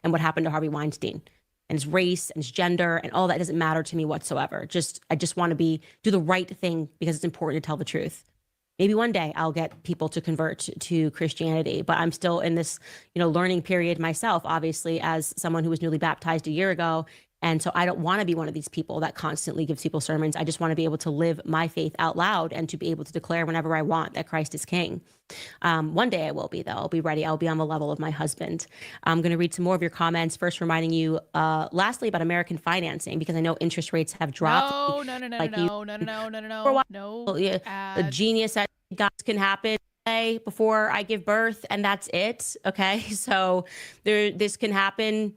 And what happened to Harvey Weinstein and his race and his gender and all that doesn't matter to me whatsoever. I just want to do the right thing because it's important to tell the truth. Maybe one day I'll get people to convert to Christianity, but I'm still in this, learning period myself, obviously, as someone who was newly baptized a year ago. And so I don't want to be one of these people that constantly gives people sermons. I just want to be able to live my faith out loud and to be able to declare whenever I want that Christ is King. One day I will be, though. I'll be ready. I'll be on the level of my husband. I'm going to read some more of your comments. First, reminding you, lastly, about American financing, because I know interest rates have dropped.
No.
The genius that God can happen before I give birth, and that's it. Okay, so this can happen.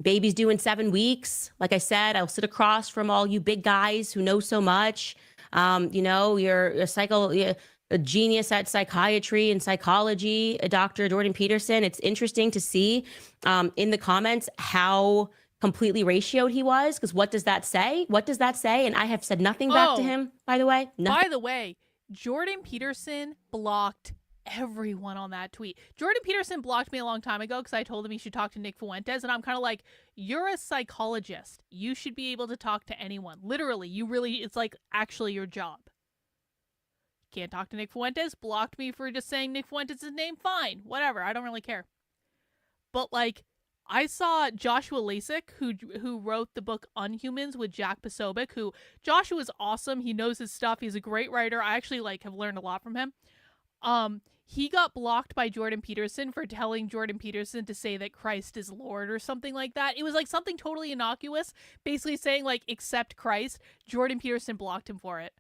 Baby's due in 7 weeks. Like I said, I'll sit across from all you big guys who know so much. You're a genius at psychiatry and psychology, Dr. Jordan Peterson. It's interesting to see in the comments how completely ratioed he was, because what does that say? And I have said nothing back to him, by the way. Nothing.
By the way, Jordan Peterson blocked everyone on that tweet. Jordan Peterson blocked me a long time ago because I told him he should talk to Nick Fuentes, and I'm kind of like, you're a psychologist. You should be able to talk to anyone. Literally, it's like actually your job. Can't talk to Nick Fuentes. Blocked me for just saying Nick Fuentes' name. Fine, whatever. I don't really care. But I saw Joshua Lasik, who wrote the book Unhumans with Jack Posobiec, who Joshua is awesome. He knows his stuff. He's a great writer. I actually have learned a lot from him. He got blocked by Jordan Peterson for telling Jordan Peterson to say that Christ is Lord or something like that. It was something totally innocuous, basically saying accept Christ. Jordan Peterson blocked him for it.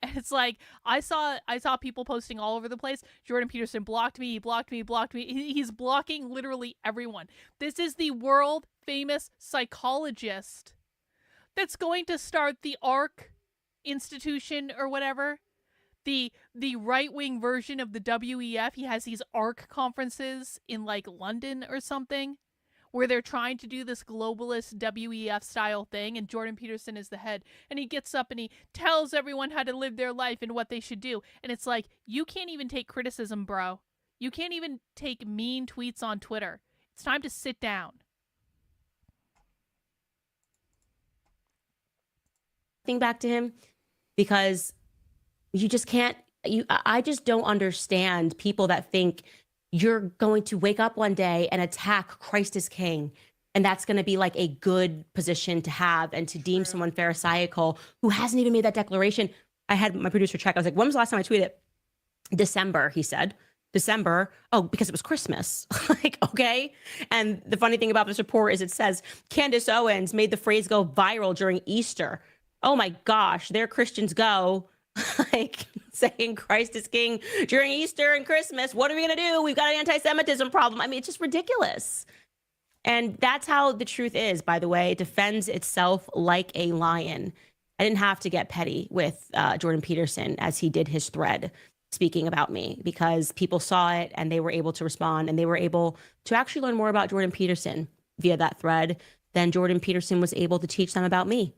And it's I saw people posting all over the place. Jordan Peterson blocked me. He blocked me. He's blocking literally everyone. This is the world famous psychologist that's going to start the ARC institution or whatever. The right-wing version of the WEF. He has these ARC conferences in London or something, where they're trying to do this globalist WEF style thing, and Jordan Peterson is the head, and he gets up and he tells everyone how to live their life and what they should do. And it's you can't even take criticism, bro. You can't even take mean tweets on Twitter. It's time to sit down.
Think back to him, because you just can't, I just don't understand people that think you're going to wake up one day and attack Christ as King, and that's going to be a good position to have, and to deem someone pharisaical who hasn't even made that declaration. I had my producer check. I was like, when was the last time I tweeted? December, he said. December. Oh, because it was Christmas. Like, okay. And the funny thing about this report is it says Candace Owens made the phrase go viral during Easter. Oh my gosh, there Christians go, like saying Christ is king during Easter and Christmas. What are we going to do? We've got an anti-Semitism problem. I mean, it's just ridiculous. And that's how the truth is, by the way. It defends itself like a lion. I didn't have to get petty with Jordan Peterson as he did his thread speaking about me, because people saw it and they were able to respond, and they were able to actually learn more about Jordan Peterson via that thread than Jordan Peterson was able to teach them about me.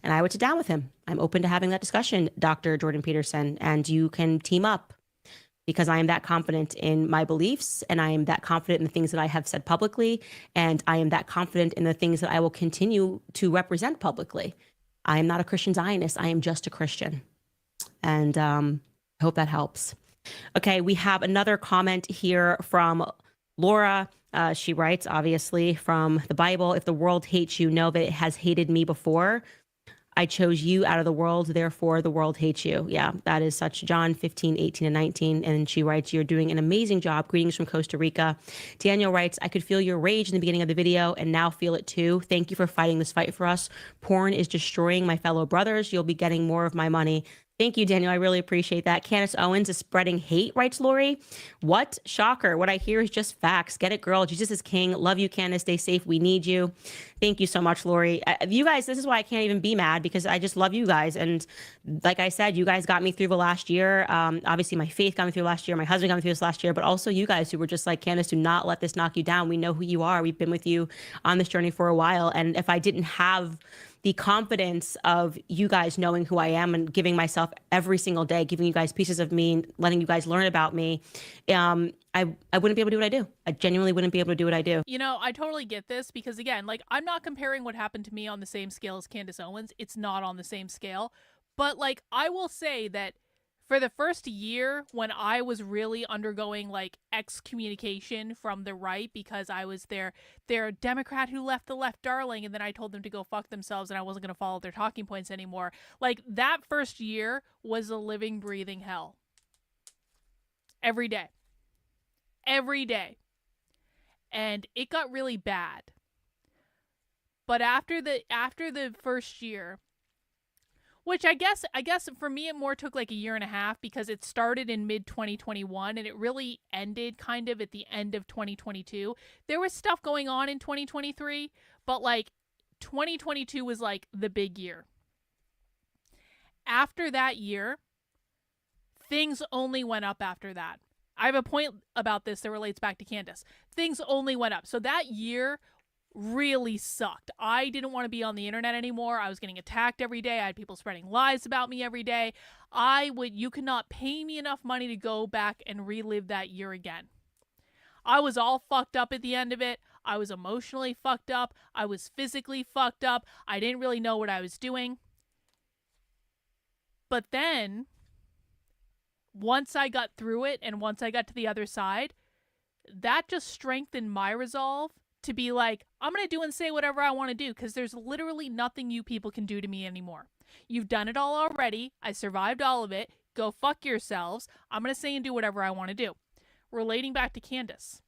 And I would sit down with him. I'm open to having that discussion, Dr. Jordan Peterson, and you can team up, because I am that confident in my beliefs, and I am that confident in the things that I have said publicly, and I am that confident in the things that I will continue to represent publicly. I am not a Christian Zionist. I am just a Christian. And I hope that helps. Okay, we have another comment here from Laura. She writes, obviously, from the Bible, if the world hates you, know that it has hated me before. I chose you out of the world, therefore the world hates you. Yeah, that is such. John 15, 18, and 19. And she writes, you're doing an amazing job. Greetings from Costa Rica. Daniel writes, I could feel your rage in the beginning of the video and now feel it too. Thank you for fighting this fight for us. Porn is destroying my fellow brothers. You'll be getting more of my money. Thank you, Daniel. I really appreciate that. Candace Owens is spreading hate, writes Lori. What? Shocker. What I hear is just facts. Get it, girl. Jesus is king. Love you, Candace. Stay safe. We need you. Thank you so much, Lori. You guys, this is why I can't even be mad, because I just love you guys. And like I said, you guys got me through the last year. Obviously, my faith got me through last year. My husband got me through this last year. But also you guys who were just like, Candace, do not let this knock you down. We know who you are. We've been with you on this journey for a while. And if I didn't have the confidence of you guys knowing who I am and giving myself every single day, giving you guys pieces of me, letting you guys learn about me, I wouldn't be able to do what I do. I genuinely wouldn't be able to do what I do.
You know, I totally get this, because again, like, I'm not comparing what happened to me on the same scale as Candace Owens. It's not on the same scale. But like, I will say that for the first year, when I was really undergoing like excommunication from the right because I was their Democrat who left the left darling, and then I told them to go fuck themselves and I wasn't going to follow their talking points anymore. Like, that first year was a living, breathing hell. Every day. Every day. And it got really bad. But after the first year, which I guess for me it more took like a year and a half, because it started in mid-2021 and it really ended kind of at the end of 2022. There was stuff going on in 2023, but like 2022 was like the big year. After that year, things only went up after that. I have a point about this that relates back to Candace. Things only went up. So that year really sucked. I didn't want to be on the internet anymore. I was getting attacked every day. I had people spreading lies about me every day. You could not pay me enough money to go back and relive that year again. I was all fucked up at the end of it. I was emotionally fucked up. I was physically fucked up. I didn't really know what I was doing. But then, once I got through it and once I got to the other side, that just strengthened my resolve to be like, I'm going to do and say whatever I want to do, because there's literally nothing you people can do to me anymore. You've done it all already. I survived all of it. Go fuck yourselves. I'm going to say and do whatever I want to do. Relating back to Candace.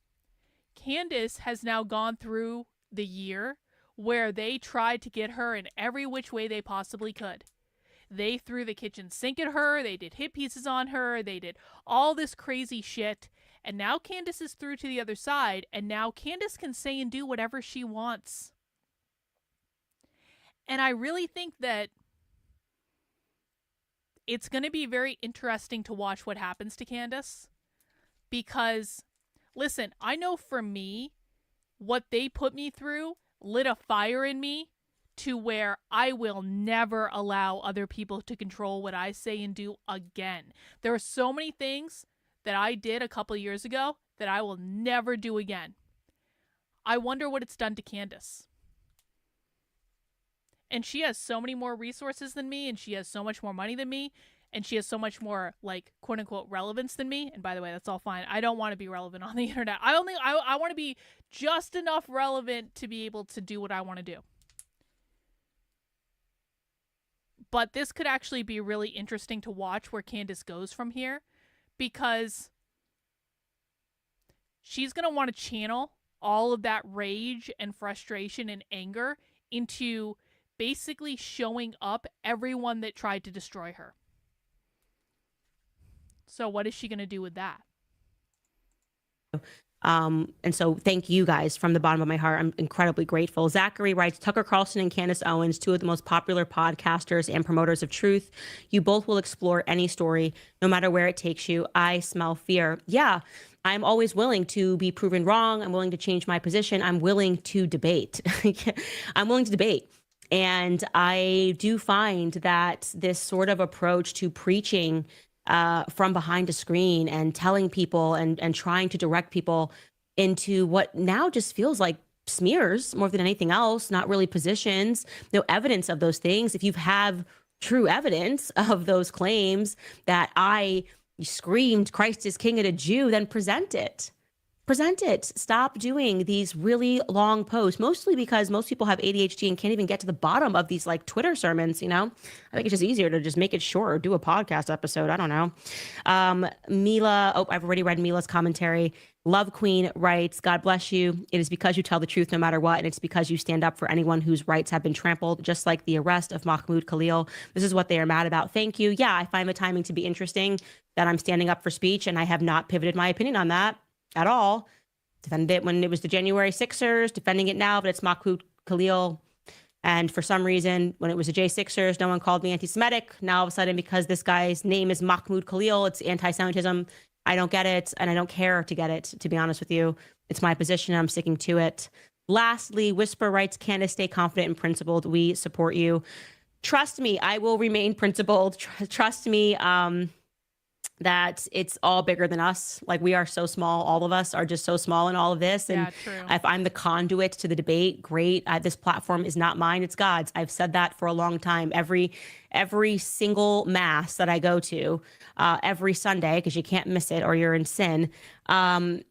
Candace has now gone through the year where they tried to get her in every which way they possibly could. They threw the kitchen sink at her. They did hit pieces on her. They did all this crazy shit. And now Candace is through to the other side, and now Candace can say and do whatever she wants. And I really think that it's going to be very interesting to watch what happens to Candace. Because, listen, I know for me, what they put me through lit a fire in me to where I will never allow other people to control what I say and do again. There are so many things that I did a couple years ago that I will never do again. I wonder what it's done to Candace. And she has so many more resources than me, and she has so much more money than me, and she has so much more, like, quote unquote relevance than me. And by the way, that's all fine. I don't want to be relevant on the internet. I want to be just enough relevant to be able to do what I want to do. But this could actually be really interesting to watch where Candace goes from here. Because she's going to want to channel all of that rage and frustration and anger into basically showing up everyone that tried to destroy her. So what is she going to do with that?
And so thank you guys from the bottom of my heart. I'm incredibly grateful. Zachary writes, Tucker Carlson and Candace Owens, two of the most popular podcasters and promoters of truth. You both will explore any story, no matter where it takes you. I smell fear. Yeah, I'm always willing to be proven wrong. I'm willing to change my position. I'm willing to debate. I'm willing to debate. And I do find that this sort of approach to preaching from behind a screen and telling people and trying to direct people into what now just feels like smears more than anything else, not really positions, no evidence of those things. If you have true evidence of those claims that I screamed Christ is King at a Jew, then present it. Present it. Stop doing these really long posts, mostly because most people have ADHD and can't even get to the bottom of these like Twitter sermons, you know? I think it's just easier to just make it short or do a podcast episode. I don't know. Mila, I've already read Mila's commentary. Love Queen writes, God bless you. It is because you tell the truth no matter what, and it's because you stand up for anyone whose rights have been trampled, just like the arrest of Mahmoud Khalil. This is what they are mad about. Thank you. Yeah, I find the timing to be interesting that I'm standing up for speech, and I have not pivoted my opinion on that at all. Defended it when it was the January Sixers, defending it now, but it's Mahmoud Khalil. And for some reason, when it was the J6ers, no one called me anti-Semitic. Now all of a sudden, because this guy's name is Mahmoud Khalil, it's anti-Semitism. I don't get it, and I don't care to get it, to be honest with you. It's my position, and I'm sticking to it. Lastly, Whisper writes, Candace, stay confident and principled. We support you. Trust me, I will remain principled. Trust me, that it's all bigger than us. Like, we are so small. All of us are just so small in all of this. And if I'm the conduit to the debate, great. This platform is not mine, it's God's. I've said that for a long time. Every single mass that I go to, every Sunday, because you can't miss it or you're in sin, the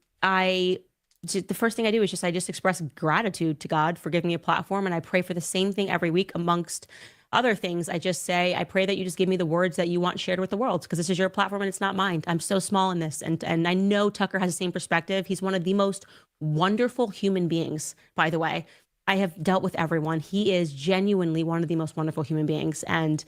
first thing I do is I just express gratitude to God for giving me a platform. And I pray for the same thing every week amongst other things. I just say, I pray that you just give me the words that you want shared with the world, because this is your platform and it's not mine. I'm so small in this. And I know Tucker has the same perspective. He's one of the most wonderful human beings, by the way. I have dealt with everyone. He is genuinely one of the most wonderful human beings. And,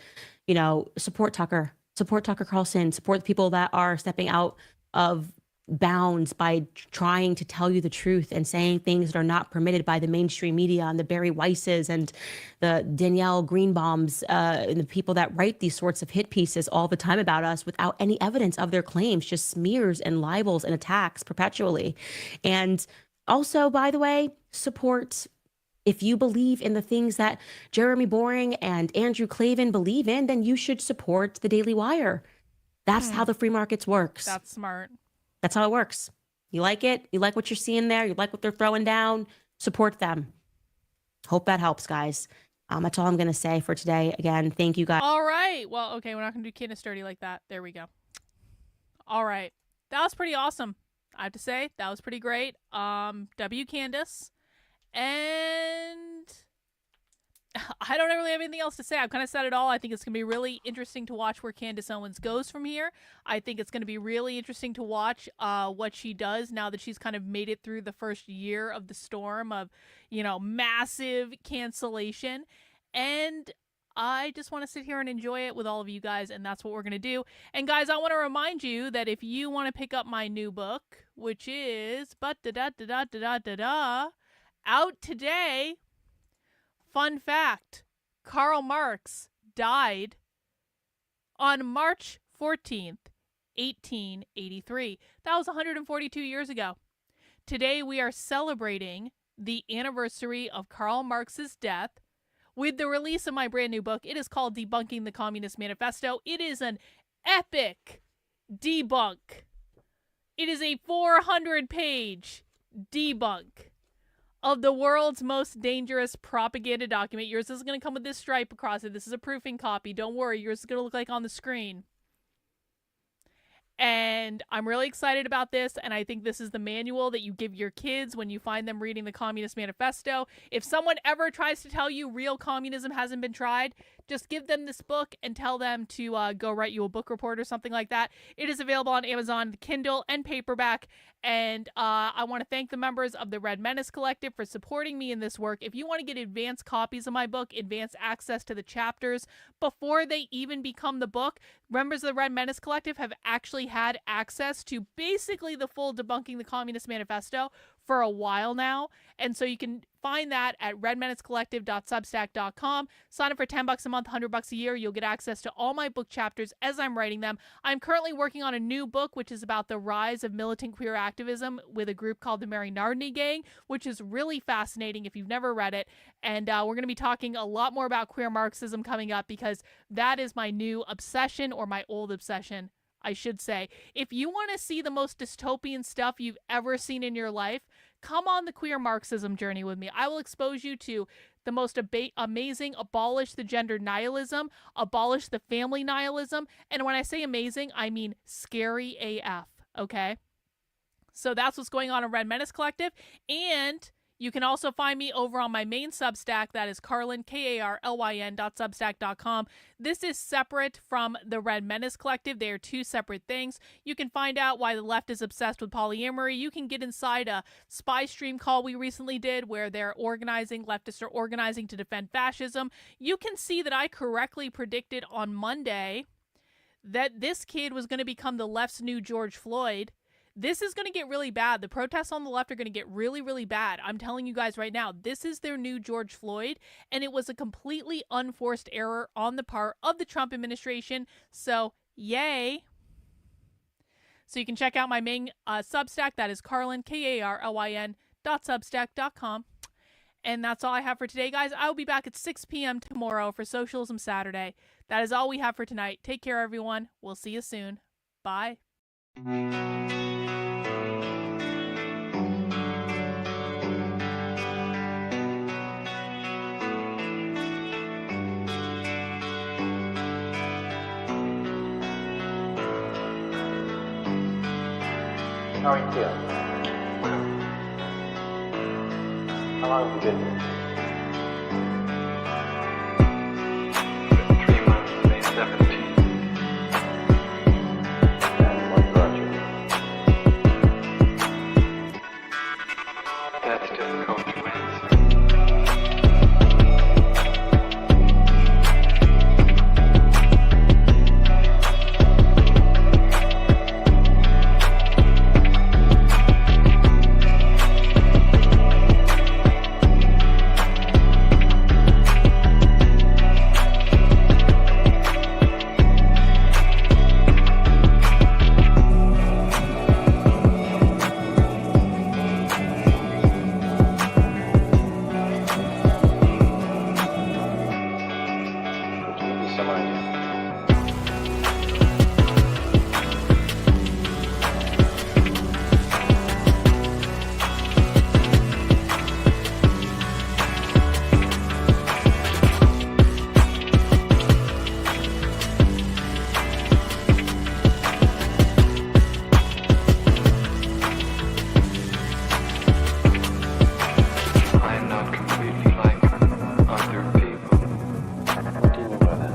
you know, support Tucker Carlson, support the people that are stepping out of bounds by trying to tell you the truth and saying things that are not permitted by the mainstream media and the Barry Weisses and the Danielle Greenbaums and the people that write these sorts of hit pieces all the time about us without any evidence of their claims, just smears and libels and attacks perpetually. And also, by the way, support. If you believe in the things that Jeremy Boring and Andrew Klavan believe in, then you should support the Daily Wire. That's how the free markets works.
That's smart.
That's how it works. You like it? You like what you're seeing there? You like what they're throwing down? Support them. Hope that helps, guys. That's all I'm going to say for today. Again, thank you, guys.
All right. Well, okay, we're not going to do Candace dirty like that. There we go. All right. That was pretty awesome. I have to say, that was pretty great. W Candace. And I don't really have anything else to say. I've kind of said it all. I think it's going to be really interesting to watch where Candace Owens goes from here. I think it's going to be really interesting to watch what she does now that she's kind of made it through the first year of the storm of, you know, massive cancellation. And I just want to sit here and enjoy it with all of you guys, and that's what we're going to do. And guys, I want to remind you that if you want to pick up my new book, which is out today. Fun fact, Karl Marx died on March 14th, 1883. That was 142 years ago. Today we are celebrating the anniversary of Karl Marx's death with the release of my brand new book. It is called Debunking the Communist Manifesto. It is an epic debunk. It is a 400-page debunk of the world's most dangerous propaganda document. Yours is going to come with this stripe across it. This is a proofing copy. Don't worry. Yours is going to look like on the screen. And I'm really excited about this, and I think this is the manual that you give your kids when you find them reading the Communist Manifesto. If someone ever tries to tell you real communism hasn't been tried, just give them this book and tell them to go write you a book report or something like that. It is available on Amazon, Kindle, and paperback. And I want to thank the members of the Red Menace Collective for supporting me in this work. If you want to get advanced copies of my book, advanced access to the chapters before they even become the book, members of the Red Menace Collective have actually had access to basically the full Debunking the Communist Manifesto for a while now. And so you can find that at redmenacecollective.substack.com. Sign up for $10 a month, $100 a year. You'll get access to all my book chapters as I'm writing them. I'm currently working on a new book, which is about the rise of militant queer activism with a group called the Mary Nardini Gang, which is really fascinating if you've never read it. And we're going to be talking a lot more about queer Marxism coming up, because that is my new obsession, or my old obsession, I should say. If you want to see the most dystopian stuff you've ever seen in your life, come on the queer Marxism journey with me. I will expose you to the most amazing abolish the gender nihilism, abolish the family nihilism. And when I say amazing, I mean scary AF, okay? So that's what's going on in Red Menace Collective. And you can also find me over on my main Substack. That is Carlyn, KARLYN.substack.com. This is separate from the Red Menace Collective. They are two separate things. You can find out why the left is obsessed with polyamory. You can get inside a spy stream call we recently did where leftists are organizing to defend fascism. You can see that I correctly predicted on Monday that this kid was going to become the left's new George Floyd. This is going to get really bad. The protests on the left are going to get really, really bad. I'm telling you guys right now, this is their new George Floyd, and it was a completely unforced error on the part of the Trump administration. So, yay. So you can check out my main Substack. That is Carlyn, KARLYN.substack.com. And that's all I have for today, guys. I will be back at 6 p.m. tomorrow for Socialism Saturday. That is all we have for tonight. Take care, everyone. We'll see you soon. Bye.
How are you feeling? How long have you been here?
3 months, May 17th.
And what brought you?
That's difficult to answer. I'm not completely like other people.
What do you mean by that?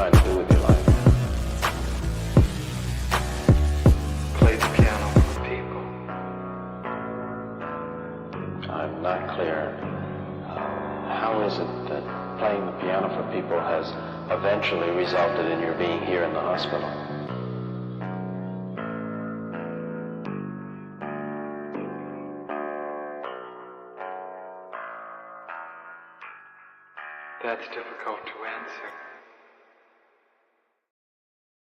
trying to do with your life?
Play the piano for people.
I'm not clear. How is it that playing the piano for people has eventually resulted in your being here in the hospital?
That's difficult to answer.